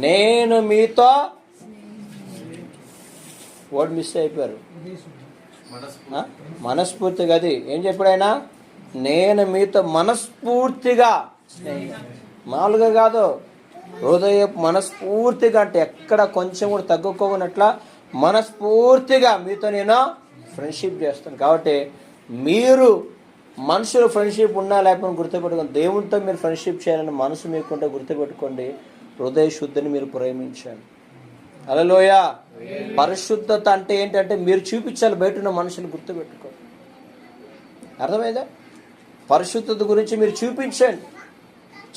నేను మీతో వర్డ్ మిస్ అయిపోయారు, మనస్ఫూర్తిగా. అది ఏం చెప్పాడు ఆయన? నేను మీతో మనస్ఫూర్తిగా, మామూలుగా కాదు, హృదయ మనస్ఫూర్తిగా, అంటే ఎక్కడ కొంచెం కూడా తగ్గుకోనట్ల మనస్ఫూర్తిగా మీతో నేను ఫ్రెండ్షిప్ చేస్తాను. కాబట్టి మీరు మనుషులు ఫ్రెండ్షిప్ ఉన్నా లేకపోతే గుర్తుపెట్టుకోండి, దేవునితో మీరు ఫ్రెండ్షిప్ చేయాలని మనసు మీకుంటే గుర్తుపెట్టుకోండి, హృదయ శుద్ధిని మీరు ప్రేమించండి. హల్లెలూయా. పరిశుద్ధత అంటే ఏంటంటే మీరు చూపించాలి బయట ఉన్న మనుషులు, గుర్తుపెట్టుకోండి. అర్థమైందా? పరిశుద్ధత గురించి మీరు చూపించండి.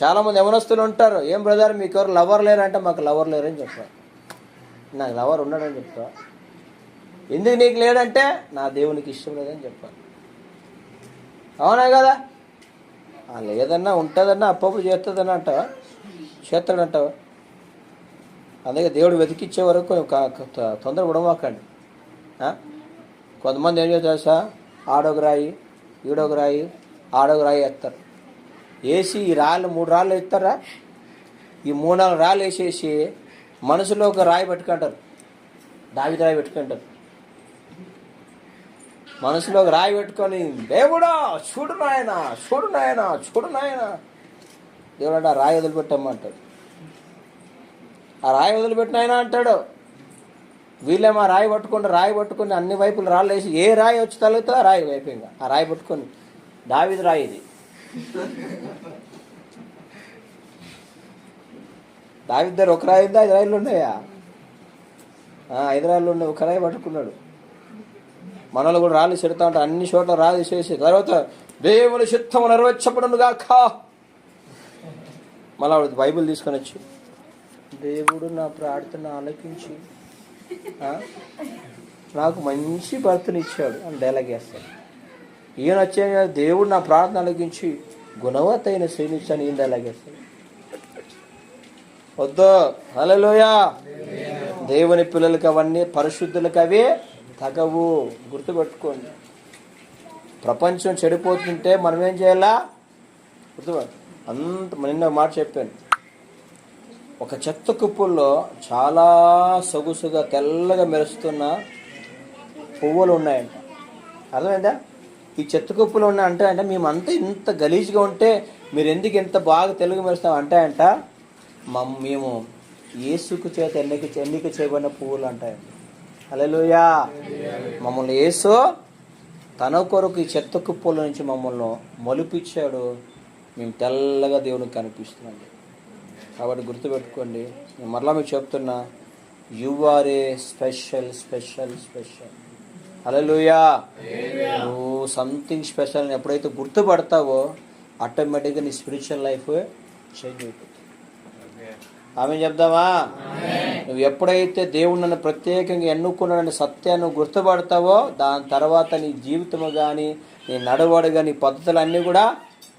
చాలామంది యవనస్తులు ఉంటారు, ఏం బ్రదర్ మీకు ఎవరు లవర్ లేరంటే మాకు లవర్ లేరని చెప్పారు. నాకు లవర్ ఉన్నాడని చెప్తా. ఎందుకు నీకు లేడంటే నా దేవునికి ఇష్టం లేదని చెప్పాలి. అవునా కదా? లేదన్నా ఉంటుందన్నా అప్పప్పుడు చేస్తుందన్నా అంటావా? చేస్తాడంటావా? అందుకే దేవుడు వెతికిచ్చే వరకు తొందర ఉడమాకండి. కొంతమంది ఏం చేస్తారు? ఆడొక రాయి, ఈడొక రాయి, ఆడొక రాయి వేస్తారు. వేసి ఈ రాళ్ళు 3 రాళ్ళు వేస్తారా? ఈ 3-4 రాళ్ళు వేసేసి మనసులో ఒక రాయి పెట్టుకుంటారు, దావీదు రాయి పెట్టుకుంటారు. మనసులో ఒక రాయి పెట్టుకొని, దేవుడా చూడు నాయనా, చూడు నాయనా, చూడు నాయనా. దేవుడు అంటే ఆ రాయి వదిలిపెట్టమ్మంటాడు. ఆ రాయి వదిలిపెట్టినాయన అంటాడు. వీళ్ళేమో ఆ రాయి పట్టుకుని అన్ని వైపులు రాళ్ళు వేసి ఏ రాయి వచ్చి తగులుతుందో ఆ రాయి అయిపోయింది. ఆ రాయి పట్టుకొని దావీదు రాయి ఇది. దావీదు దగ్గర ఒక రాయి ఉందా? 5 రాయిలు ఉన్నాయా? 5 రాళ్ళు ఉన్నాయి. ఒక రాయి పట్టుకున్నాడు. మనలో కూడా రాళ్ళు చెడుతూ ఉంటారు, అన్ని చోట్ల రాళ్ళు చేసి తర్వాత దేవుని చిత్తము నెరవేర్చబడును గాక. మళ్ళీ బైబిల్ తీసుకొని వచ్చి, దేవుడు నా ప్రార్థన ఆలకించి నాకు మంచి భర్తనిచ్చాడు అని డైలాగ్ వేస్తాడు. ఈయన వచ్చే దేవుడు నా ప్రార్థన ఆలకించి గుణవత్తైన శ్రేణించాను, ఈయన డైలాగ్ వేస్తాడు. వద్దు. హల్లెలూయా. దేవుని పిల్లలకి అవన్నీ, పరిశుద్ధులకు అవే తగవు. గుర్తుపెట్టుకోండి. ప్రపంచం చెడిపోతుంటే మనం ఏం చేయాలా? గుర్తుపెట్టు. నిన్న మాట చెప్పాను, ఒక చెత్త కుప్పల్లో చాలా సొగుసుగా తెల్లగా మెరుస్తున్న పువ్వులు ఉన్నాయంట. అర్థమైందా? ఈ చెత్త కుప్పలు ఉన్నాయి అంటే మేమంతా ఇంత గలీజ్గా ఉంటే మీరు ఎందుకు ఇంత బాగా తెలుగు మెరుస్తాం అంటాయంట. మేము యేసుకు చేత ఎన్నిక చేయబడిన పువ్వులు అంటాయంట. హల్లెలూయా. మమ్మల్ని యేసు తన కొరకు ఈ చెత్త కుప్పల నుంచి మమ్మల్ని మొలిపించాడు. మేము తెల్లగా దేవునికి కనిపిస్తున్నాం. కాబట్టి గుర్తుపెట్టుకోండి, నేను మరలా మీకు చెప్తున్నా, you are a special special special. Hallelujah. నువ్వు సంథింగ్ స్పెషల్ అని ఎప్పుడైతే గుర్తుపడతావో ఆటోమేటిక్గా నీ స్పిరిచువల్ లైఫ్ చేంజ్ అయిపోతుంది. ఆమె చెప్దామా? నువ్వు ఎప్పుడైతే దేవుడు నన్ను ప్రత్యేకంగా ఎన్నుకున్నాడని సత్యాన్ని గుర్తుపడతావో దాని తర్వాత నీ జీవితము కానీ, నీ నడవడి కానీ, నీ పద్ధతులు అన్నీ కూడా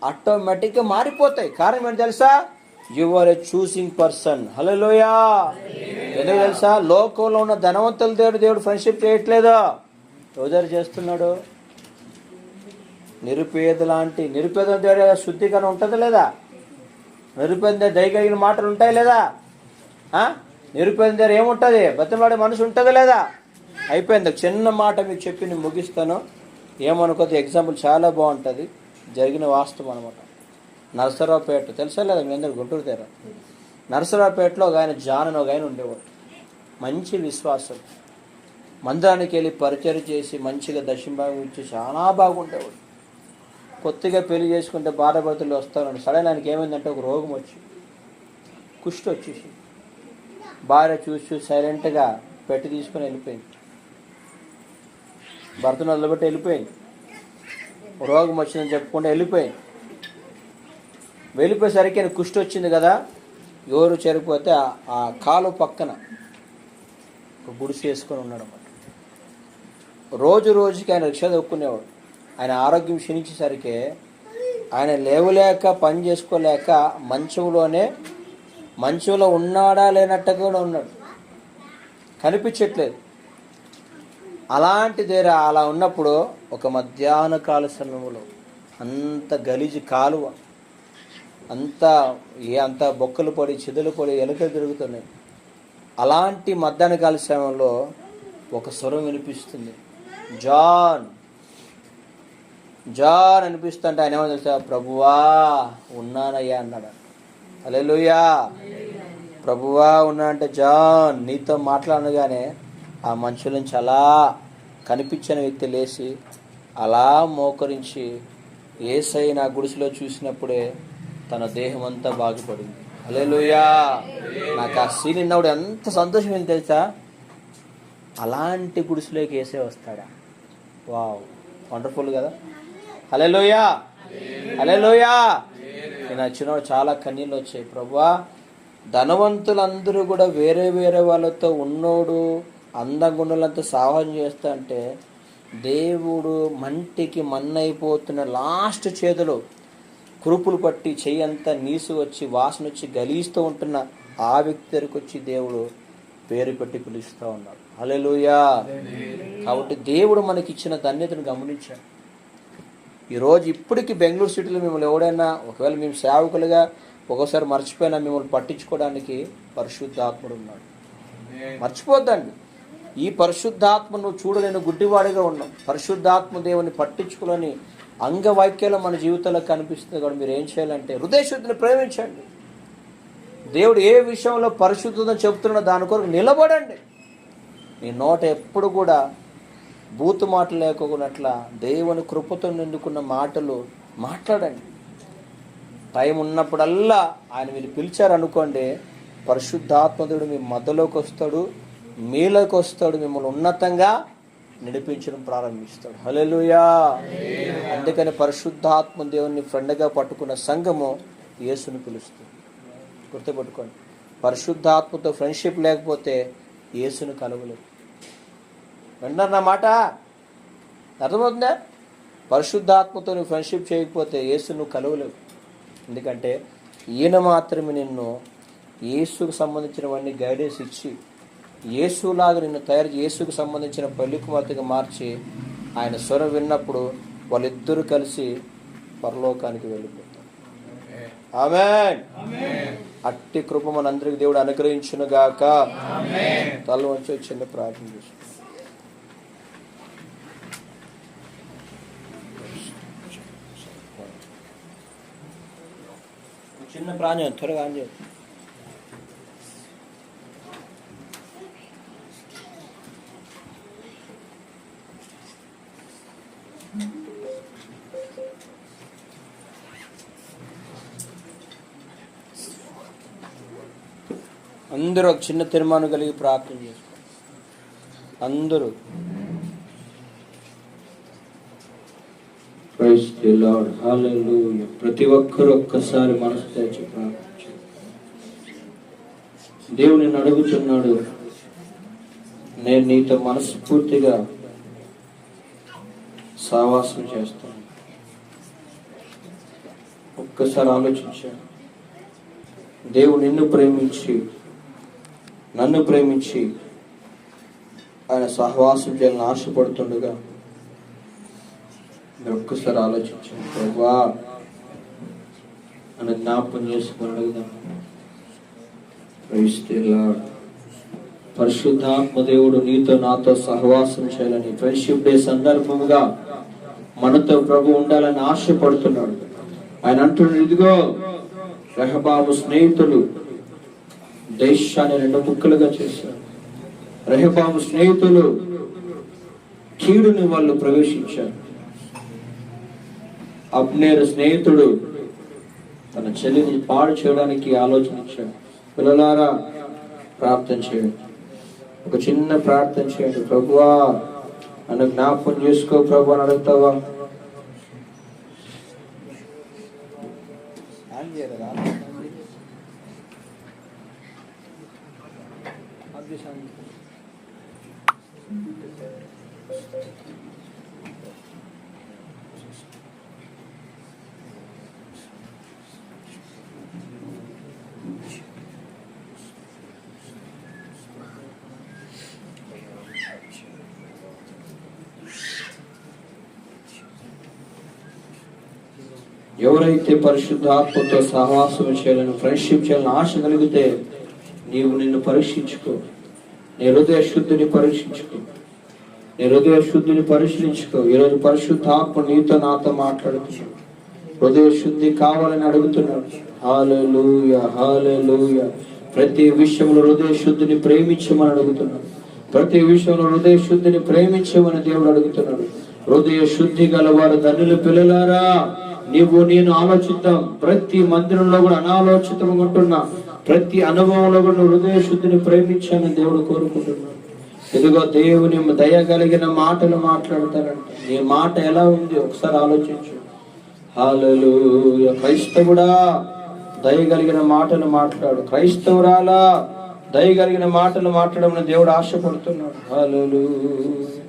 ఆటోమేటిక్గా మారిపోతాయి. కారణం ఏంటి తెలుసా? You are a choosing person. Hallelujah. ఎందుకు తెలుసా? లోకంలో ఉన్న ధనవంతుల దేవుడు ఫ్రెండ్షిప్ చేయట్లేదు. రోజు చేస్తున్నాడు. నిరుపేద లాంటి నిరుపేద దేవుడు శుద్ధీకరణ ఉంటుంది లేదా? నిరుపేద దయగలిగిన మాటలు ఉంటాయి లేదా? నిరుపేద దగ్గర ఏముంటుంది? బతిమాడే మనసు ఉంటుంది లేదా? అయిపోయింది. చిన్న మాట మీకు చెప్పి నేను ముగిస్తాను, ఏమనుకోద్దు. ఎగ్జాంపుల్ చాలా బాగుంటుంది, జరిగిన వాస్తవం అనమాట. నరసరావుపేట తెలుసా లేదా మీ అందరు? గుంటూరు దగ్గర నరసరావుపేటలో ఒక ఆయన జాన్ అని ఒక ఆయన ఉండేవాడు. మంచి విశ్వాసం. మందిరానికి వెళ్ళి పరిచయం చేసి మంచిగా దశంభాగం ఇచ్చి చాలా బాగుండేవాడు. కొత్తగా పెళ్లి చేసుకుంటే బాధపడుతులు వస్తారండి. సడన్ ఆయనకి ఏమైందంటే ఒక రోగం వచ్చి కుష్టి వచ్చేసి భార్య చూసి సైలెంట్గా పెట్టి తీసుకొని వెళ్ళిపోయింది. భర్తను వదిలిపెట్టి వెళ్ళిపోయింది. రోగం వచ్చిందని చెప్పుకుంటే వెళ్ళిపోయింది. వెళ్ళిపోయేసరికి ఆయన కుష్టి వచ్చింది కదా, ఎవరు చేరిపోతే ఆ కాలు పక్కన ఒక గుడిసె వేసుకొని ఉన్నాడు అన్నమాట. రోజుకి ఆయన రిక్షా దొక్కునేవాడు. ఆయన ఆరోగ్యం క్షీణించేసరికి ఆయన లేవలేక పని చేసుకోలేక మంచంలోనే మంచంలో ఉన్నాడా లేనట్టుగా కూడా ఉన్నాడు, కనిపించట్లేదు. అలాంటిదే అలా ఉన్నప్పుడు ఒక మధ్యాహ్న కాల సమయంలో అంత గలీజు కాలువ, అంత బొక్కలు పడి చిదులు పడి ఎలుకలు తిరుగుతున్నాయి. అలాంటి మధ్యాహ్న కాల సమయంలో ఒక స్వరం వినిపిస్తుంది, జాన్ జాన్ అనిపిస్తుంటే ఆయన ఏమో తెలుసా, ప్రభువా ఉన్నానయ్యా అన్నాడు. హల్లెలూయా. ప్రభువా ఉన్నా అంటే జాన్ నీతో మాట్లాడగానే ఆ మనుషుల నుంచి అలా కనిపించిన వ్యక్తి లేచి అలా మోకరించి యేసయ్య నా గుడిసెలో చూసినప్పుడే తన దేహం అంతా బాగుపడింది. హల్లెలూయా. నాకు ఆ సీన్ విన్నప్పుడు ఎంత సంతోషం ఏంటి తెలుసా. అలాంటి గుడిసెలోకి యేసయ్య వస్తాడా? వావ్, వండర్ఫుల్ కదా. హల్లెలూయా, హల్లెలూయా. నేను వచ్చినప్పుడు చాలా కన్నీళ్ళు వచ్చాయి. ప్రభువా, ధనవంతులందరూ కూడా వేరే వేరే వాళ్ళతో ఉన్నోడు అందంగా ఉన్నోళ్ళంతా సాహసం చేస్తా అంటే దేవుడు మంటికి మన్నైపోతున్న లాస్ట్ చేతిలో కురుపులు పట్టి చెయ్యి అంతా నీసు వచ్చి వాసన వచ్చి గలీస్తూ ఉంటున్న ఆ వ్యక్తి దగ్గరికి వచ్చి దేవుడు పేరు పెట్టి పిలుస్తూ ఉన్నాడు. హల్లెలూయా. కాబట్టి దేవుడు మనకి ఇచ్చిన ధన్యతను గమనించాడు. ఈరోజు ఇప్పటికీ బెంగళూరు సిటీలో మిమ్మల్ని ఎవడైనా ఒకవేళ మేము సేవకులుగా ఒక్కోసారి మర్చిపోయినా మిమ్మల్ని పట్టించుకోవడానికి పరిశుద్ధాత్ముడు ఉన్నాడు. మర్చిపోద్దండి. ఈ పరిశుద్ధాత్మ నువ్వు చూడలేని గుడ్డివాడిగా ఉన్నాం. పరిశుద్ధాత్మ దేవుని పట్టించుకోలేని అంగవాక్యాలు మన జీవితంలో కనిపిస్తుంది. కూడా మీరు ఏం చేయాలంటే హృదయశుద్ధిని ప్రేమించండి. దేవుడు ఏ విషయంలో పరిశుద్ధత చెబుతున్నా దాని కొరకు నిలబడండి. నీ నోట ఎప్పుడు కూడా బూతు మాటలు లేకున్నట్ల దేవుని కృపతో నిండుకున్న మాటలు మాట్లాడండి. టైం ఉన్నప్పుడల్లా ఆయన మీరు పిలిచారనుకోండి, పరిశుద్ధాత్మదేవుడు మీ మధ్యలోకి వస్తాడు, మీలోకి వస్తాడు, మిమ్మల్ని ఉన్నతంగా నడిపించడం ప్రారంభిస్తాడు. హల్లెలూయా. అందుకని పరిశుద్ధాత్మ దేవుని ఫ్రెండ్గా పట్టుకున్న సంఘము యేసుని పిలుస్తుంది. గుర్తుపెట్టుకోండి, పరిశుద్ధాత్మతో ఫ్రెండ్షిప్ లేకపోతే యేసుని కలవలేదు. విన్నారు నా మాట? అర్థమవుతుందా? పరిశుద్ధాత్మతో నువ్వు ఫ్రెండ్షిప్ చేయకపోతే యేసు నువ్వు కలవలేవు. ఎందుకంటే ఈయన మాత్రమే నిన్ను యేసుకు సంబంధించినవన్నీ గైడెన్స్ ఇచ్చి యేసులాగా నిన్ను తయారు యేసుకు సంబంధించిన పెళ్లి కుమార్తెగా మార్చి ఆయన స్వరం విన్నప్పుడు వాళ్ళిద్దరూ కలిసి పరలోకానికి వెళ్ళిపోతారు. ఆమేన్. అట్టి కృప మనందరికి దేవుడు అనుగ్రహించును గాక. తల వంచి చిన్న ప్రార్థన చేసుకుంటాం. చిన్న ప్రాణం త్వరగా ఆన్ చేయండి. అందరూ ఒక చిన్న తీర్మానం కలిగి ప్రార్థన చేసుకోండి. అందరూ ప్రైజ్ ది లార్డ్. హల్లెలూయా. ప్రతి ఒక్కరూ ఒక్కసారి మనసు తెచ్చి ప్రార్థించండి. దేవుని అడుగుతున్నాడు, నేను నీతో మనస్ఫూర్తిగా సావాసం చేస్తాను. ఒక్కసారి ఆలోచించాను. దేవుడు నిన్ను ప్రేమించి నన్ను ప్రేమించి ఆయన సహవాసం చేయాలని ఆశపడుతుండగా మీరు ఒక్కసారి ఆలోచించండి. ప్రభువా నన్ను జ్ఞాపకం చేసుకుని పరిశుద్ధాత్మ దేవుడు నీతో నాతో సహవాసం చేయాలని ఫ్రెండ్షిప్ డే సందర్భంగా మనతో ప్రభు ఉండాలని ఆశపడుతున్నాడు. ఆయన అంటున్నాడు, ఇదిగో రెహబాము స్నేహితులు దేశాన్ని 2 ముక్కలుగా చేశారు. రెహబాము స్నేహితులు కీడుని వాళ్ళు ప్రవేశించారు. అబ్నేరు స్నేహితుడు తన చెల్లిని పాడు చేయడానికి ఆలోచించాడు. పిల్లలారా ప్రార్థన చేయండి. ఒక చిన్న ప్రార్థన చేయండి. ప్రభువా నన్ను జ్ఞాపకం చేసుకో ప్రభు అని అడుగుతావా? ఎవరైతే పరిశుద్ధాత్మతో సహవాసం చేయాలని, ఫ్రెండ్షిప్ చేయాలని ఆశ కలిగితే నీవు నిన్ను పరీక్షించుకో, నీ హృదయ శుద్ధిని పరీక్షించుకో, నీ హృదయ శుద్ధిని పరిశీలించుకో. ఈరోజు పరిశుద్ధాత్మ నీతో నాతో మాట్లాడుతున్నాడు. హృదయ శుద్ధి కావాలని అడుగుతున్నాడు. హల్లెలూయా, హల్లెలూయా. ప్రతి విషయంలో హృదయ శుద్ధిని ప్రేమించమని అడుగుతున్నాడు. ప్రతి విషయంలో హృదయ శుద్ధిని ప్రేమించమని దేవుడు అడుగుతున్నాడు. హృదయ శుద్ధి గలవారు ధన్యుల పిల్లలారా, నీవు నేను ఆలోచిద్దాం. ప్రతి మందిరంలో కూడా అనాలోచితంగా ఉంటున్నా ప్రతి అనుభవంలో కూడా నువ్వు హృదయ శుద్ధిని ప్రేమించాలని దేవుడు కోరుకుంటున్నాడు. ఇదిగో దేవుని దయ కలిగిన మాటలు మాట్లాడతారంట. నీ మాట ఎలా ఉంది ఒకసారి ఆలోచించు. హల్లెలూయా. క్రైస్తవుడా, దయ కలిగిన మాటలు మాట్లాడు. క్రైస్తవురాలా, దయ కలిగిన మాటలు మాట్లాడమని దేవుడు ఆశపడుతున్నాడు. హల్లెలూయా.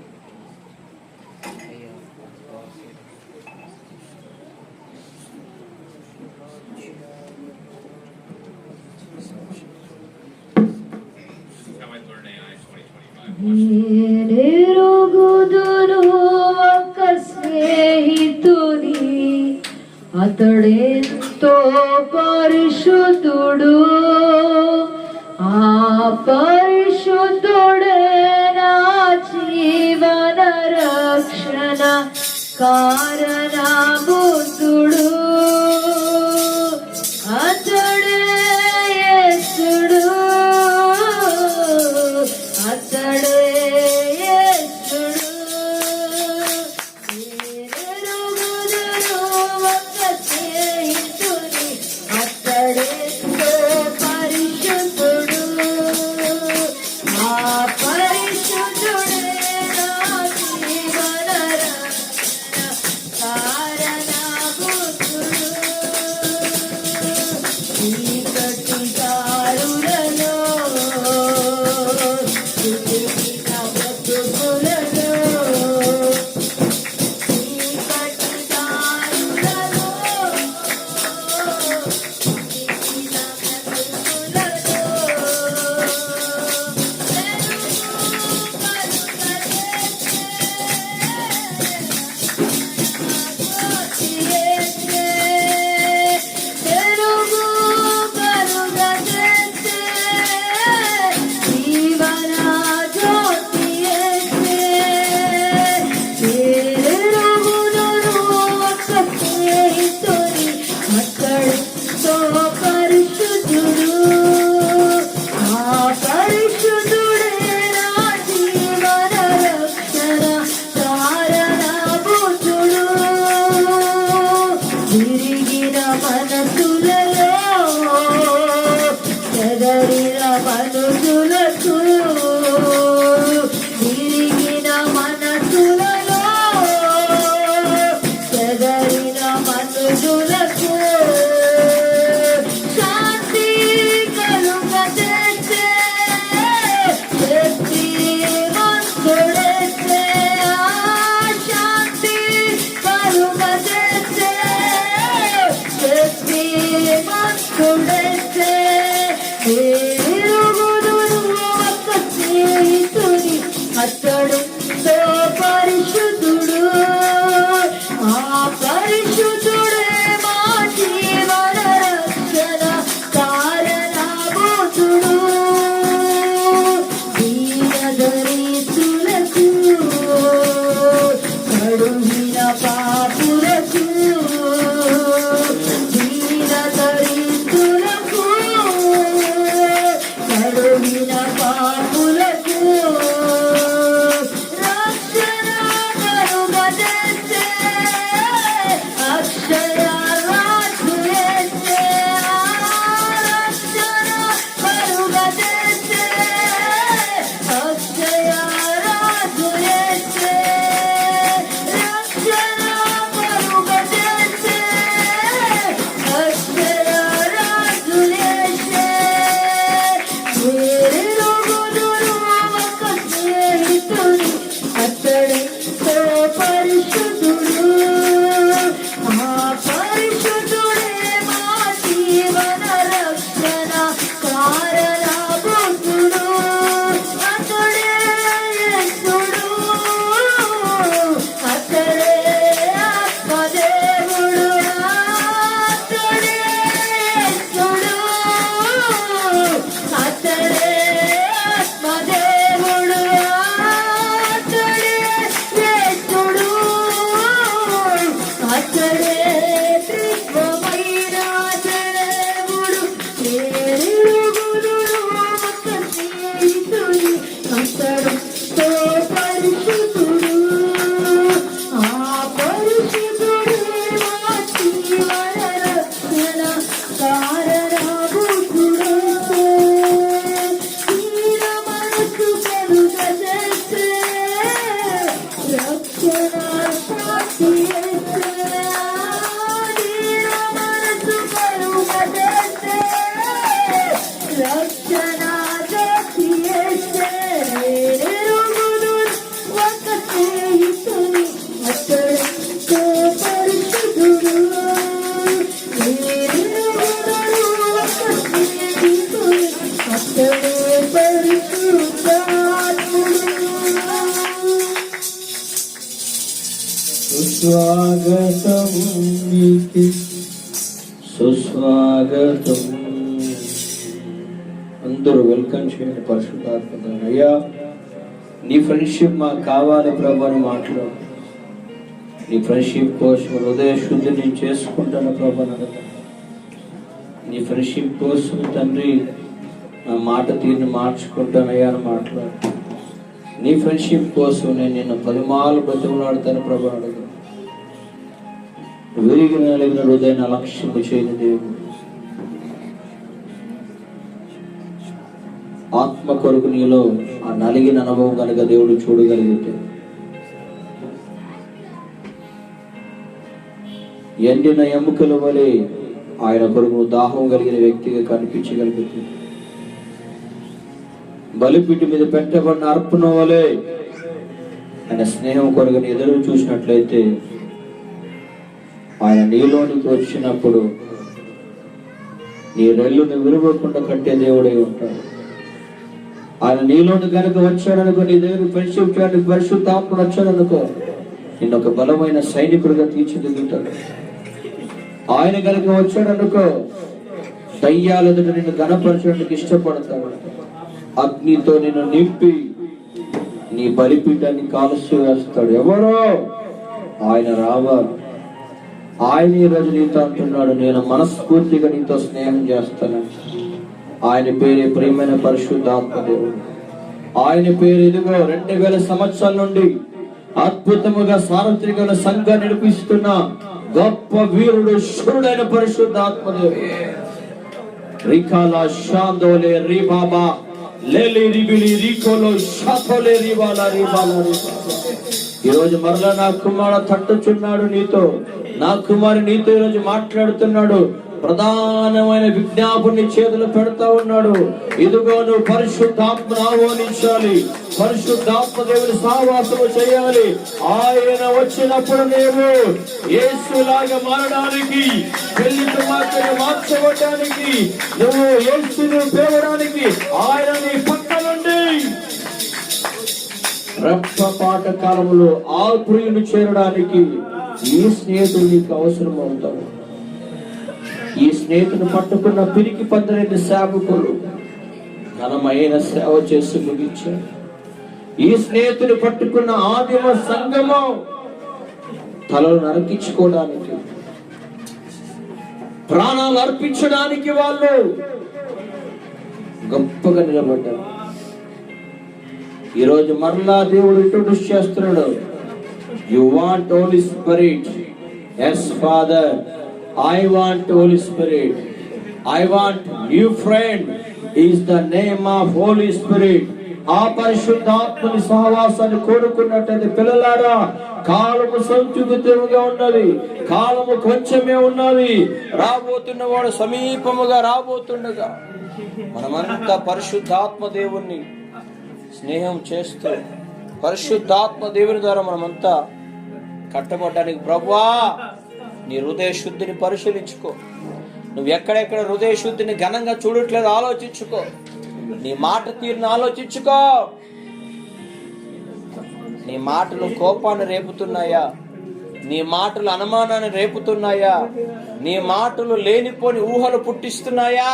నేనెరుగుదును ఒక స్నేహితుని, అతడెంతో పరిశుద్ధుడు. ఆ పరిశుద్ధుడే నా జీవన రక్షణ కారణభూతుడు. అతడే యేసుడు, అతడే యేసుడు. నేనెరుగుదును ఒక స్నేహితుని, అతడెంతో పరిశుద్ధుడు. ఆ పరిశుద్ధుడే నా జీవన రక్షణ కారణభూతుడు. చీకటి దారులలో చితికిన బ్రతుకులలో, చీకటి దారులలో చితికిన బ్రతుకులలో పరిశుద్ధుడు. ఆ పరిశుద్ధుడే నా జీవన రక్షణ కారణభూతుడు. విరిగిన మనసులలో, చెదరిన మనుషులకు, విరిగిన మనసులలో, చెదరిన మనుషులకు శాంతి కలుగజేసే శక్తిమంతుడేసే. ఆ శాంతి కలుగజేసే శక్తిమంతుడేసే. నేనెరుగుదును ఒక సుస్వాగతం నీకే, సుస్వాగతం. అందరూ వెల్కమ్ చేయండి పరిశుద్ధాత్మ. అయ్యా నీ ఫ్రెండ్షిప్ మాకు కావాలి ప్రభు అని మాట్లాడు. నీ ఫ్రెండ్షిప్ కోసం హృదయ శుద్ధి నేను చేసుకుంటాను ప్రభు అని. నీ ఫ్రెండ్షిప్ కోసం తండ్రి నా మాట తీరుని మార్చుకుంటానయ్యా అని మాట్లాడు. నీ ఫ్రెండ్షిప్ కోసం నేను నిన్ను 10 మార్లు బ్రతిమలాడతాను ప్రభు అడుగు. విరిగి నలిగిన హృదయాన్ని అలక్ష్యము చేయని దేవుడు, ఆత్మ కొరకు నీలో ఆ నలిగిన అనుభవం కనుక దేవుడు చూడగలిగితే, ఎండిన ఎముకల వలె ఆయన కొరకు దాహం కలిగిన వ్యక్తిగా కనిపించగలిగితే, బలిపీఠి మీద పెట్టబడిన అర్పణ వలె ఆయన స్నేహం కొరకు ఎదురు చూసినట్లయితే, ఆయన నీలోనికి వచ్చినప్పుడు నీ రెల్లుని విరవకుండా కట్టే దేవుడై ఉంటాడు. ఆయన నీలోని కనుక వచ్చాడనుకో, నీ దేవుడు ఫ్రెండ్షిప్ చేయడానికి పరిశుద్ధాత్ముడు వచ్చాడనుకో, నిన్ను ఒక బలమైన సైనికుడిగా తీర్చిదిద్దుతాడు. ఆయన కనుక వచ్చాడనుకో, దయ్యాల ఎదుట నిన్ను గణపరచడానికి ఇష్టపడతాడు. అగ్నితో నిన్ను నింపి నీ బలిపీఠాన్ని కాలుష్య వేస్తాడు. ఎవరో ఆయన రావాలి. ఆయన ఈరోజు నీతో అంటున్నాడు, నేను మనస్ఫూర్తిగా నీతో స్నేహం చేస్తాను. ఆయన పేరే ప్రియమైన పరిశుద్ధాత్మ దేవుడు. ఆయన పేరు ఇదిగో 2000 సంవత్సరాల నుండి అద్భుతముగా సార్వత్రిక సంఘం నడిపిస్తున్న గొప్ప వీరుడు శూరుడైన పరిశుద్ధాత్మ దేవుడు. రికాలా షాందోలే రిబాబా లేలి రిబిలి రికోలో షాతోలే రిబాలా రిబాలా రిబాలా. ఈరోజు మరలా నా కుమారుడు తట్టుచున్నాడు నీతో, నా కుమారు నీతో ఈరోజు మాట్లాడుతున్నాడు. ప్రధానమైన విజ్ఞాపన చేతులు పెడతా ఉన్నాడు. ఇదిగో నువ్వు పరిశుద్ధాత్మను ఆహ్వానించాలి, పరిశుద్ధాత్మ దేవుని సహవాసము చేయాలి. ఆయన వచ్చినప్పుడు నీవు యేసులాగా మారడానికి, పెళ్లి కుమార్తెను మార్చబడడానికి, నువ్వు యేసును పేరడానికి ఆయన నీ పక్క నుండి రెప్పపాట కాలంలో ఆ ప్రియుని చేరడానికి ఈ స్నేహితుడు నీకు అవసరం అవుతాడు. ఈ స్నేహితుని పట్టుకున్న పిరికి పద్దరైన సేవకులు ఘనమైన సేవ చేసి ముగించారు. ఈ స్నేహితుని పట్టుకున్న ఆదిమ సంఘము తలలు నరికించుకోవడానికి, ప్రాణాలు అర్పించడానికి వాళ్ళు గొప్పగా నిలబడ్డారు. ఈరోజు మరలా దేవుడు ఇంట్రొడ్యూస్ చేస్తున్నాడు. You want holy spirit? Yes father, I want Holy Spirit. I want new friend. Is the name of Holy Spirit. ఆ పరిశుద్ధాత్మని సహవాసాన్ని కోరుకున్నట్లయితే పిల్లలారా, కాలము సంచుకుతముగా ఉన్నది, కాలము కొంచెమే ఉన్నది. రాబోతున్న వాడు సమీపముగా రాబోతుండగా మనమంతా పరిశుద్ధాత్మ దేవుణ్ణి స్నేహం చేస్తూ పరిశుద్ధాత్మ దేవుని ద్వారా మనమంతా కట్టబడ్డానికి, ప్రభువా నీ హృదయ శుద్ధిని పరిశీలించుకో. నువ్వు ఎక్కడెక్కడ హృదయ శుద్ధిని ఘనంగా చూడట్లేదు ఆలోచించుకో. నీ మాట తీరును ఆలోచించుకో. నీ మాటలు కోపాన్ని రేపుతున్నాయా? నీ మాటలు అనుమానాన్ని రేపుతున్నాయా? నీ మాటలు లేనిపోని ఊహలు పుట్టిస్తున్నాయా?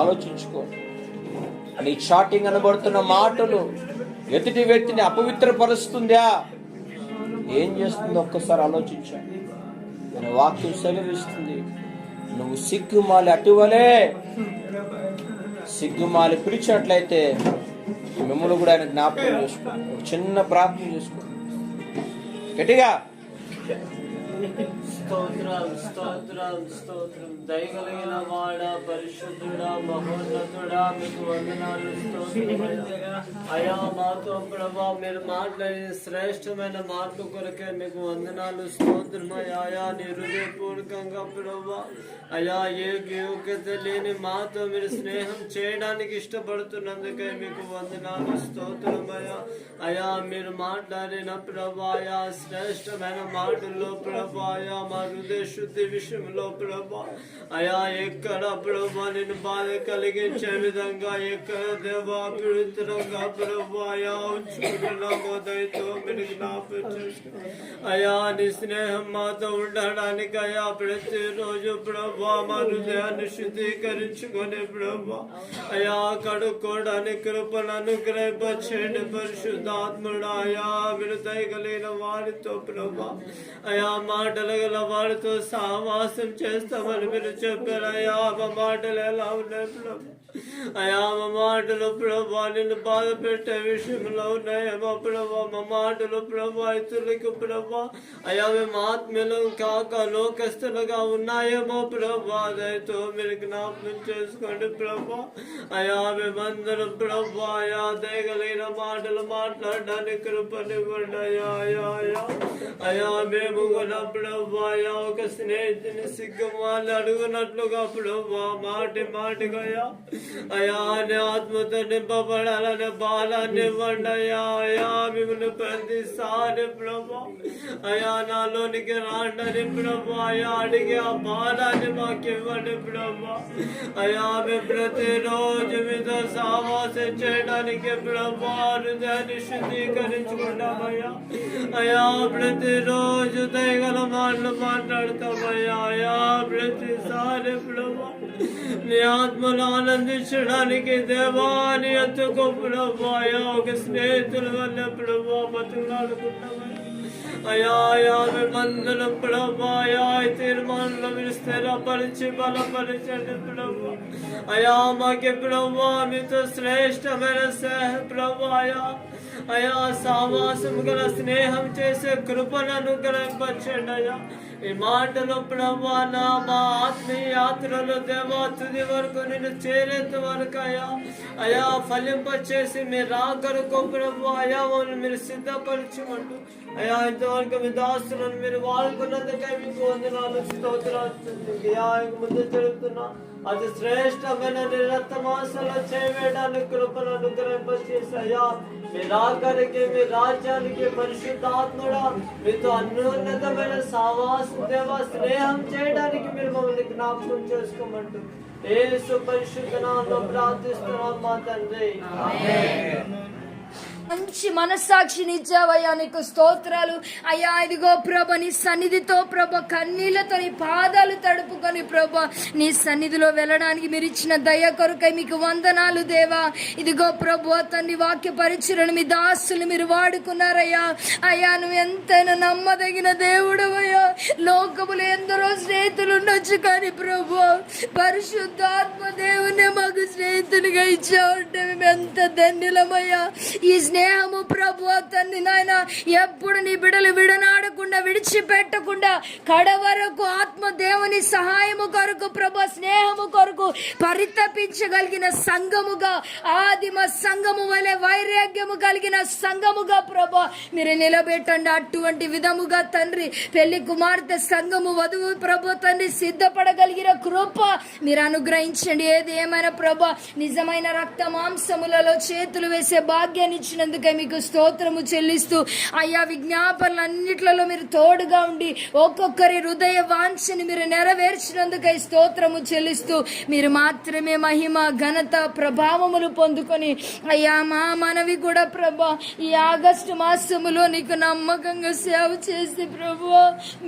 ఆలోచించుకో. నీ చాటింగ్ అనబడుతున్న మాటలు ఎదుటి వ్యక్తిని అపవిత్రపరుస్తుందా? ఏం చేస్తుందో ఒక్కసారి ఆలోచించండి. మన వాక్యం సెలవిస్తుంది, నువ్వు సిగ్గుమాలి అటువలే సిగ్గుమాలి పిలిచినట్లయితే మిమ్మల్ని కూడా ఆయన జ్ఞాపకం చేసుకోండి. చిన్న ప్రార్థన చేసుకోండి గట్టిగా. స్తోత్రం స్తోత్రం స్తోత్రం. దయగలిగిన వాడ, పరిశుద్ధుడా, మహోన్నతుడా, మీకు వందనాలు స్తోత్రం అయా. మాతో ప్రభా మీరు మాట్లాడిన శ్రేష్టమైన మాటల కొరకే మీకు వందనాలు స్తోత్రం అయా. నీ హృదయపూర్వకంగా ప్రభా అయా ఏ యోగ్యత లేని మాతో మీరు స్నేహం చేయడానికి ఇష్టపడుతున్నందుకే మీకు వందనాలు స్తోత్రమయ్యా. అయా మీరు మాట్లాడిన ప్రభాయా శ్రేష్టమైన మాటల్లో ప్రభాయా మా హృదయ శుద్ధి విషయంలో ప్రభా అయా ఎక్కడ ప్రభా నేను బాధ కలిగించే విధంగా ఎక్కడ దేవా పవిత్రంగా ప్రభాయా ఉంచుకున్నామోదయతో మీరు జ్ఞాపకం చేసుకో అయా. నీ స్నేహం మాతో ఉండడానికి అయా ప్రతిరోజు ప్రభా మా హృదయాన్ని శుద్ధీకరించుకొని ప్రభా అయా కడుక్కోవడానికి కృపను అనుగ్రహింపచేయండి పరిశుద్ధాత్ముడా. అయా మీరు దయగలిగిన వారితో ప్రభా అయా మాటలు గల వారితో సహవాసం చేస్తామని మీరు చెప్పారు అయా. మా మాటలు ఎలా ఉన్నాయి ప్రభా అయా. మా మాటలు ప్రభా నిన్ను బాధ పెట్టే విషయంలో ఉన్నాయేమో ప్రభా. మా మాటలు ప్రభా ఇతరులకు ప్రభా అయా మేము ఆత్మీయులం కాక లోకస్తులుగా ఉన్నాయేమో ప్రభా. దయతో మీరు జ్ఞాపకం చేసుకోండి ప్రభా అయా. మేమందరం ప్రభా అయా దయగలిగిన మాటలు మాట్లాడడానికి కృపనివ్వండి అయా అయా అయా అయా. మేము కూడా ప్రభా అయా ఒక స్నేహితుని సిగ్గమాలి అడుగునట్లుగా ప్రభా మాటి మాటిగా అయా నీ ఆత్మతో నింపబడాలనే బాలాన్ని ఇవ్వండి అయా అయా. మిమ్మల్ని ప్రతిసారి ప్రభా అయా నాలోనికి రాండని ప్రభా అయా అడిగి ఆ బాలాన్ని మాకు ఇవ్వండి ప్రభా అయా. మేము ప్రతిరోజు మీతో సహవాసం చేయడానికి ప్రభా హృదయాన్ని శుద్ధీకరించుకుంటామయ్యా అయా. ప్రతిరోజు దయగల మాటలు మాట్లాడతామయ్యా అయా. ప్రతిసారి ప్రభా నీ ఆత్మను ఆనందించడానికి దేవాని ఎత్తుకో ప్రభా అయా. ఒక స్నేహితుల వల్ల ప్రభా బతుకులాడుకుంటామయ్యా అయా అయా. మేమందరం ప్రభా అయా తీర్మానంలో మీరు స్థిరపరిచి బలపరిచండి ప్రభా అయా. మాకి ప్రభా మీతో శ్రేష్టమైన ప్రభా అయా అయా సావాసం గల స్నేహం చేసే కృపను అనుగ్రహించండి అయా. ఈ మాటలు ప్రభా నా మా ఆత్మీయ యాత్రలో దేవా తుది వరకు నేను చేరేంత వరకు అయా అయా ఫలింపచేసి మీరు రాకరకు ప్రభు అయా మీరు సిద్ధపరచమంటూ అయా ఇంతవరకు మీ దాస్తులను మీరు వాడుకున్నందుకే మీకు వందనాలు స్తోత్రాలు ముందు జరుగుతున్నా అతి శ్రేష్టమైన రక్తమాసలో చేయడానికి కృపను అనుగ్రహింపచేసయ్యా. మీ రాకరికి మీ రాజ్యానికి పరిశుద్ధాత్ముడా మీతో అన్యోన్నతమైన సావాసం దేవా స్నేహం చేయడానికి మీరు మమ్మల్ని జ్ఞాపకం చేసుకోమంటూ యేసు పరిశుద్ధ నామములో ప్రార్థిస్తున్నాం మా తండ్రి. మంచి మనస్సాక్షిని ఇచ్చావయ్యా నీకు స్తోత్రాలు అయ్యా. ఇదిగో ప్రభ నీ సన్నిధితో ప్రభ కన్నీళ్లతో నీ పాదాలు తడుపుకొని ప్రభ నీ సన్నిధిలో వెళ్ళడానికి మీరు ఇచ్చిన దయ కొరకై మీకు వందనాలు దేవా. ఇదిగో ప్రభు తండ్రి వాక్య పరిచయను మీ దాసులు మీరు వాడుకున్నారయ్యా అయ్యా. నువ్వు ఎంతైనా నమ్మదగిన దేవుడవయ్యా. లోకములు ఎందరో స్నేహితులు ఉండొచ్చు కానీ ప్రభు పరిశుద్ధాత్మ దేవునే మాకు స్నేహితునిగా ఇచ్చావంటే మేము ఎంత ధన్యులమయ్యా. ఈ స్నేహము ప్రభు తండ్రి నాయన ఎప్పుడు నీ బిడలు విడనాడకుండా విడిచిపెట్టకుండా కడవరకు ఆత్మ దేవుని సహాయము కొరకు ప్రభు స్నేహము కొరకు పరితపించగలిగిన సంఘముగా ఆదిమ సంఘము వలె వైరాగ్యము కలిగిన సంఘముగా ప్రభు మీరు నిలబెట్టండి. అటువంటి విధముగా తండ్రి పెళ్లి కుమార్తె సంఘము వధువు ప్రభు తండ్రి సిద్ధపడగలిగిన కృప మీరు అనుగ్రహించండి. ఏది ఏమైనా ప్రభు నిజమైన రక్త మాంసములలో చేతులు వేసే భాగ్యాన్ని ఇచ్చినందుకే మీకు స్తోత్రము చెల్లిస్తూ అయ్యా విజ్ఞాపనలన్నిట్లలో మీరు తోడుగా ఉండి ఒక్కొక్కరి హృదయ వాంఛని మీరు నెరవేర్చినందుకై స్తోత్రము చెల్లిస్తూ మీరు మాత్రమే మహిమ ఘనత ప్రభావములు పొందుకొని అయ్యా మా మనవి కూడా ప్రభా ఈ ఆగస్టు మాసములో నీకు నమ్మకంగా సేవ చేసి ప్రభు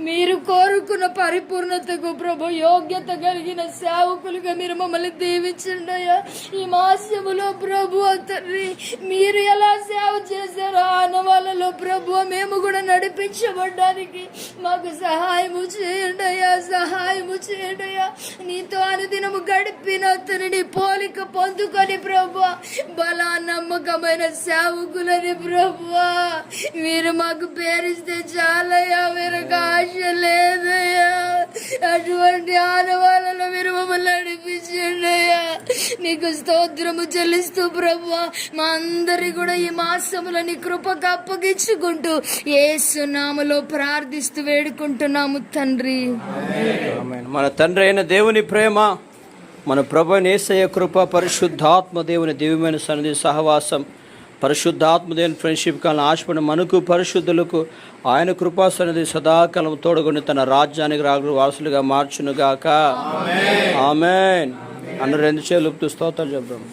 మీరు కోరుకున్న పరిపూర్ణతకు ప్రభు యోగ్యత కలిగిన సేవకులుగా మీరు మమ్మల్ని దీవించండి అయ్యా. ఈ మాసములో ప్రభు తండ్రి మీరు ఎలా సేవ చేశారో ఆనవాళ్ళలో ప్రభు మేము కూడా నడిపించబడ్డానికి మాకు సహాయము చేయండి అయ్యా, సహాయము చేయండి అయ్యా. నీతో అనుదినము గడిపిన అతనిని పోలిక పొందుకొని ప్రభు బలా నమ్మకమైన సేవకులని ప్రభు మీరు మాకు పేరిస్తే చాలయ్యా, వేరొక ఆశ లేదయ్యా. అటువంటి ఆనవాళ్ళలో మీరు మమ్మల్ని నడిపించండి అయ్యా. నీకు స్తోత్రము చెల్లిస్తూ ప్రభు మా అందరి కూడా ఈ మాసములో నీ కృపకు అప్పగించుకుంటూ యేసు నామములో ప్రార్థిస్తూ వేడుకుంటున్నాము తండ్రి. ఆమేన్. మన తండ్రి అయిన దేవుని ప్రేమ, మన ప్రభు యేసయ్య కృప, పరిశుద్ధాత్మ దేవుని దివ్యమైన సన్నిధి సహవాసం, పరిశుద్ధాత్మ దేవుని ఫ్రెండ్షిప్ కాలం ఆశపడిన మనకు పరిశుద్ధులకు ఆయన కృపా సన్నిధి సదాకాలం తోడుకొని తన రాజ్యానికి రాగలు వారసులుగా మార్చునుగాక. ఆమేన్. అందరూ రెండు చేతులు స్తోత్రాలు చెప్దాం.